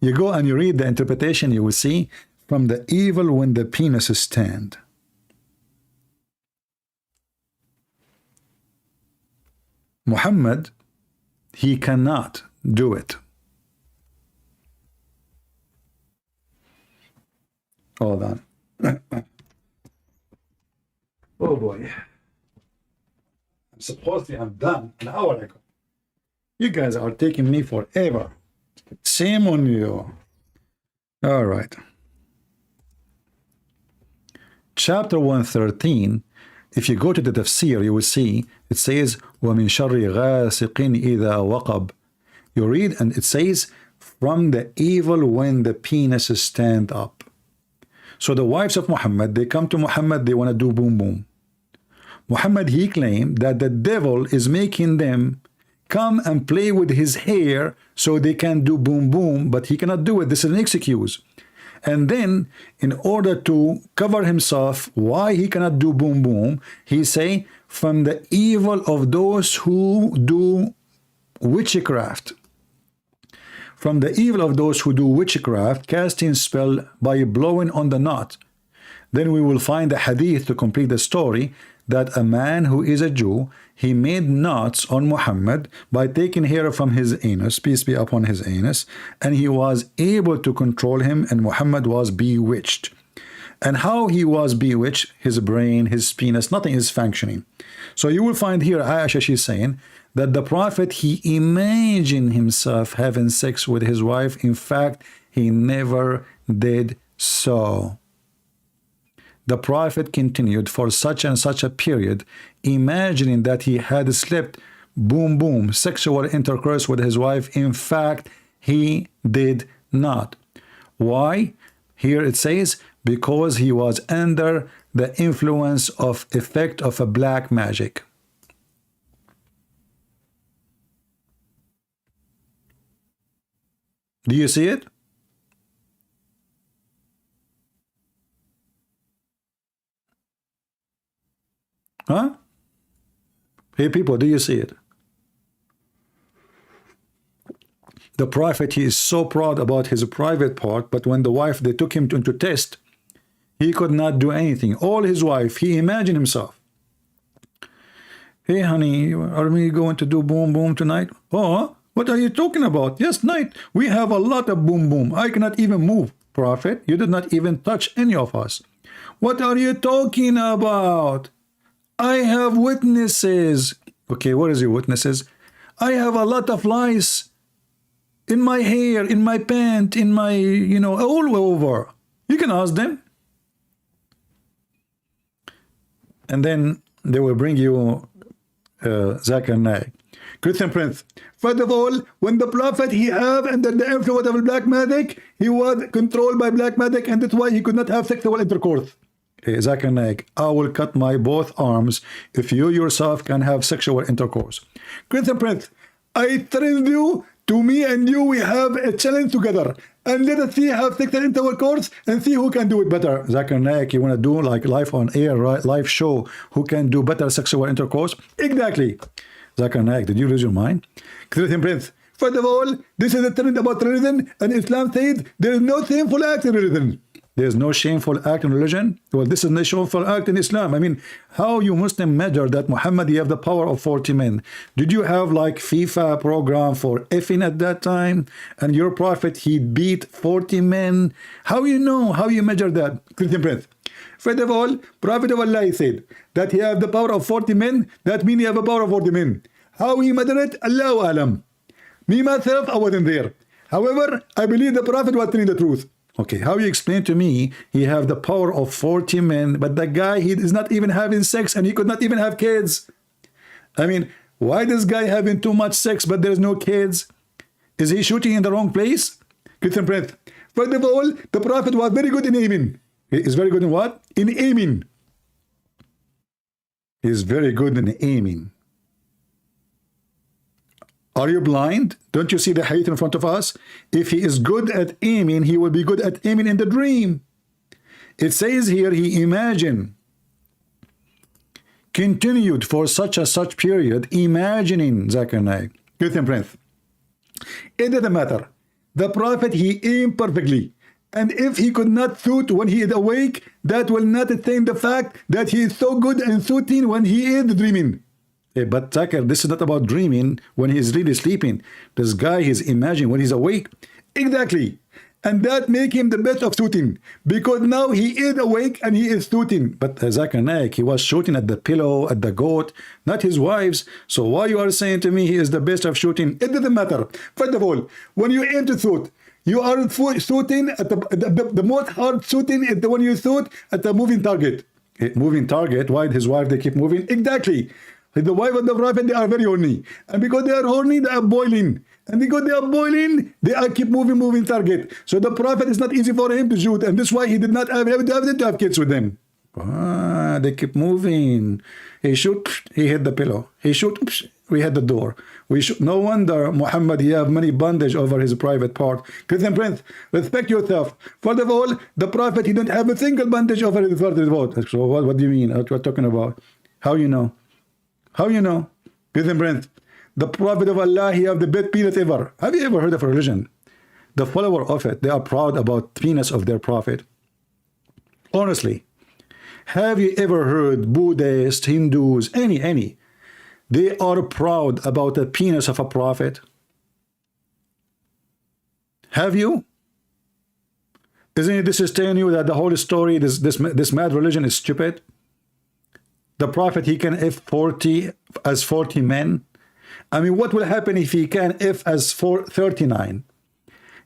You go and you read the interpretation, you will see, from the evil when the penis stand. Muhammad, he cannot do it. Hold on. Oh boy. I'm done an hour ago. You guys are taking me forever. Shame on you. All right. Chapter 113. If you go to the tafsir, you will see it says وَمِن شَرِّ غَاسِقٍ إِذَا وَقَبْ. You read and it says from the evil when the penis stand up. So the wives of Muhammad, they come to Muhammad, they want to do boom boom. Muhammad, he claimed that the devil is making them come and play with his hair so they can do boom boom, but he cannot do it. This is an excuse. And then, in order to cover himself why he cannot do boom boom, he say, from the evil of those who do witchcraft. From the evil of those who do witchcraft, casting spell by blowing on the knot. Then we will find a hadith to complete the story that a man who is a Jew, he made knots on Muhammad by taking hair from his anus, peace be upon his anus, and he was able to control him, and Muhammad was bewitched. And how he was bewitched, his brain, his penis, nothing is functioning. So you will find here Aisha, she's saying that the Prophet, he imagined himself having sex with his wife. In fact, he never did so. The Prophet continued for such and such a period, imagining that he had slept, boom, boom, sexual intercourse with his wife. In fact, he did not. Why? Here it says, because he was under the influence of effect of a black magic. Do you see it? Huh? Hey people, do you see it? The Prophet, he is so proud about his private part, but when the wife, they took him into test, he could not do anything. All his wife, he imagined himself. Hey honey, are we going to do boom boom tonight? Oh, what are you talking about? Yes, night. We have a lot of boom boom. I cannot even move. Prophet, you did not even touch any of us. What are you talking about? I have witnesses. Okay, what is your witnesses? I have a lot of lice in my hair, in my pant, in my, you know, all over. You can ask them. And then they will bring you Zakir Naik. Christian Prince. First of all, when the Prophet he have under the influence of black magic, he was controlled by black magic, and that's why he could not have sexual intercourse. Zakir Naik, I will cut my both arms if you yourself can have sexual intercourse. Christian Prince, I threaten you, to me and you, we have a challenge together. And let us see have sexual intercourse and see who can do it better. Zakir Naik, you want to do like live on air, right? Live show, who can do better sexual intercourse? Exactly. Zakir Naik, did you lose your mind? Christian Prince, first of all, this is a trend about religion, and Islam says there is no shameful act in religion. There is no shameful act in religion. Well, this is no shameful act in Islam. I mean, how you Muslim measure that Muhammad, you have the power of 40 men? Did you have like FIFA program for effing at that time? And your prophet, he beat 40 men? How you know? How you measure that? Christian Prince. First of all, Prophet of Allah said that he have the power of 40 men. That means he have a power of 40 men. How he measure it? Allahu Alam. Me myself, I wasn't there. However, I believe the Prophet was telling the truth. Okay, how you explain to me he have the power of 40 men, but the guy, he is not even having sex and he could not even have kids? I mean, why this guy having too much sex but there's no kids? Is he shooting in the wrong place? Christian Prince. First of all, the Prophet was very good in aiming. He is very good in what? In aiming. He is very good in aiming. Are you blind? Don't you see the height in front of us? If he is good at aiming, he will be good at aiming in the dream. It says here he imagined, continued for such a such period, imagining. Zakir Naik. Christian Prince. It doesn't matter. The Prophet, he aimed perfectly. And if he could not shoot when he is awake, that will not attain the fact that he is so good in shooting when he is dreaming. But Zakir, this is not about dreaming when he's really sleeping. This guy is imagining when he's awake. Exactly. And that make him the best of shooting. Because now he is awake and he is shooting. But Zakir Naik, he was shooting at the pillow, at the goat, not his wives. So why you are saying to me he is the best of shooting? It doesn't matter. First of all, when you aim to shoot, you are shooting at the most hard shooting is the one you shoot at the moving target. Moving target, why his wife, they keep moving? Exactly. The wife of the Prophet, they are very horny. And because they are horny, they are boiling. And because they are boiling, they are keep moving target. So the Prophet is not easy for him to shoot. And this is why he did not have to have kids with them. They keep moving. He shoot, he hit the pillow. He shoot, we hit the door. We shoot. No wonder Muhammad, he have many bandage over his private part. Christian Prince, respect yourself. First of all, the Prophet, he didn't have a single bandage over his part. So what do you mean? What you're talking about? How you know? How you know? Christian Prince, the Prophet of Allah, he have the best penis ever. Have you ever heard of a religion? The follower of it, they are proud about penis of their Prophet. Honestly, have you ever heard Buddhists, Hindus, any? They are proud about the penis of a Prophet. Have you? Isn't it this is telling you that the whole story, this mad religion is stupid? The Prophet, he can if 40 as 40 men. I mean, what will happen if he can if as 39?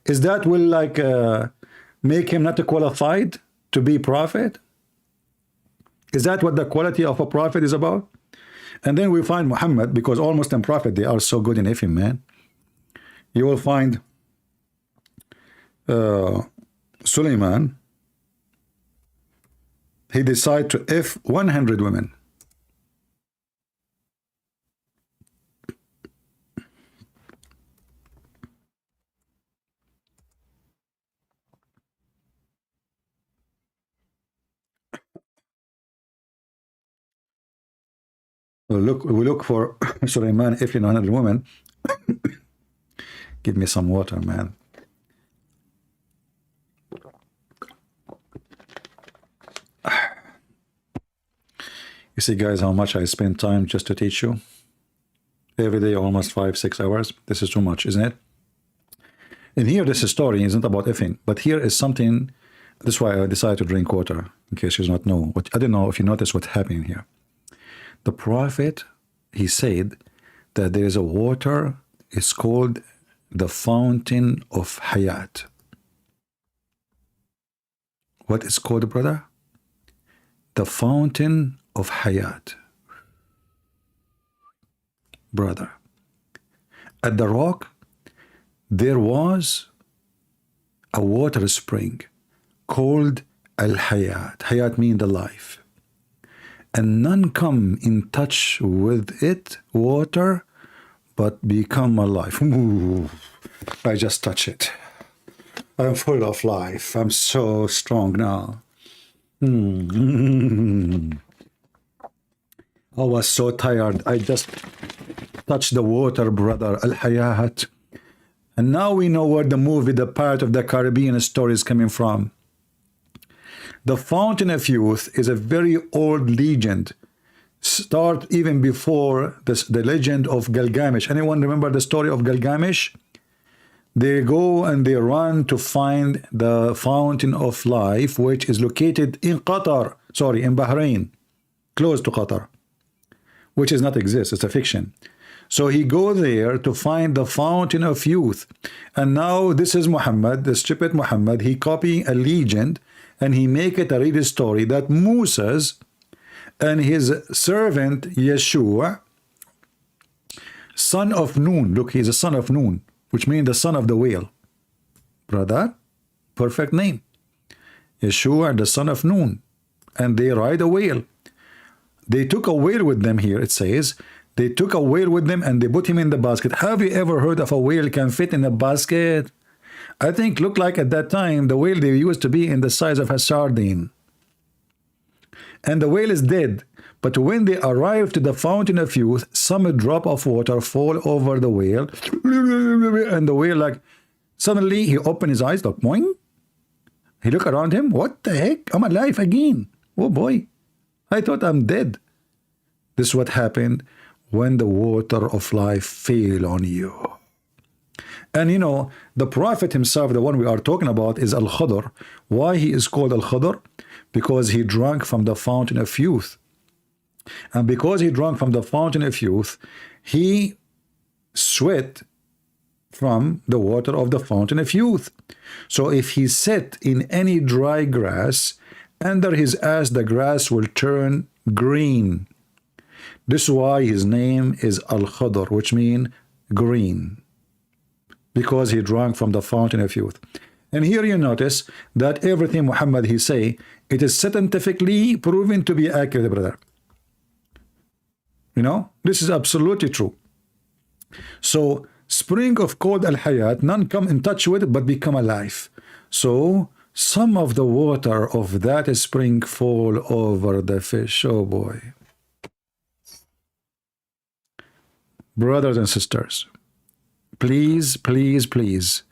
Is that will like make him not qualified to be prophet? Is that what the quality of a prophet is about? And then we find Muhammad, because all Muslim prophet, they are so good in ifing, man. You will find Suleiman, he decided to if 100 women. We look for Suleiman if 100 women. Give me some water, man. You see, guys, how much I spend time just to teach you? Every day, almost 5-6 hours. This is too much, isn't it? And here, this story isn't about effing, but here is something. That's why I decided to drink water, in case you not know. I don't know if you notice what's happening here. The Prophet, he said that there is a water, it's called the fountain of Hayat. What is called, brother? The fountain of Hayat. Brother, at the rock, there was a water spring called Al-Hayat. Hayat means the life. And none come in touch with it, water, but become alive. Ooh, I just touch it. I'm full of life. I'm so strong now. I was so tired. I just touched the water, brother. Al-Hayat. And now we know where the movie, the Pirate of the Caribbean story is coming from. The Fountain of Youth is a very old legend. Start even before this, the legend of Gilgamesh. Anyone remember the story of Gilgamesh? They go and they run to find the Fountain of Life, which is located in Qatar. Sorry, in Bahrain, close to Qatar, which does not exist. It's a fiction. So he go there to find the Fountain of Youth. And now this is Muhammad, the stupid Muhammad. He copy a legend and he make it a real story that Moses and his servant Yeshua, son of Nun, look, he's a son of Nun, which means the son of the whale. Brother, perfect name. Yeshua, the son of Nun. And they ride a whale. They took a whale with them here, it says. They took a whale with them and they put him in the basket. Have you ever heard of a whale can fit in a basket? I think looked like at that time the whale they used to be in the size of a sardine. And the whale is dead. But when they arrive to the Fountain of Youth, some drop of water fall over the whale. And the whale, like, suddenly he opened his eyes, like, boing. He looked around him. What the heck? I'm alive again. Oh boy. I thought I'm dead. This is what happened when the water of life fell on you. And you know, the Prophet himself, the one we are talking about, is Al-Khadr. Why he is called Al-Khadr? Because he drank from the Fountain of Youth. And because he drank from the Fountain of Youth, he sweat from the water of the Fountain of Youth. So if he sat in any dry grass, under his ass the grass will turn green. This is why his name is Al-Khadr, which means green, because he drank from the Fountain of Youth. And here you notice that everything Muhammad he say, it is scientifically proven to be accurate, brother. You know, this is absolutely true. So spring of cold Al-Hayat, none come in touch with it but become alive. So some of the water of that spring fall over the fish. Oh boy. Brothers and sisters, please, please, please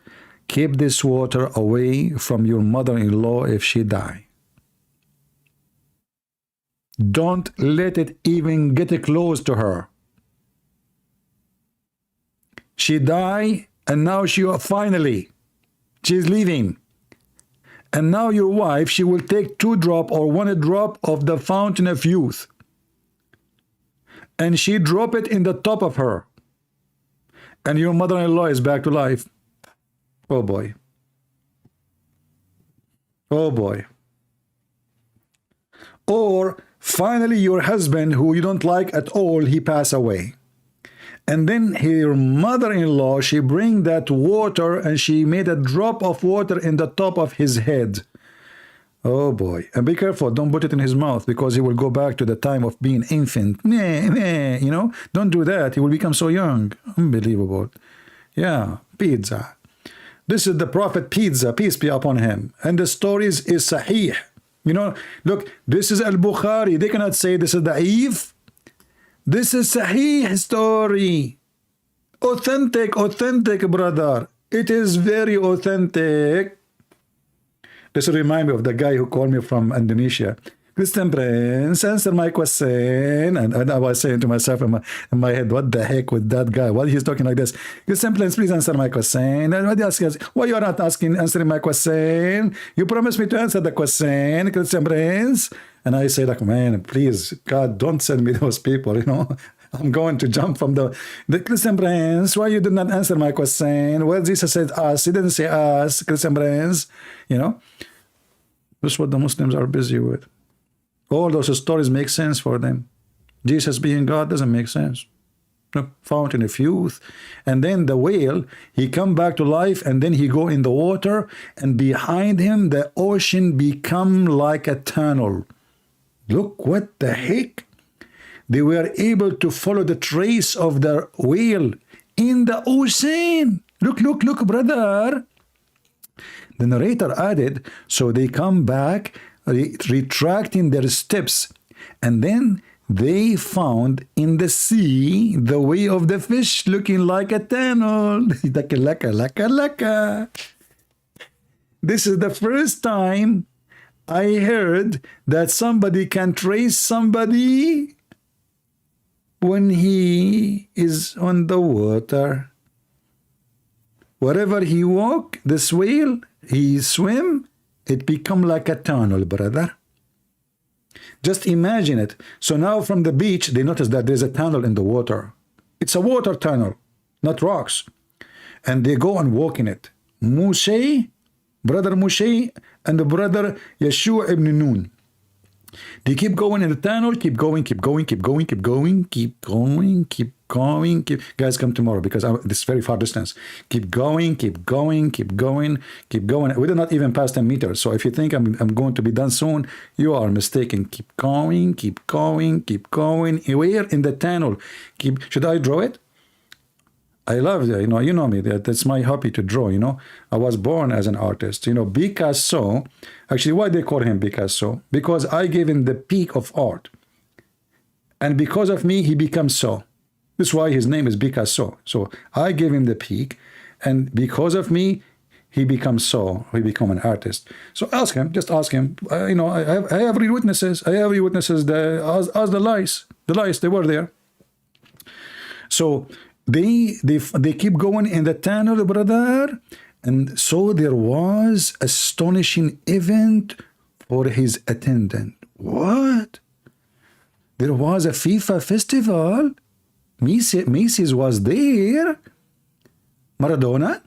keep this water away from your mother-in-law if she die. Don't let it even get close to her. She died and now finally she's leaving. And now your wife, she will take 2 drops or 1 drop of the Fountain of Youth. And she drop it in the top of her. And your mother-in-law is back to life. Oh boy. Oh boy. Or finally your husband, who you don't like at all, he pass away. And then your mother-in-law, she bring that water and she made a drop of water in the top of his head. Oh boy. And be careful, don't put it in his mouth, because he will go back to the time of being infant. You know, don't do that. He will become so young. Unbelievable. Yeah, pizza. This is the Prophet Pizza, peace be upon him. And the stories is sahih. You know, look, this is Al-Bukhari. They cannot say this is da'if. This is sahih story. Authentic, authentic, brother. It is very authentic. This reminds me of the guy who called me from Indonesia. Christian Prince, answer my question. And I was saying to myself in my head, what the heck with that guy? Why he's talking like this? Christian Prince, please answer my question. And what else? Why you are not answering my question? You promised me to answer the question, Christian Prince. And I say, like, man, please, God, don't send me those people, you know. I'm going to jump from the Christian brains. Why you did not answer my question? Well, Jesus said us. He didn't say us, Christian brains. You know, this is what the Muslims are busy with. All those stories make sense for them. Jesus being God doesn't make sense. The fountain of youth, and then the whale, he come back to life, and then he go in the water, and behind him the ocean become like a tunnel. Look, what the heck? They were able to follow the trace of the whale in the ocean. Look, look, look, brother. The narrator added, so they come back, retracting their steps, and then they found in the sea the way of the fish looking like a tunnel. Laka, laka, laka. This is the first time I heard that somebody can trace somebody when he is on the water. Wherever he walk, this whale, he swim, it become like a tunnel, brother. Just imagine it. So now from the beach, they notice that there's a tunnel in the water. It's a water tunnel, not rocks. And they go and walk in it. Moshe, brother Moshe, and the brother Yeshua ibn Nun. They keep going in the tunnel, keep going, keep going, keep going, keep going, keep going, keep going. Guys, come tomorrow because this is very far distance. Keep going, keep going, keep going, keep going. We did not even pass 10 meters. So if you think I'm going to be done soon, you are mistaken. Keep going, keep going, keep going. We're in the tunnel. Should I draw it? I love it. You know me. That's my hobby to draw. I was born as an artist. Picasso. Actually, why they call him Picasso? Because I gave him the peak of art, and because of me, he becomes so. That's why his name is Picasso. So I gave him the peak, and because of me, he becomes so. He become an artist. So ask him. Just ask him. I have real witnesses. I have real witnesses. As the lies. The lies. They were there. So. They keep going in the tunnel, brother, and so there was astonishing event for his attendant. What? There was a FIFA festival. Messi was there. Maradona,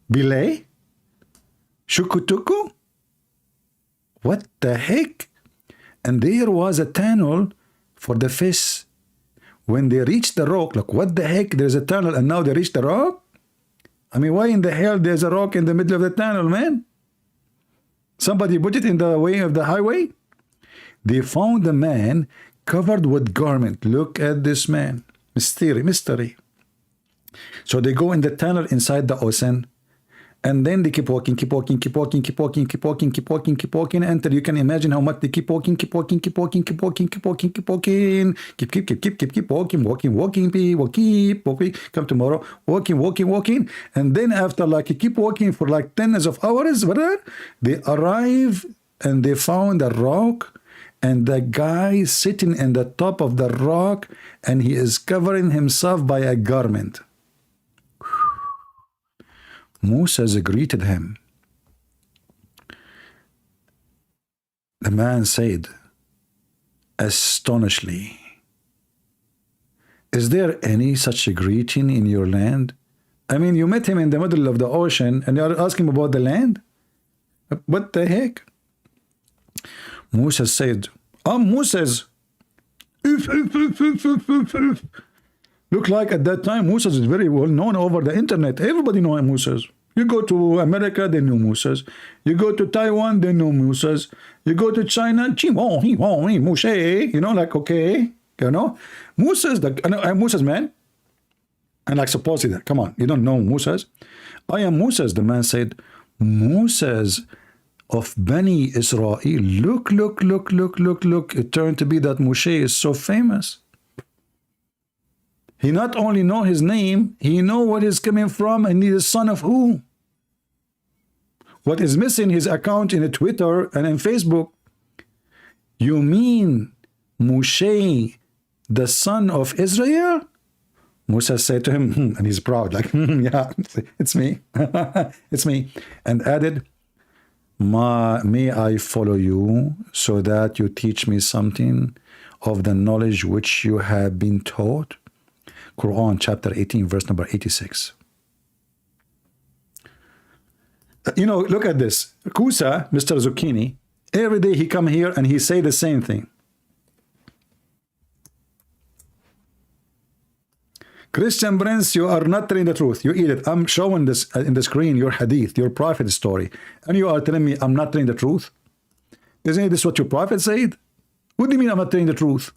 Pelé, Shukutuku. What the heck? And there was a tunnel for the fish. When they reach the rock, like what the heck? There's a tunnel and now they reach the rock? I mean, why in the hell there's a rock in the middle of the tunnel, man? Somebody put it in the way of the highway? They found a man covered with garment. Look at this man. Mystery. So they go in the tunnel inside the ocean. And then they keep walking, until you can imagine how much they keep walking, keep walking, walking, come tomorrow, walking, and then after you keep walking for like tens of hours, they arrive and they found a rock, and the guy sitting in the top of the rock, and he is covering himself by a garment. Moses greeted him. The man said, astonishingly, is there any such a greeting in your land? I mean, you met him in the middle of the ocean and you're asking about the land? What the heck? Moses said, I'm Moses. Look like at that time, Moses is very well known over the internet. Everybody knows Moses. You go to America, they know Moses. You go to Taiwan, they know Moses. You go to China, Moshe, okay, Moses, I'm Moses, man. And supposedly, come on, you don't know Moses. I am Moses, the man said. Moses of Bani Israel. Look. It turned to be that Moshe is so famous. He not only know his name, he know what is coming from, and he is son of who? What is missing his account in Twitter and in Facebook? You mean Moshe, the son of Israel? Musa said to him, and he's proud, yeah, it's me. It's me. And added, may I follow you so that you teach me something? of the knowledge which you have been taught? Quran chapter 18 verse number 86. You know, look at this. Kusa, Mr. Zucchini, every day he come here and he say the same thing. Christian Prince, you are not telling the truth. You eat it. I'm showing this in the screen, your hadith, your prophet story. And you are telling me I'm not telling the truth? Isn't this what your prophet said? What do you mean I'm not telling the truth?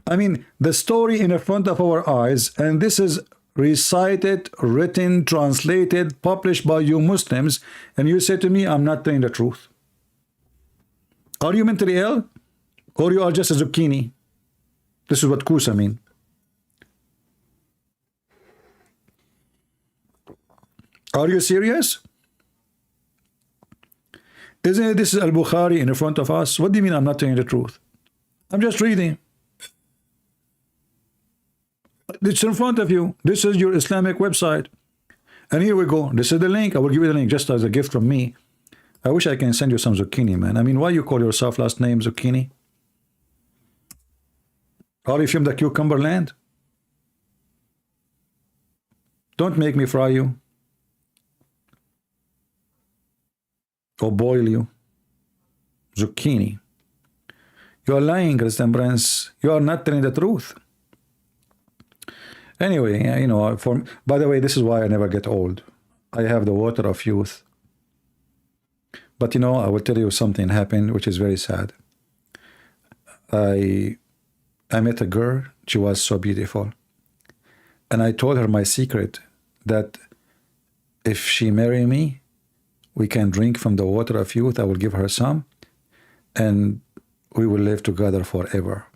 I mean, the story in the front of our eyes, and this is recited, written, translated, published by you Muslims, and you say to me, I'm not telling the truth. Are you mentally ill? Or you are just a zucchini? This is what Kusa mean. Are you serious? Isn't it, this is Al-Bukhari in front of us? What do you mean I'm not telling the truth? I'm just reading. It's in front of you. This is your Islamic website. And here we go. This is the link. I will give you the link just as a gift from me. I wish I can send you some zucchini, man. I mean, why you call yourself last name Zucchini? Are you from the cucumber land? Don't make me fry you. Or boil you. Zucchini. You are lying, Christian Prince. You are not telling the truth. Anyway, you know, by the way, this is why I never get old. I have the water of youth. But you know, I will tell you something happened which is very sad. I met a girl. She was so beautiful. And I told her my secret, that if she marry me, we can drink from the water of youth. I will give her some, and we will live together forever.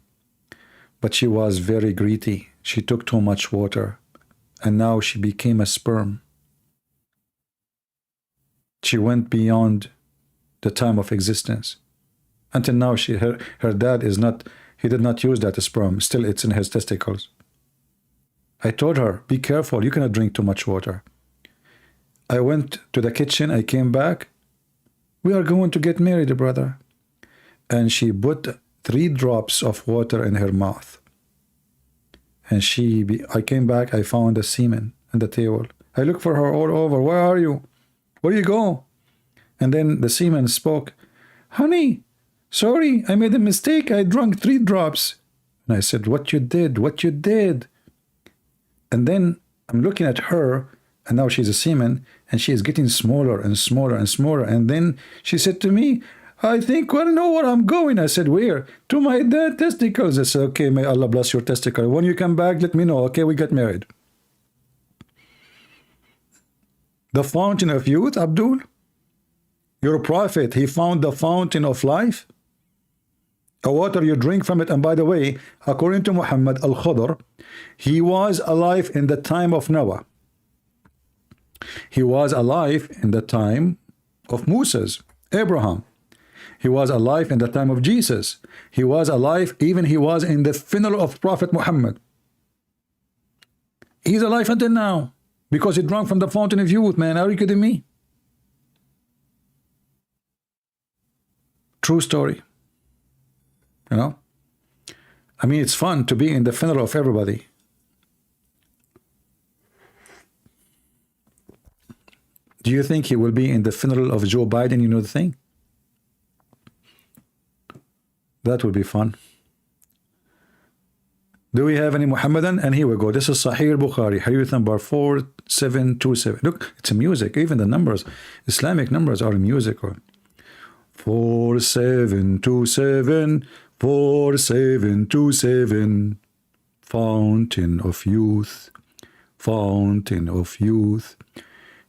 But she was very greedy. She took too much water, and now she became a sperm. She went beyond the time of existence. Until now, her dad is not, he did not use that sperm. Still, it's in his testicles. I told her, be careful, you cannot drink too much water. I went to the kitchen, I came back. We are going to get married, brother. And she put 3 drops of water in her mouth. And I came back, I found the semen on the table. I looked for her all over. Where are you? Where you go? And then the semen spoke. Honey, sorry, I made a mistake. I drank 3 drops. And I said, what you did? What you did? And then I'm looking at her, and now she's a semen, and she is getting smaller and smaller and smaller. And then she said to me, I think I know where I'm going. I said, where? To my dead testicles. I said, okay, may Allah bless your testicle. When you come back, let me know. Okay, we get married. The fountain of youth, Abdul? Your prophet, he found the fountain of life? A water you drink from it. And by the way, according to Muhammad al-Khadr, he was alive in the time of Noah. He was alive in the time of Moses, Abraham. He was alive in the time of Jesus. He was alive, even he was in the funeral of Prophet Muhammad. He's alive until now because he drank from the fountain of youth, man. Are you kidding me? True story. You know? I mean, it's fun to be in the funeral of everybody. Do you think he will be in the funeral of Joe Biden? You know the thing? That will be fun. Do we have any Muhammadan? And here we go. This is Sahih Bukhari, Hadith number 4727. Look, it's a music. Even the numbers, Islamic numbers are musical. 4727, 4727. Fountain of youth, fountain of youth.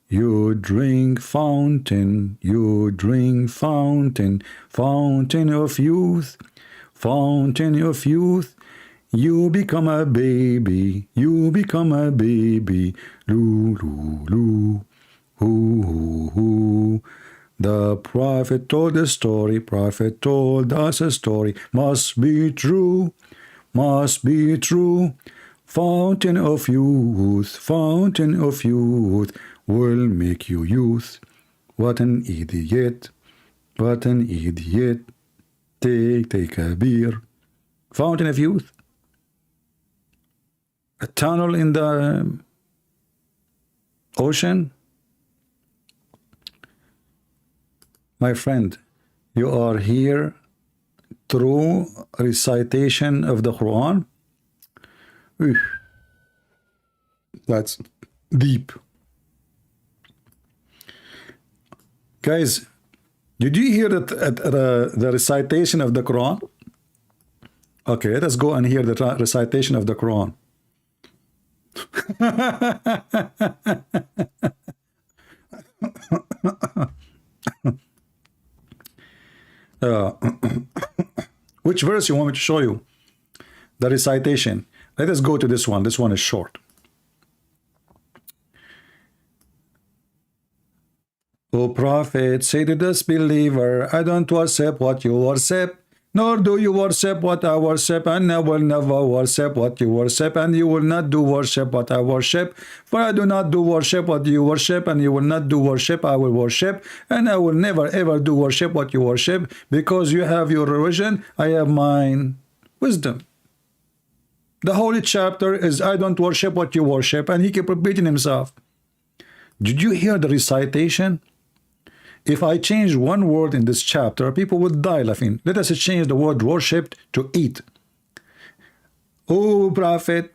You drink fountain, you drink fountain, fountain of youth, fountain of youth. You become a baby, you become a baby. Loo, loo, loo, hoo, hoo, hoo. The prophet told a story, prophet told us a story. Must be true, must be true. Fountain of youth, fountain of youth. Will make you youth. What an idiot, what an idiot. Take a beer, fountain of youth, a tunnel in the ocean. My friend, you are here through recitation of the Quran. That's deep. Guys, did you hear that the recitation of the Quran? Okay, let us go and hear the recitation of the Quran. Which verse you want me to show you? The recitation. Let us go to this one. This one is short. O Prophet, say to this believer, I don't worship what you worship, nor do you worship what I worship, and I will never worship what you worship, and you will not do worship what I worship, for I do not do worship what you worship, and you will not do worship I will worship, and I will never ever do worship what you worship, because you have your religion, I have mine. Wisdom. The holy chapter is I don't worship what you worship, and he kept repeating himself. Did you hear the recitation? If I change one word in this chapter, people would die laughing. Let us change the word worshipped to eat. O Prophet,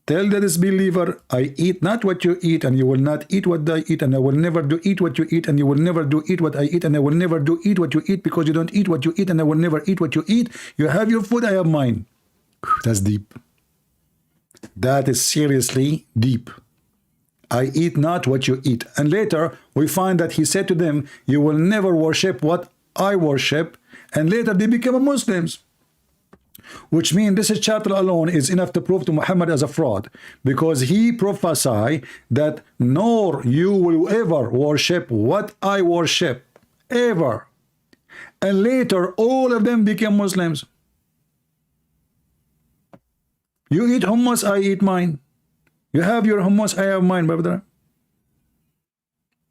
tell the disbeliever, I eat not what you eat, and you will not eat what I eat, and I will never do eat what you eat, and you will never do eat what I eat, and I will never do eat what you eat, because you don't eat what you eat, and I will never eat what you eat. You have your food, I have mine. That's deep. That is seriously deep. I eat not what you eat. And later we find that he said to them, you will never worship what I worship. And later they became Muslims. Which means this chapter alone is enough to prove to Muhammad as a fraud. Because he prophesied that nor you will ever worship what I worship. Ever. And later all of them became Muslims. You eat hummus, I eat mine. You have your hummus, I have mine, brother.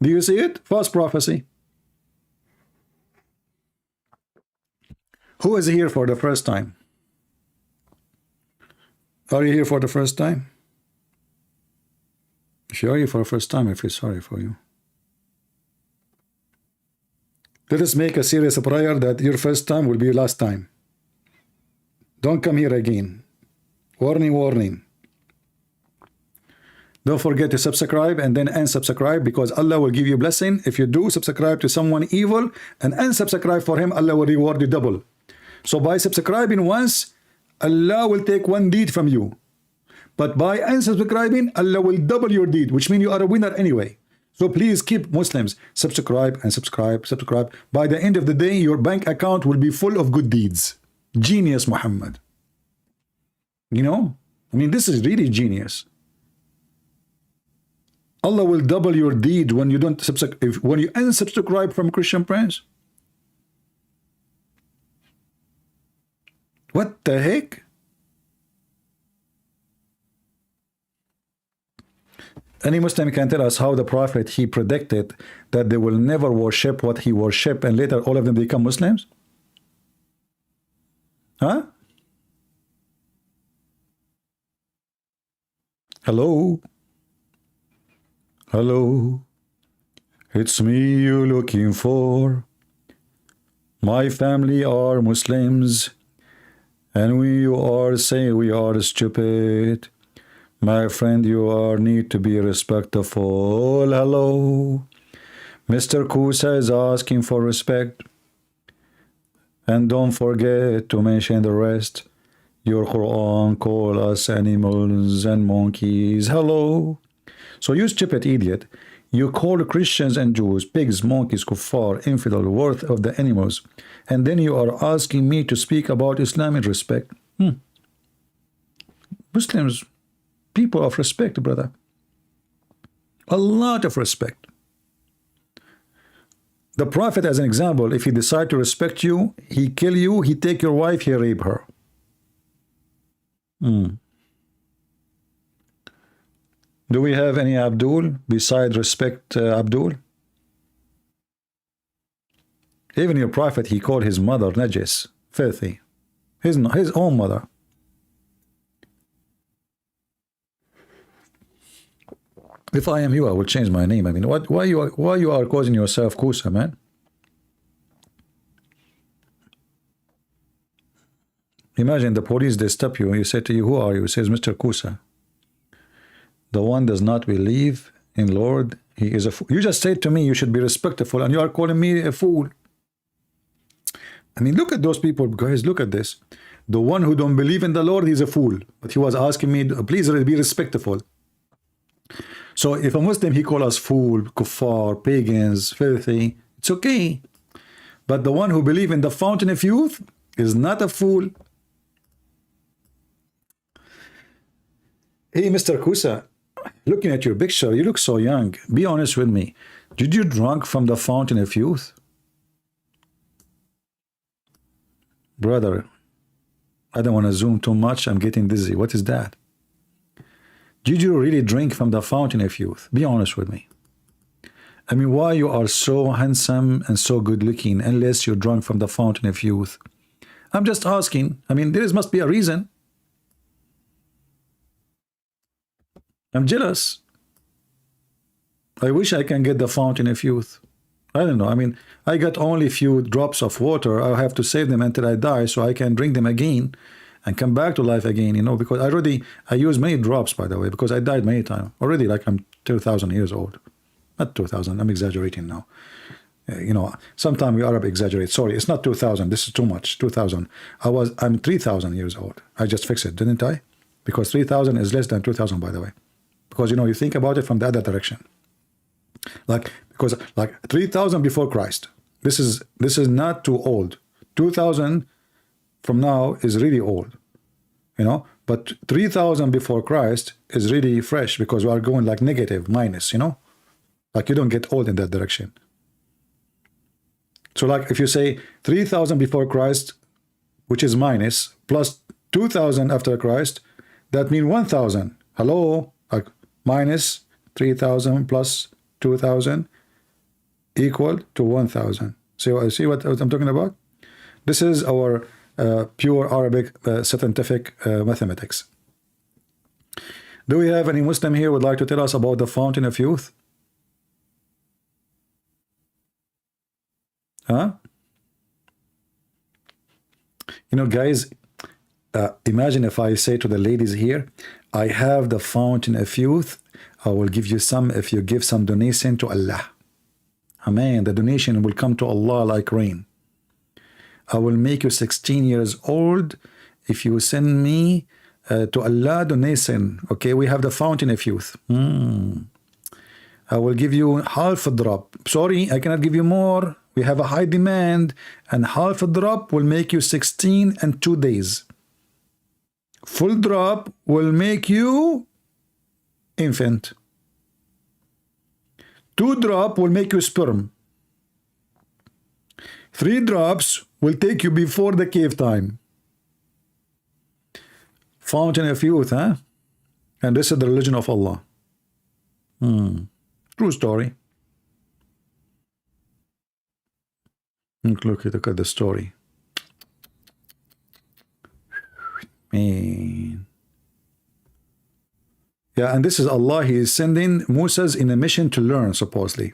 Do you see it? False prophecy. Who is here for the first time? Are you here for the first time? If you are here for the first time, I feel sorry for you. Let us make a serious prayer that your first time will be your last time. Don't come here again. Warning, warning. Don't forget to subscribe and then unsubscribe, because Allah will give you blessing. If you do subscribe to someone evil and unsubscribe for him, Allah will reward you double. So by subscribing once, Allah will take one deed from you. But by unsubscribing, Allah will double your deed, which means you are a winner anyway. So please keep Muslims, subscribe and subscribe, subscribe. By the end of the day, your bank account will be full of good deeds. Genius, Muhammad. You know, I mean, this is really genius. Allah will double your deed when you don't subscribe, when you unsubscribe from Christian Prince. What the heck? Any Muslim can tell us how the Prophet, he predicted that they will never worship what he worship, and later all of them become Muslims? Huh? Hello? Hello? It's me you're looking for. My family are Muslims, and you are saying we are stupid. My friend, you are need to be respectful. Hello? Mr. Kusa is asking for respect. And don't forget to mention the rest. Your Quran call us animals and monkeys. Hello? So you stupid idiot, you call Christians and Jews pigs, monkeys, kuffar, infidel, worth of the animals, and then you are asking me to speak about Islam in respect. Muslims, people of respect, brother. A lot of respect. The Prophet, as an example, if he decide to respect you, he kill you, he take your wife, he rape her. Do we have any Abdul beside respect Abdul? Even your Prophet, he called his mother najis, filthy. His own mother. If I am you, I will change my name. I mean, why you are causing yourself Kusa, man? Imagine the police, they stop you and you say to you, who are you? He says, Mr. Kusa. The one does not believe in Lord, he is a fool. You just said to me you should be respectful and you are calling me a fool. I mean, look at those people, guys, look at this. The one who don't believe in the Lord, he's a fool. But he was asking me, please be respectful. So if a Muslim, he call us fool, kuffar, pagans, filthy, it's okay. But the one who believe in the fountain of youth is not a fool. Hey, Mr. Kusa, looking at your picture, you look so young. Be honest with me. Did you drink from the fountain of youth? Brother, I don't want to zoom too much. I'm getting dizzy. What is that? Did you really drink from the fountain of youth? Be honest with me. I mean, why you are so handsome and so good looking unless you drunk from the fountain of youth? I'm just asking. I mean, there must be a reason. I'm jealous. I wish I can get the fountain of youth. I don't know. I mean, I got only a few drops of water. I have to save them until I die so I can drink them again and come back to life again, you know, because I use many drops, by the way, because I died many times. Already, like I'm 2,000 years old. Not 2,000, I'm exaggerating now. You know, sometimes we Arab exaggerate. Sorry, it's not 2,000. This is too much. 2,000. I'm 3,000 years old. I just fixed it, didn't I? Because 3,000 is less than 2,000, by the way. Because, you know, you think about it from the other direction. Because 3,000 before Christ. This is not too old. 2,000 from now is really old. You know, but 3,000 before Christ is really fresh because we are going like negative, minus, you know? Like you don't get old in that direction. So like if you say 3,000 before Christ, which is minus, plus 2,000 after Christ, that means 1,000. Hello? Like minus 3,000 plus 2,000 equal to 1,000. See what I'm talking about? This is our pure Arabic scientific mathematics. Do we have any Muslim here who would like to tell us about the fountain of youth? Huh? You know, guys, imagine if I say to the ladies here, I have the fountain of youth. I will give you some if you give some donation to Allah. Amen. The donation will come to Allah like rain. I will make you 16 years old if you send me to Allah donation. Okay, we have the fountain of youth. I will give you half a drop. Sorry, I cannot give you more. We have a high demand, and half a drop will make you 16 and 2 days. Full drop will make you infant. 2 drop will make you sperm. 3 drops will take you before the cave time. Fountain of youth, huh? And this is the religion of Allah. True story. Look at the story. Man. Yeah, and this is Allah. He is sending Musa's in a mission to learn, supposedly.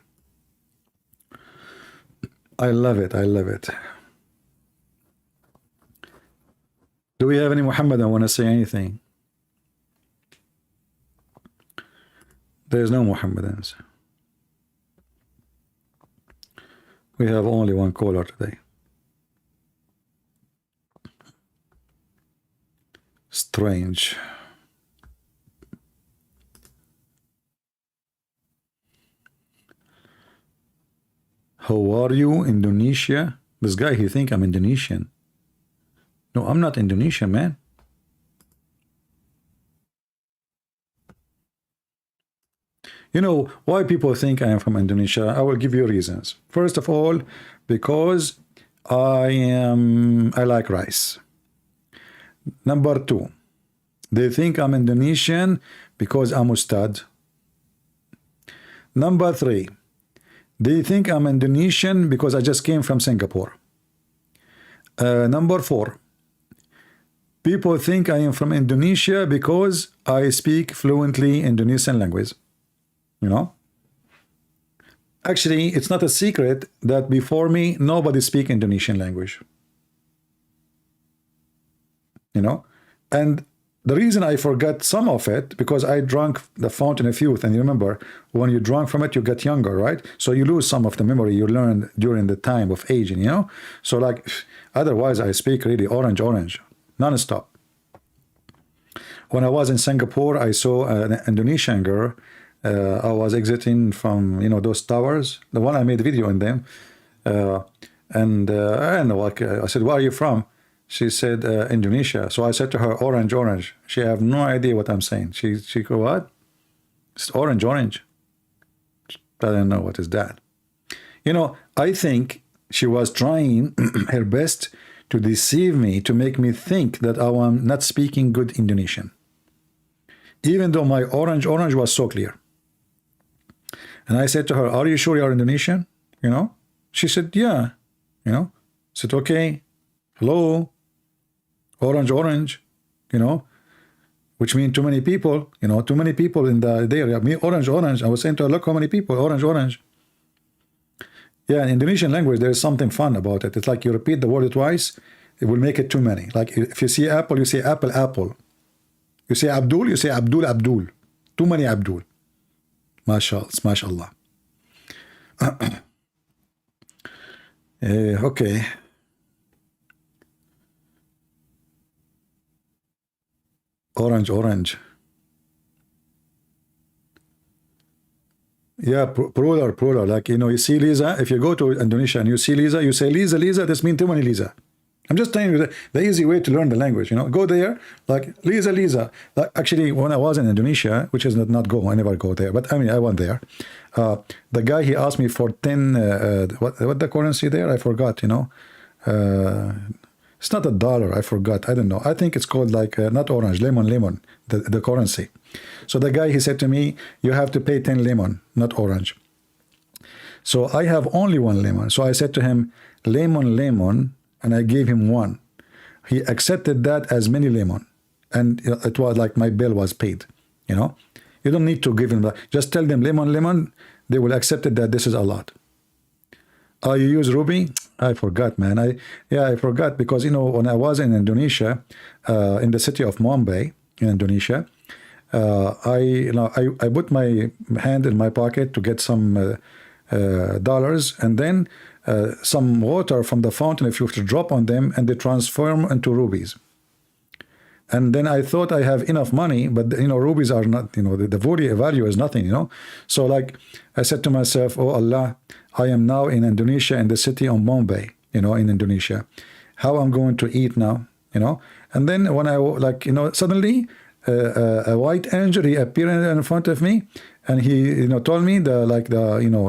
I love it. I love it. Do we have any Muhammadan want to say anything? There's no Muhammadans. We have only one caller today. Strange. How are you, Indonesia? This guy, he think I'm Indonesian. No, I'm not Indonesian, man. You know why people think I am from Indonesia? I will give you reasons. First of all, because I like rice. Number 2, they think I'm Indonesian because I'm Ustad. Number 3, they think I'm Indonesian because I just came from Singapore. Number 4, people think I am from Indonesia because I speak fluently Indonesian language. you know. Actually, it's not a secret that before me, nobody speak Indonesian language. You know, and the reason I forgot some of it, because I drank the fountain of youth, and you remember, when you drunk from it, you get younger, right? So you lose some of the memory you learned during the time of aging, you know? So like, otherwise I speak really orange, non-stop. When I was in Singapore, I saw an Indonesian girl. I was exiting from, you know, those towers, the one I made a video in them. I don't know, like, I said, where are you from? She said, Indonesia. So I said to her, orange. She have no idea what I'm saying. She go, what? It's orange. I don't know what is that. You know, I think she was trying her best to deceive me, to make me think that I am not speaking good Indonesian. Even though my orange was so clear. And I said to her, are you sure you're Indonesian? You know? She said, yeah. You know? I said, okay. Hello? Orange, you know, which means too many people, you know, too many people in the area. Me, orange. I was saying to her, look how many people, orange. Yeah, in Indonesian language, there is something fun about it. It's like you repeat the word twice, it will make it too many. Like if you see apple, you say apple. You say Abdul, you say Abdul. Too many Abdul. Mashallah. Okay. Orange. Yeah, plural. Like, you know, you see Lisa, if you go to Indonesia and you see Lisa, you say Lisa, this means too many Lisa. I'm just telling you the easy way to learn the language, you know. Go there, like Lisa. Like, actually, when I was in Indonesia, which is not go, I never go there, but I mean, I went there. The guy, he asked me for 10, what the currency there? I forgot, you know. It's not $1, I forgot, I don't know. I think it's called like, not orange, lemon, the currency. So the guy, he said to me, you have to pay 10 lemon, not orange. So I have only 1 lemon. So I said to him, lemon, and I gave him 1. He accepted that as many lemon. And it was like my bill was paid, you know. You don't need to give him that. Just tell them lemon, they will accept it that this is a lot. You use ruby? I forgot, man. I forgot, because, you know, when I was in Indonesia, in the city of Mumbai, in Indonesia, I put my hand in my pocket to get some dollars, and then some water from the fountain, if you have to drop on them, and they transform into rubies. And then I thought I have enough money, but, you know, rubies are not, you know, the value is nothing, you know. So like I said to myself, oh Allah, I am now in Indonesia, in the city of Mumbai, you know, in Indonesia. How I'm going to eat now, you know? And then when I, like, you know, suddenly a white angel, he appeared in front of me, and he, you know, told me you know,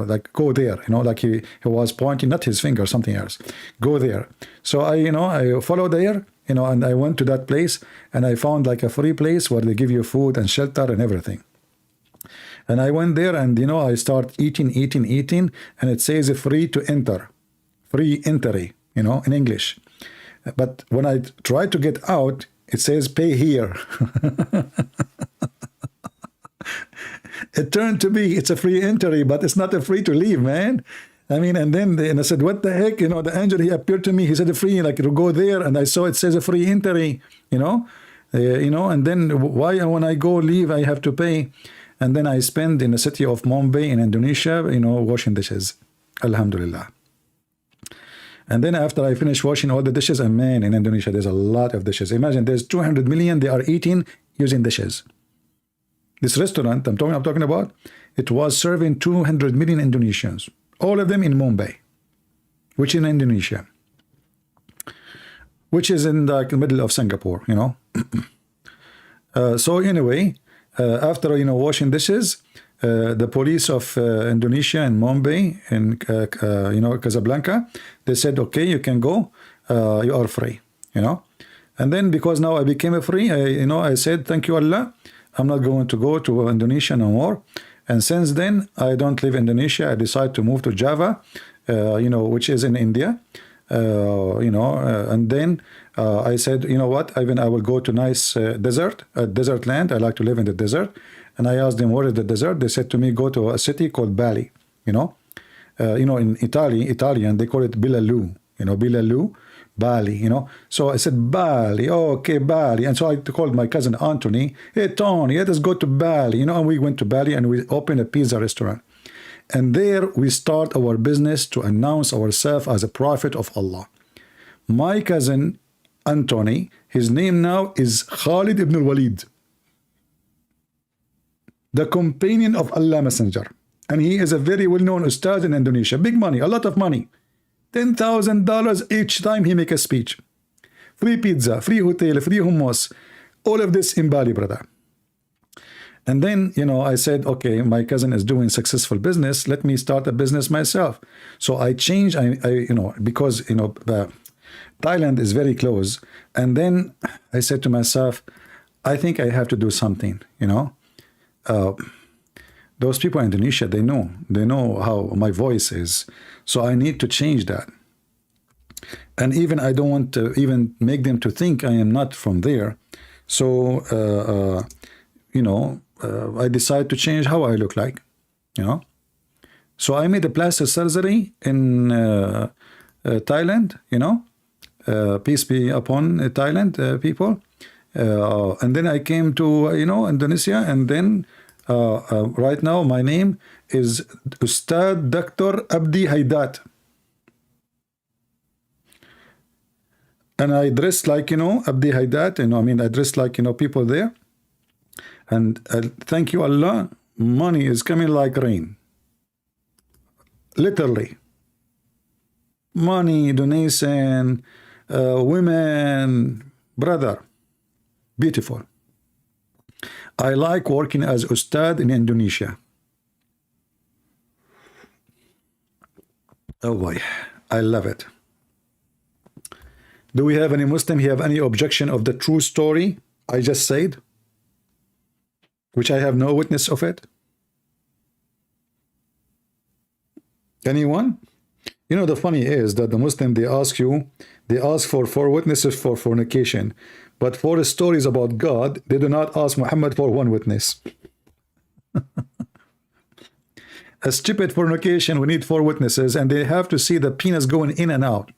like, go there, you know, like he was pointing, not his finger, something else, go there. So I followed there, you know, and I went to that place, and I found like a free place where they give you food and shelter and everything. And I went there, and, you know, I start eating, and it says free to enter, free entry, you know, in English. But when I try to get out, it says pay here. It turned to be, it's a free entry, but it's not a free to leave, man. I mean, and then I said, what the heck? You know, the angel, he appeared to me. He said, free, like, to go there. And I saw it says a free entry, you know. And then why, when I go leave, I have to pay. And then I spend in the city of Mumbai in Indonesia, you know, washing dishes. Alhamdulillah. And then after I finish washing all the dishes, and man, in Indonesia, there's a lot of dishes. Imagine there's 200 million, they are eating using dishes. This restaurant I'm talking about, it was serving 200 million Indonesians, all of them in Mumbai, which in Indonesia, which is in the middle of Singapore, you know. So anyway, after, you know, washing dishes, the police of Indonesia in Mumbai, in you know, Casablanca, they said, okay, you can go, you are free, you know. And then, because now I became free, I said, thank you Allah, I'm not going to go to Indonesia no more. And since then, I don't live in Indonesia. I decided to move to Java, you know, which is in India, you know, and then I said, you know what, I will go to nice desert land. I like to live in the desert. And I asked them, what is the desert? They said to me, go to a city called Bali. In Italian, they call it Bilaloo. Bilaloo, Bali, So I said, Bali, okay, Bali. And so I called my cousin Anthony, hey, Tony, let us go to Bali, and we went to Bali and we opened a pizza restaurant. And there we start our business to announce ourselves as a prophet of Allah. My cousin Anthony, his name now is Khalid ibn al-Walid, the companion of Allah Messenger. And he is a very well-known ustad in Indonesia. Big money, a lot of money. $10,000 each time he make a speech. Free pizza, free hotel, free hummus. All of this in Bali, brother. And then, I said, okay, my cousin is doing successful business. Let me start a business myself. So I changed, because, Thailand is very close. And then I said to myself, I think I have to do something, those people in Indonesia, they know how my voice is. So I need to change that. And even I don't want to even make them to think I am not from there. So, I decided to change how I look like, So I made a plastic surgery in Thailand, peace be upon Thailand people. And then I came to, Indonesia, and then right now my name is Ustad Dr. Abdi Haidat. And I dress like, Abdi Haidat, I dress like, people there. And thank you, Allah, money is coming like rain. Literally. Money, donation, women, brother. Beautiful. I like working as Ustad in Indonesia. Oh boy, I love it. Do we have any Muslim have any objection of the true story I just said? Which I have no witness of it? Anyone? The funny is that the Muslim, they ask for 4 witnesses for fornication. But for the stories about God, they do not ask Muhammad for 1 witness. A stupid fornication, we need 4 witnesses, and they have to see the penis going in and out.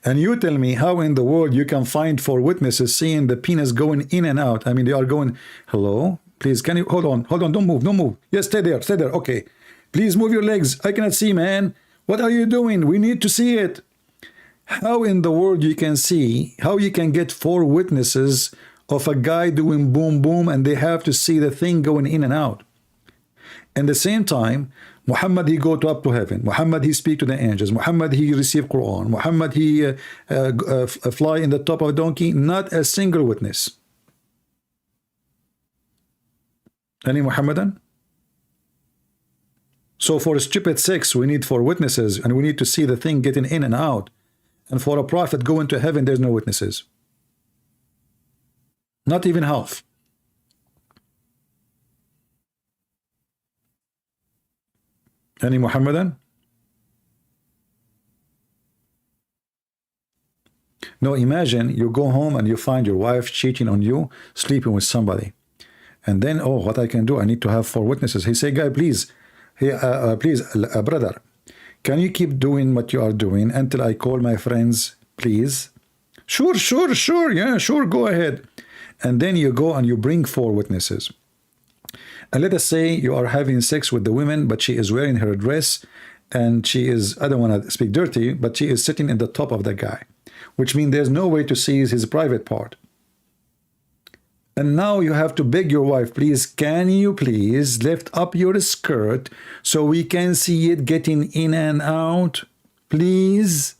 And you tell me how in the world you can find 4 witnesses seeing the penis going in and out. They are going, hello, please, can you, hold on, don't move. Yes, stay there, okay. Please move your legs, I cannot see, man. What are you doing? We need to see it. How in the world you can see, how you can get 4 witnesses of a guy doing boom, boom, and they have to see the thing going in and out. At the same time, Muhammad, he go up to heaven. Muhammad, he speak to the angels. Muhammad, he receive Quran. Muhammad, he fly in the top of a donkey. Not a single witness. Any Muhammadan? So for stupid sex, we need 4 witnesses, and we need to see the thing getting in and out. And for a prophet going to heaven, there's no witnesses. Not even half. Any Muhammadan? No, imagine you go home and you find your wife cheating on you, sleeping with somebody. And then, oh, what I can do? I need to have 4 witnesses. He say, guy, please, please, brother, can you keep doing what you are doing until I call my friends, please? Sure, yeah, sure, go ahead. And then you go and you bring 4 witnesses. And let us say you are having sex with the woman, but she is wearing her dress, and she is, I don't want to speak dirty, but she is sitting in the top of the guy, which means there's no way to see his private part. And now you have to beg your wife, please, can you please lift up your skirt so we can see it getting in and out? Please?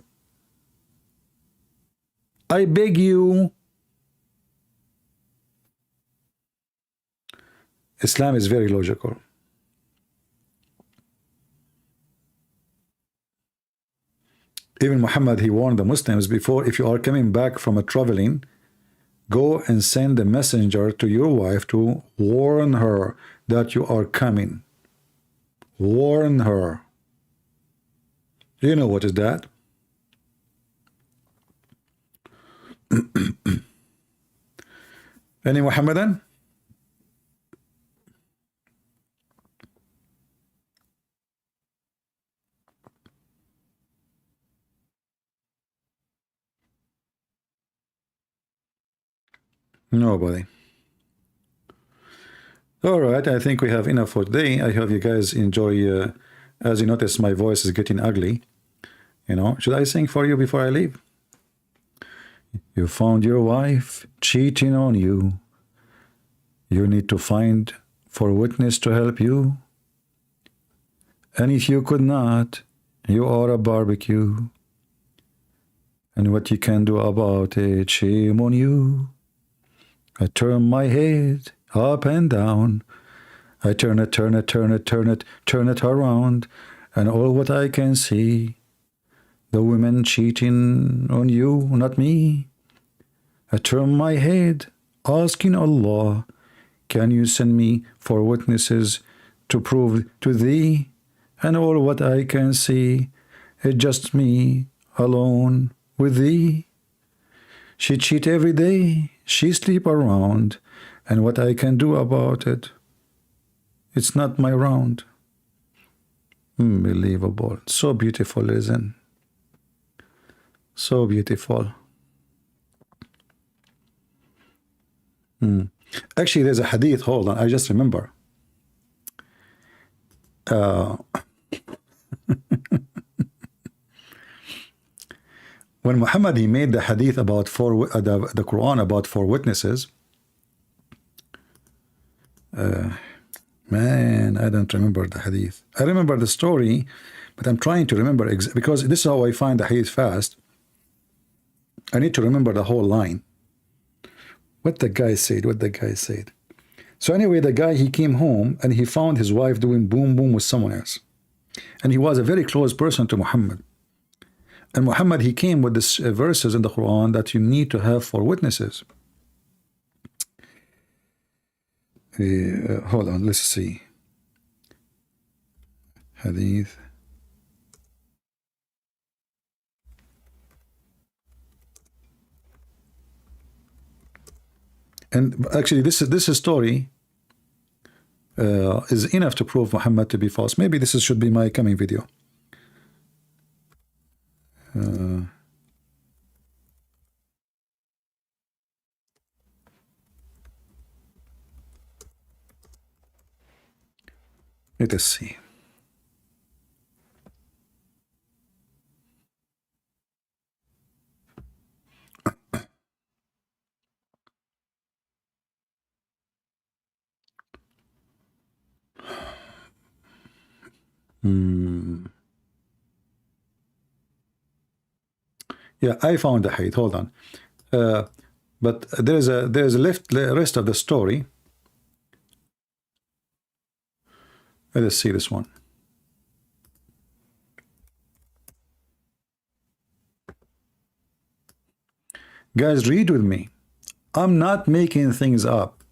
I beg you. Islam is very logical. Even Muhammad, he warned the Muslims before, if you are coming back from a traveling, go and send a messenger to your wife to warn her that you are coming. Warn her. You know what is that? Any Muhammadan? Nobody. All right, I think we have enough for today. I hope you guys enjoy. As you notice, my voice is getting ugly. You know, should I sing for you before I leave? You found your wife cheating on you. You need to find for witness to help you. And if you could not, you are a barbecue. And what you can do about it, shame on you. I turn my head up and down. I turn it around. And all what I can see, the women cheating on you, not me. I turn my head, asking Allah, can you send me for witnesses to prove to thee? And all what I can see is just me alone with thee. She cheat every day, she sleep around, and what I can do about it, it's not my round. Unbelievable. So beautiful, isn't? So beautiful. Actually, there's a hadith. Hold on, I just remember. When Muhammad he made the hadith about the Quran about 4 witnesses. Man, I don't remember the hadith. I remember the story, but I'm trying to remember because this is how I find the hadith fast. I need to remember the whole line. What the guy said. So anyway, the guy, he came home and he found his wife doing boom boom with someone else. And he was a very close person to Muhammad. And Muhammad, he came with this verses in the Quran that you need to have 4 witnesses. Hold on, let's see. Hadith. And actually, this story is enough to prove Muhammad to be false. Maybe this should be my coming video. Let us see. Yeah, I found the hadith. Hold on, but there's a rest of the story. Let us see this one. Guys, read with me. I'm not making things up.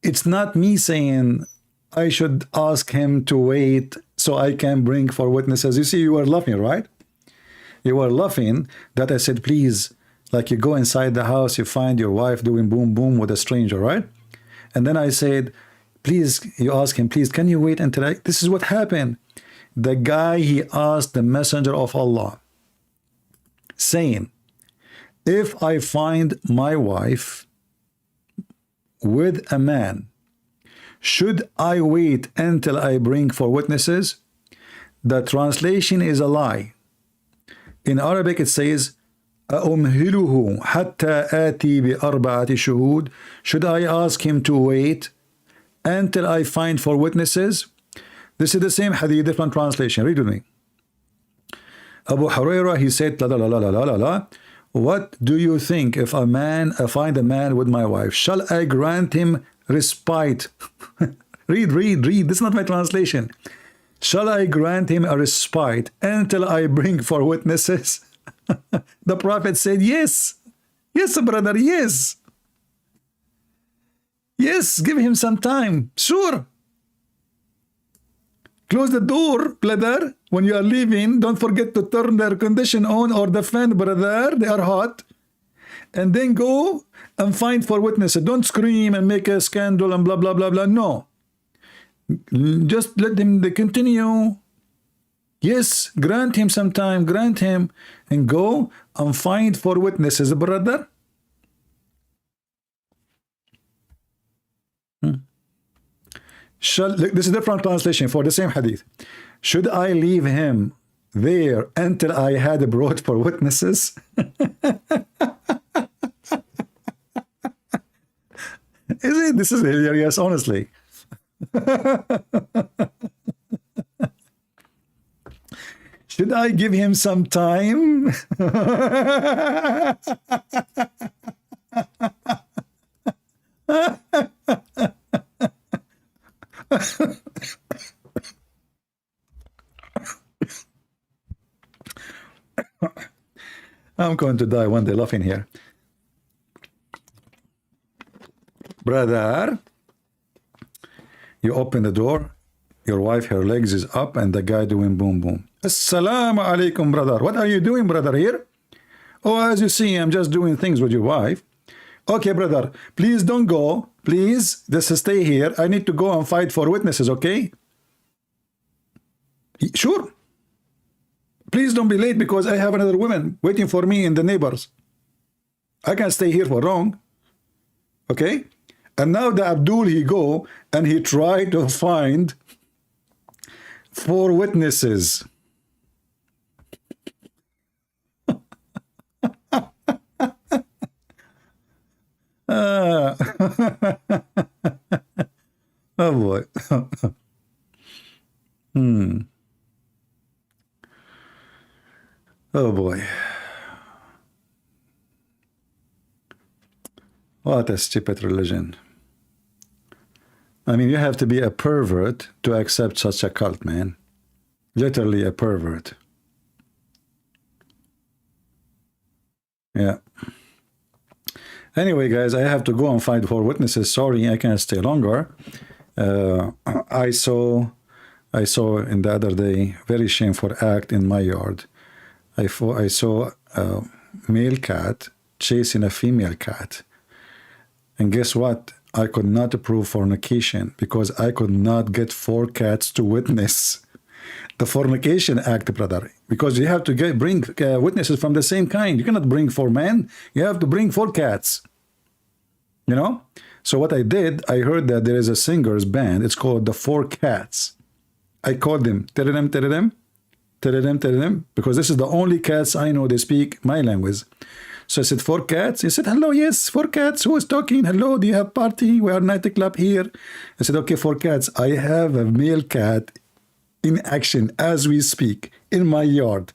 It's not me saying I should ask him to wait so I can bring 4 witnesses. You see, you were laughing, right? You were laughing that I said, please, like you go inside the house, you find your wife doing boom boom with a stranger, right? And then I said, please, you ask him, please, can you wait until I... This is what happened. The guy, he asked the messenger of Allah, saying, if I find my wife with a man, should I wait until I bring 4 witnesses? The translation is a lie. In Arabic it says, أَأُمْهِلُهُ حَتَّى آتِي بِأَرْبَعَةِ شُهُودٍ. Should I ask him to wait until I find 4 witnesses? This is the same hadith, different translation. Read with me. Abu Hurairah, he said, la, la, la, la, la, la, la. What do you think if I find a man with my wife? Shall I grant him respite? read. This is not my translation. Shall I grant him a respite until I bring 4 witnesses? The Prophet said, yes. Yes, brother, yes. Yes, give him some time. Sure. Close the door, brother. When you are leaving, don't forget to turn the air condition on or the fan, brother. They are hot. And then go and find 4 witnesses. Don't scream and make a scandal and blah, blah, blah, blah. No. Just let them continue. Yes, grant him some time, grant him, and go and find 4 witnesses, brother. Look, this is a different translation for the same hadith. Should I leave him there until I had brought for witnesses? This is hilarious, honestly. Should I give him some time? I'm going to die one day laughing here. Brother, you open the door, your wife, her legs is up, and the guy doing boom boom. Assalamu alaikum, brother. What are you doing, brother, here? Oh, as you see, I'm just doing things with your wife. Okay, brother, please don't go. Please, just stay here. I need to go and fight for witnesses, okay? Sure. Please don't be late because I have another woman waiting for me in the neighbors. I can't stay here for long. Okay? And now the Abdul, he go and he try to find 4 witnesses. Oh boy. Oh boy. What a stupid religion. I mean, you have to be a pervert to accept such a cult, man. Literally a pervert. Yeah. Anyway, guys, I have to go and find 4 witnesses. Sorry, I can't stay longer. I saw in the other day very shameful act in my yard. I saw a male cat chasing a female cat. And guess what? I could not prove fornication because I could not get 4 cats to witness the fornication act, brother. Because you have to bring witnesses from the same kind. You cannot bring 4 men. You have to bring 4 cats. You know? So what I did, I heard that there is a singer's band. It's called the 4 Cats. I called them. Because this is the only cats I know they speak my language. So I said, 4 cats? He said, hello, yes, 4 cats. Who is talking? Hello, do you have party? We are nightclub here. I said, okay, 4 cats. I have a male cat in action as we speak in my yard.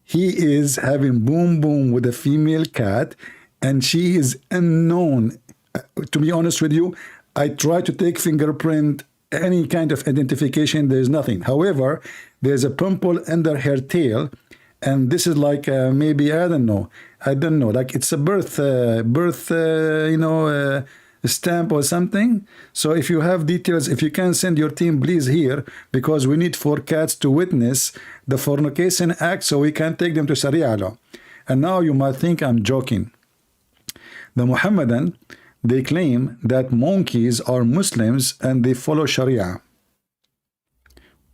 He is having boom boom with a female cat and she is unknown. To be honest with you, I tried to take fingerprint, any kind of identification, there's nothing. However, there's a pimple under her tail, and this is like maybe I don't know, like it's a birth stamp or something. So if you have details, if you can send your team, please here, because we need 4 cats to witness the fornication act, so we can take them to Sharia law. And now you might think I'm joking. The Muhammadan, they claim that monkeys are Muslims and they follow Sharia.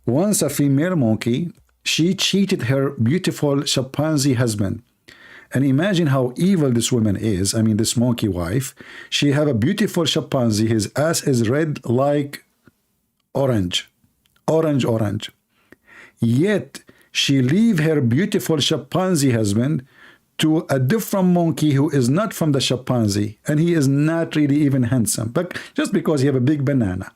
Once a female monkey, she cheated her beautiful chimpanzee husband. And imagine how evil this woman is. I mean, this monkey wife. She have a beautiful chimpanzee. His ass is red like orange. Orange. Yet, she leave her beautiful chimpanzee husband to a different monkey who is not from the chimpanzee, and he is not really even handsome, but just because he have a big banana.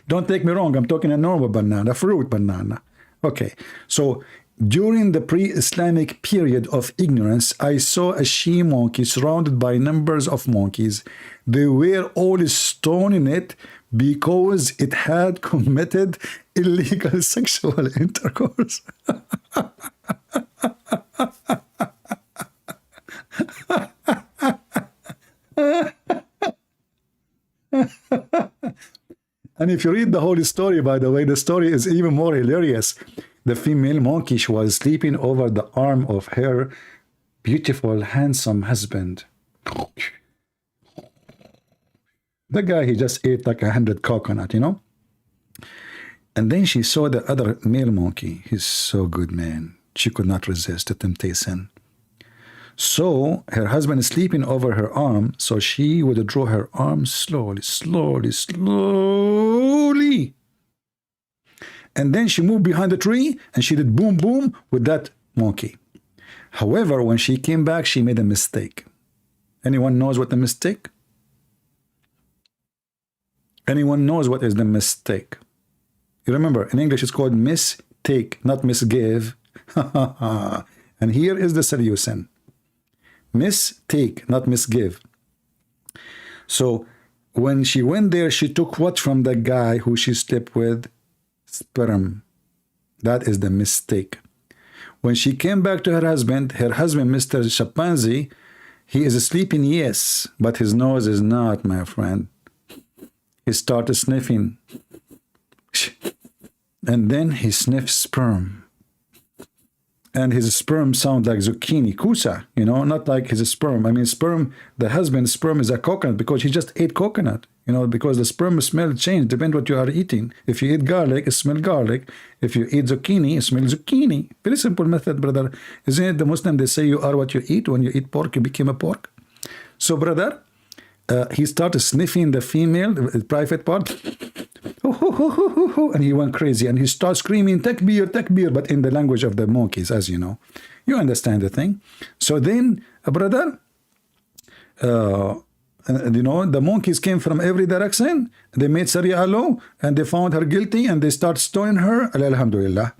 Don't take me wrong, I'm talking a normal banana, fruit banana. Okay, so during the pre-Islamic period of ignorance, I saw a she monkey surrounded by numbers of monkeys. They were all stoning it because it had committed illegal sexual intercourse. And if you read the whole story, by the way, the story is even more hilarious. The female monkey, she was sleeping over the arm of her beautiful, handsome husband. The guy, he just ate like 100 coconut, you know? And then she saw the other male monkey. He's so good, man. She could not resist the temptation. So her husband is sleeping over her arm, so she would draw her arm slowly, slowly, slowly. And then she moved behind the tree and she did boom, boom with that monkey. However, when she came back, she made a mistake. Anyone knows what the mistake? Anyone knows what is the mistake? You remember, in English it's called mistake, not misgive. And here is the solution. Mistake, not misgive. So when she went there, she took what from the guy who she slept with? Sperm. That is the mistake. When she came back to her husband, Mr. Chimpanzee, he is sleeping, yes, but his nose is not, my friend. He started sniffing. And then he sniffed sperm. And his sperm sounds like zucchini, kusa, you know, not like his sperm. I mean, sperm, the husband's sperm is a coconut because he just ate coconut, you know, because the sperm smell change, depend what you are eating. If you eat garlic, it smell garlic. If you eat zucchini, it smell zucchini. Very simple method, brother. Isn't it the Muslim, they say you are what you eat. When you eat pork, you became a pork. So, brother, he started sniffing the female, the private part. And he went crazy and he started screaming takbir, takbir, but in the language of the monkeys, as you know. You understand the thing. So then, brother, you know, the monkeys came from every direction. They made Sharia law and they found her guilty and they start stoning her. Alhamdulillah.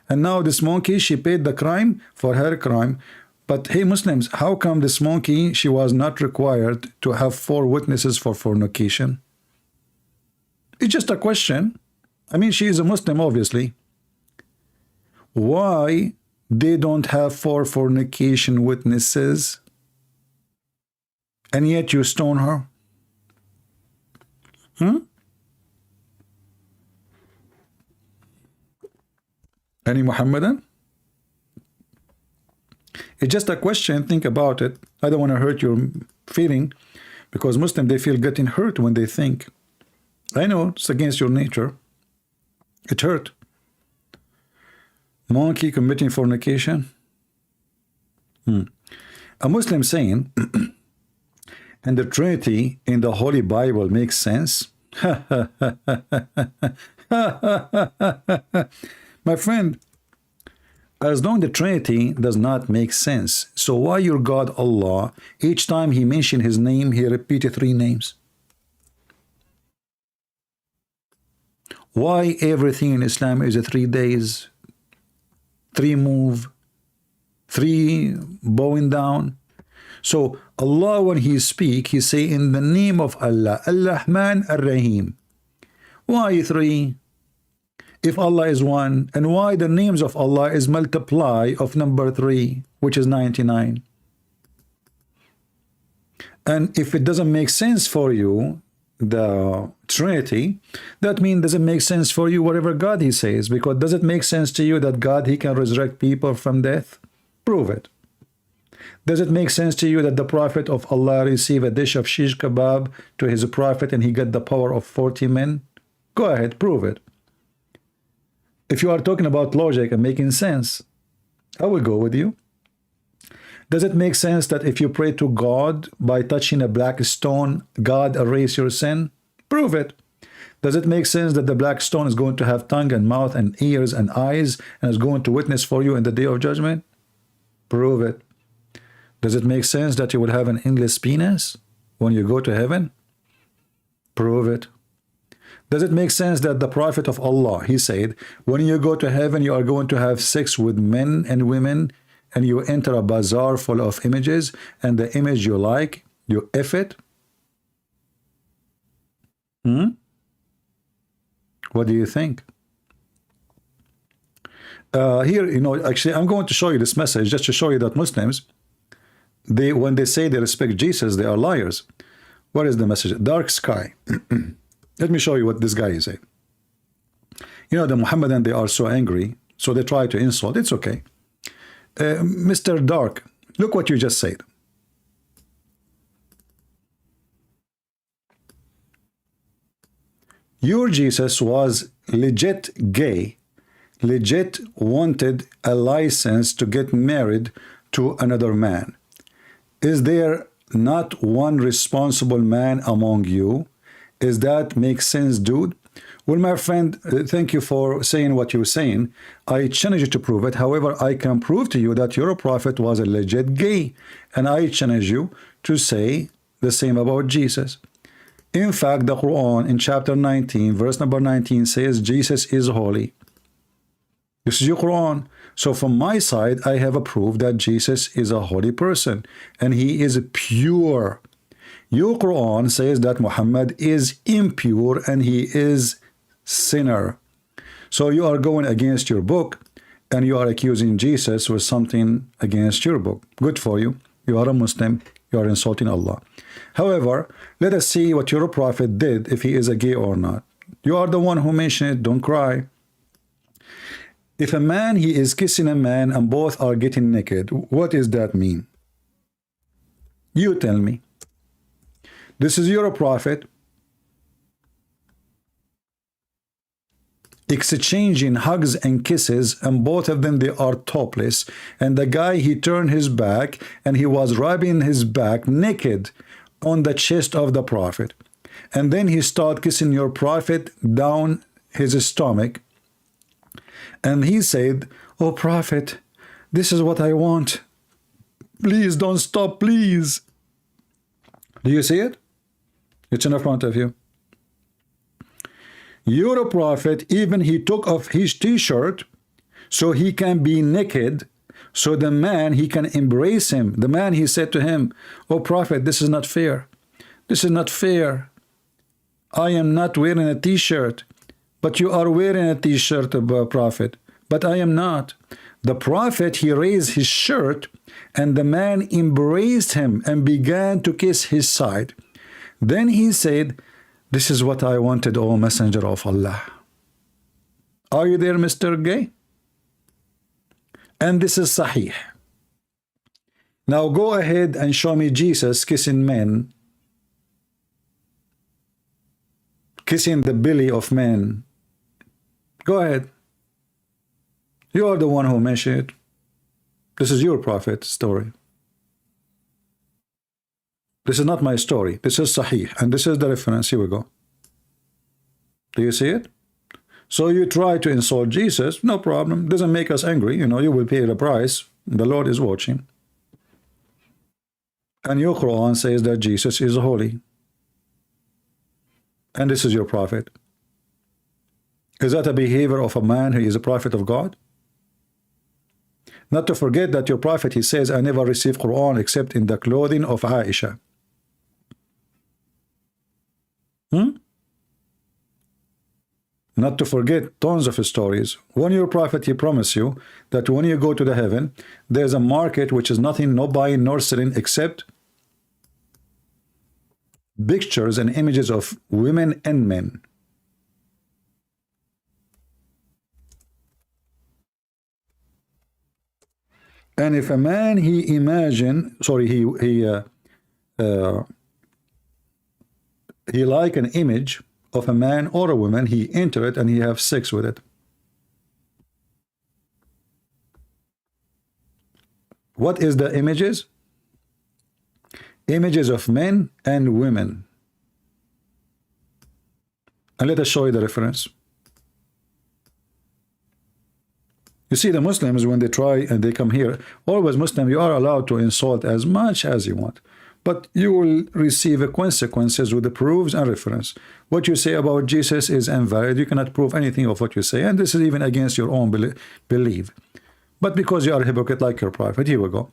And now this monkey, she paid the crime for her crime. But hey, Muslims, how come this monkey, she was not required to have 4 witnesses for fornication? It's just a question. I mean, she is a Muslim, obviously. Why they don't have 4 fornication witnesses? And yet you stone her? Any Muhammadan? It's just a question. Think about it. I don't want to hurt your feeling because Muslims, they feel getting hurt when they think. I know it's against your nature. It hurt. Monkey committing fornication. A Muslim saying, and the Trinity in the Holy Bible makes sense. My friend, as long the Trinity does not make sense, so why your God Allah, each time he mentioned his name, he repeated 3 names? Why everything in Islam is a 3 days, 3 move, 3 bowing down? So Allah, when he speak, he say in the name of Allah, Ar-Rahman Ar-Rahim. Why 3? If Allah is 1, and why the names of Allah is multiply of number 3, which is 99? And if it doesn't make sense for you, the Trinity, that means doesn't make sense for you whatever God he says, because does it make sense to you that God, he can resurrect people from death? Prove it. Does it make sense to you that the Prophet of Allah received a dish of shish kebab to his Prophet and he got the power of 40 men? Go ahead, prove it. If you are talking about logic and making sense, I will go with you. Does it make sense that if you pray to God by touching a black stone, God erase your sin? Prove it. Does it make sense that the black stone is going to have tongue and mouth and ears and eyes and is going to witness for you in the day of judgment? Prove it. Does it make sense that you will have an endless penis when you go to heaven? Prove it. Does it make sense that the Prophet of Allah, he said, when you go to heaven, you are going to have sex with men and women, and you enter a bazaar full of images, and the image you like, you F it? What do you think? Here, you know, actually, I'm going to show you this message just to show you that Muslims, when they say they respect Jesus, they are liars. What is the message? Dark sky. Let me show you what this guy is saying. You know, the Muhammadan, they are so angry, so they try to insult. It's okay. Mr. Dark, look what you just said. Your Jesus was legit gay, legit wanted a license to get married to another man. Is there not one responsible man among you? Is that make sense, dude? Well, my friend, thank you for saying what you're saying. I challenge you to prove it. However, I can prove to you that your prophet was a legit gay. And I challenge you to say the same about Jesus. In fact, the Quran in chapter 19, verse number 19 says Jesus is holy. This is your Quran. So from my side, I have a proof that Jesus is a holy person and he is pure. Your Quran says that Muhammad is impure and he is sinner. So you are going against your book and you are accusing Jesus with something against your book. Good for you. You are a Muslim. You are insulting Allah. However, let us see what your prophet did, if he is a gay or not. You are the one who mentioned it. Don't cry. If a man, he is kissing a man and both are getting naked, what does that mean? You tell me. This is your prophet exchanging hugs and kisses, and both of them, they are topless, and the guy, he turned his back and he was rubbing his back naked on the chest of the prophet, and then he started kissing your prophet down his stomach, and he said, "Oh prophet, this is what I want, please don't stop, please." Do you see it? It's in front of you. Your prophet, even he took off his t-shirt so he can be naked, so the man, he can embrace him. The man, he said to him, "Oh prophet, this is not fair. This is not fair. I am not wearing a t-shirt, but you are wearing a t-shirt, prophet, but I am not." The prophet, he raised his shirt and the man embraced him and began to kiss his side. Then he said, "This is what I wanted, O Messenger of Allah." Are you there, Mr. Gay? And this is Sahih. Now go ahead and show me Jesus kissing men, kissing the belly of men. Go ahead. You are the one who mentioned it. This is your prophet's story. This is not my story. This is Sahih. And this is the reference. Here we go. Do you see it? So you try to insult Jesus. No problem. Doesn't make us angry. You know, you will pay the price. The Lord is watching. And your Quran says that Jesus is holy. And this is your prophet. Is that a behavior of a man who is a prophet of God? Not to forget that your prophet, he says, "I never received Quran except in the clothing of Aisha." Not to forget tons of stories. When your prophet, he promised you that when you go to the heaven, there's a market which is nothing, no buying nor selling, except pictures and images of women and men. And if a man, he like an image of a man or a woman, he enter it and he have sex with it. What is the images? Images of men and women. And let us show you the reference. You see, the Muslims, when they try and they come here, always Muslim, you are allowed to insult as much as you want, but you will receive consequences with the proofs and reference. What you say about Jesus is invalid. You cannot prove anything of what you say, and this is even against your own belief. But because you are a hypocrite like your prophet, here we go.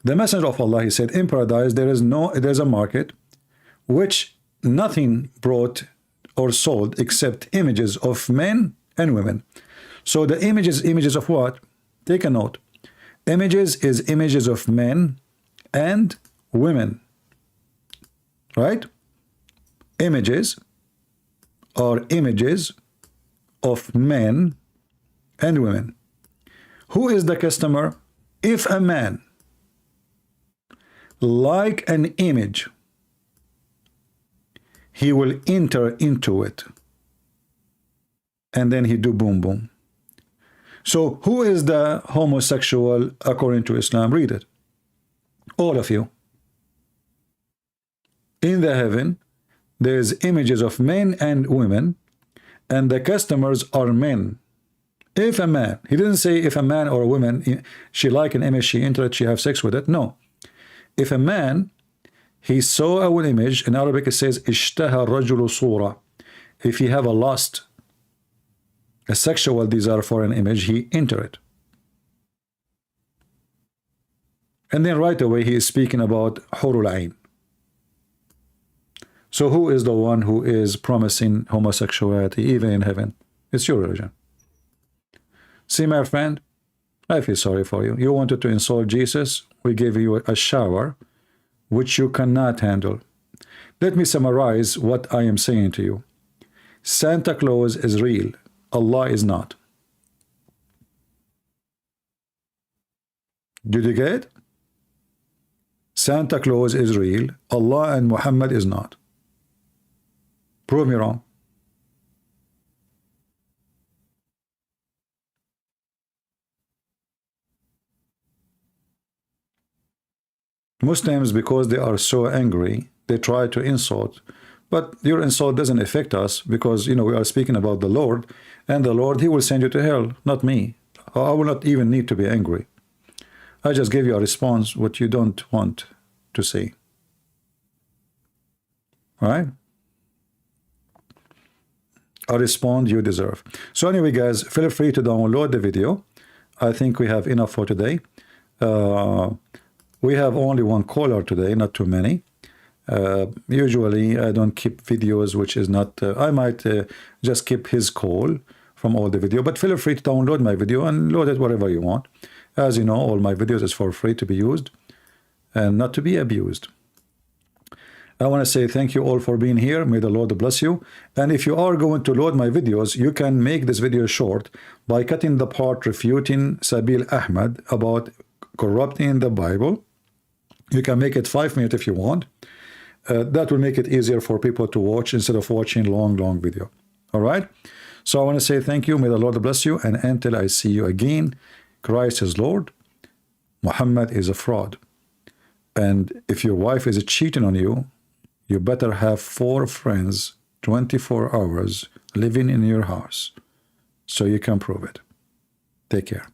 The Messenger of Allah, he said, in paradise there's a market which nothing brought or sold except images of men and women. So the images of what? Take a note. Images is images of men and women. Right? Images are images of men and women. Who is the customer? If a man like an image, he will enter into it, and then he do boom boom. So who is the homosexual according to Islam? Read it. All of you. In the heaven, there's images of men and women, and the customers are men. If a man, he didn't say if a man or a woman, she like an image, she interested, she have sex with it. No. If a man, he saw an image, in Arabic it says, اشتهى الرجل صورة. If he have a lust, a sexual desire for an image, he enter it. And then right away he is speaking about Hurul Ain. So who is the one who is promising homosexuality even in heaven? It's your religion. See, my friend, I feel sorry for you. You wanted to insult Jesus. We gave you a shower which you cannot handle. Let me summarize what I am saying to you. Santa Claus is real. Allah is not. Did you get it? Santa Claus is real. Allah and Muhammad is not. Prove me wrong. Muslims, because they are so angry, they try to insult. But your insult doesn't affect us because, you know, we are speaking about the Lord, and the Lord, he will send you to hell, not me. I will not even need to be angry. I just gave you a response what you don't want to see. All right? A response you deserve. So anyway, guys, feel free to download the video. I think we have enough for today. We have only one caller today, not too many. Usually I don't keep videos which is not, I might just keep his call from all the video, but feel free to download my video and load it wherever you want. As you know, all my videos is for free to be used and not to be abused. I want to say thank you all for being here. May the Lord bless you. And if you are going to load my videos, you can make this video short by cutting the part refuting Sabeel Ahmed about corrupting the Bible. You can make it 5 minutes if you want. That will make it easier for people to watch instead of watching long video. All right? So I want to say thank you. May the Lord bless you. And until I see you again, Christ is Lord. Muhammad is a fraud. And if your wife is cheating on you, you better have 4 friends 24 hours living in your house so you can prove it. Take care.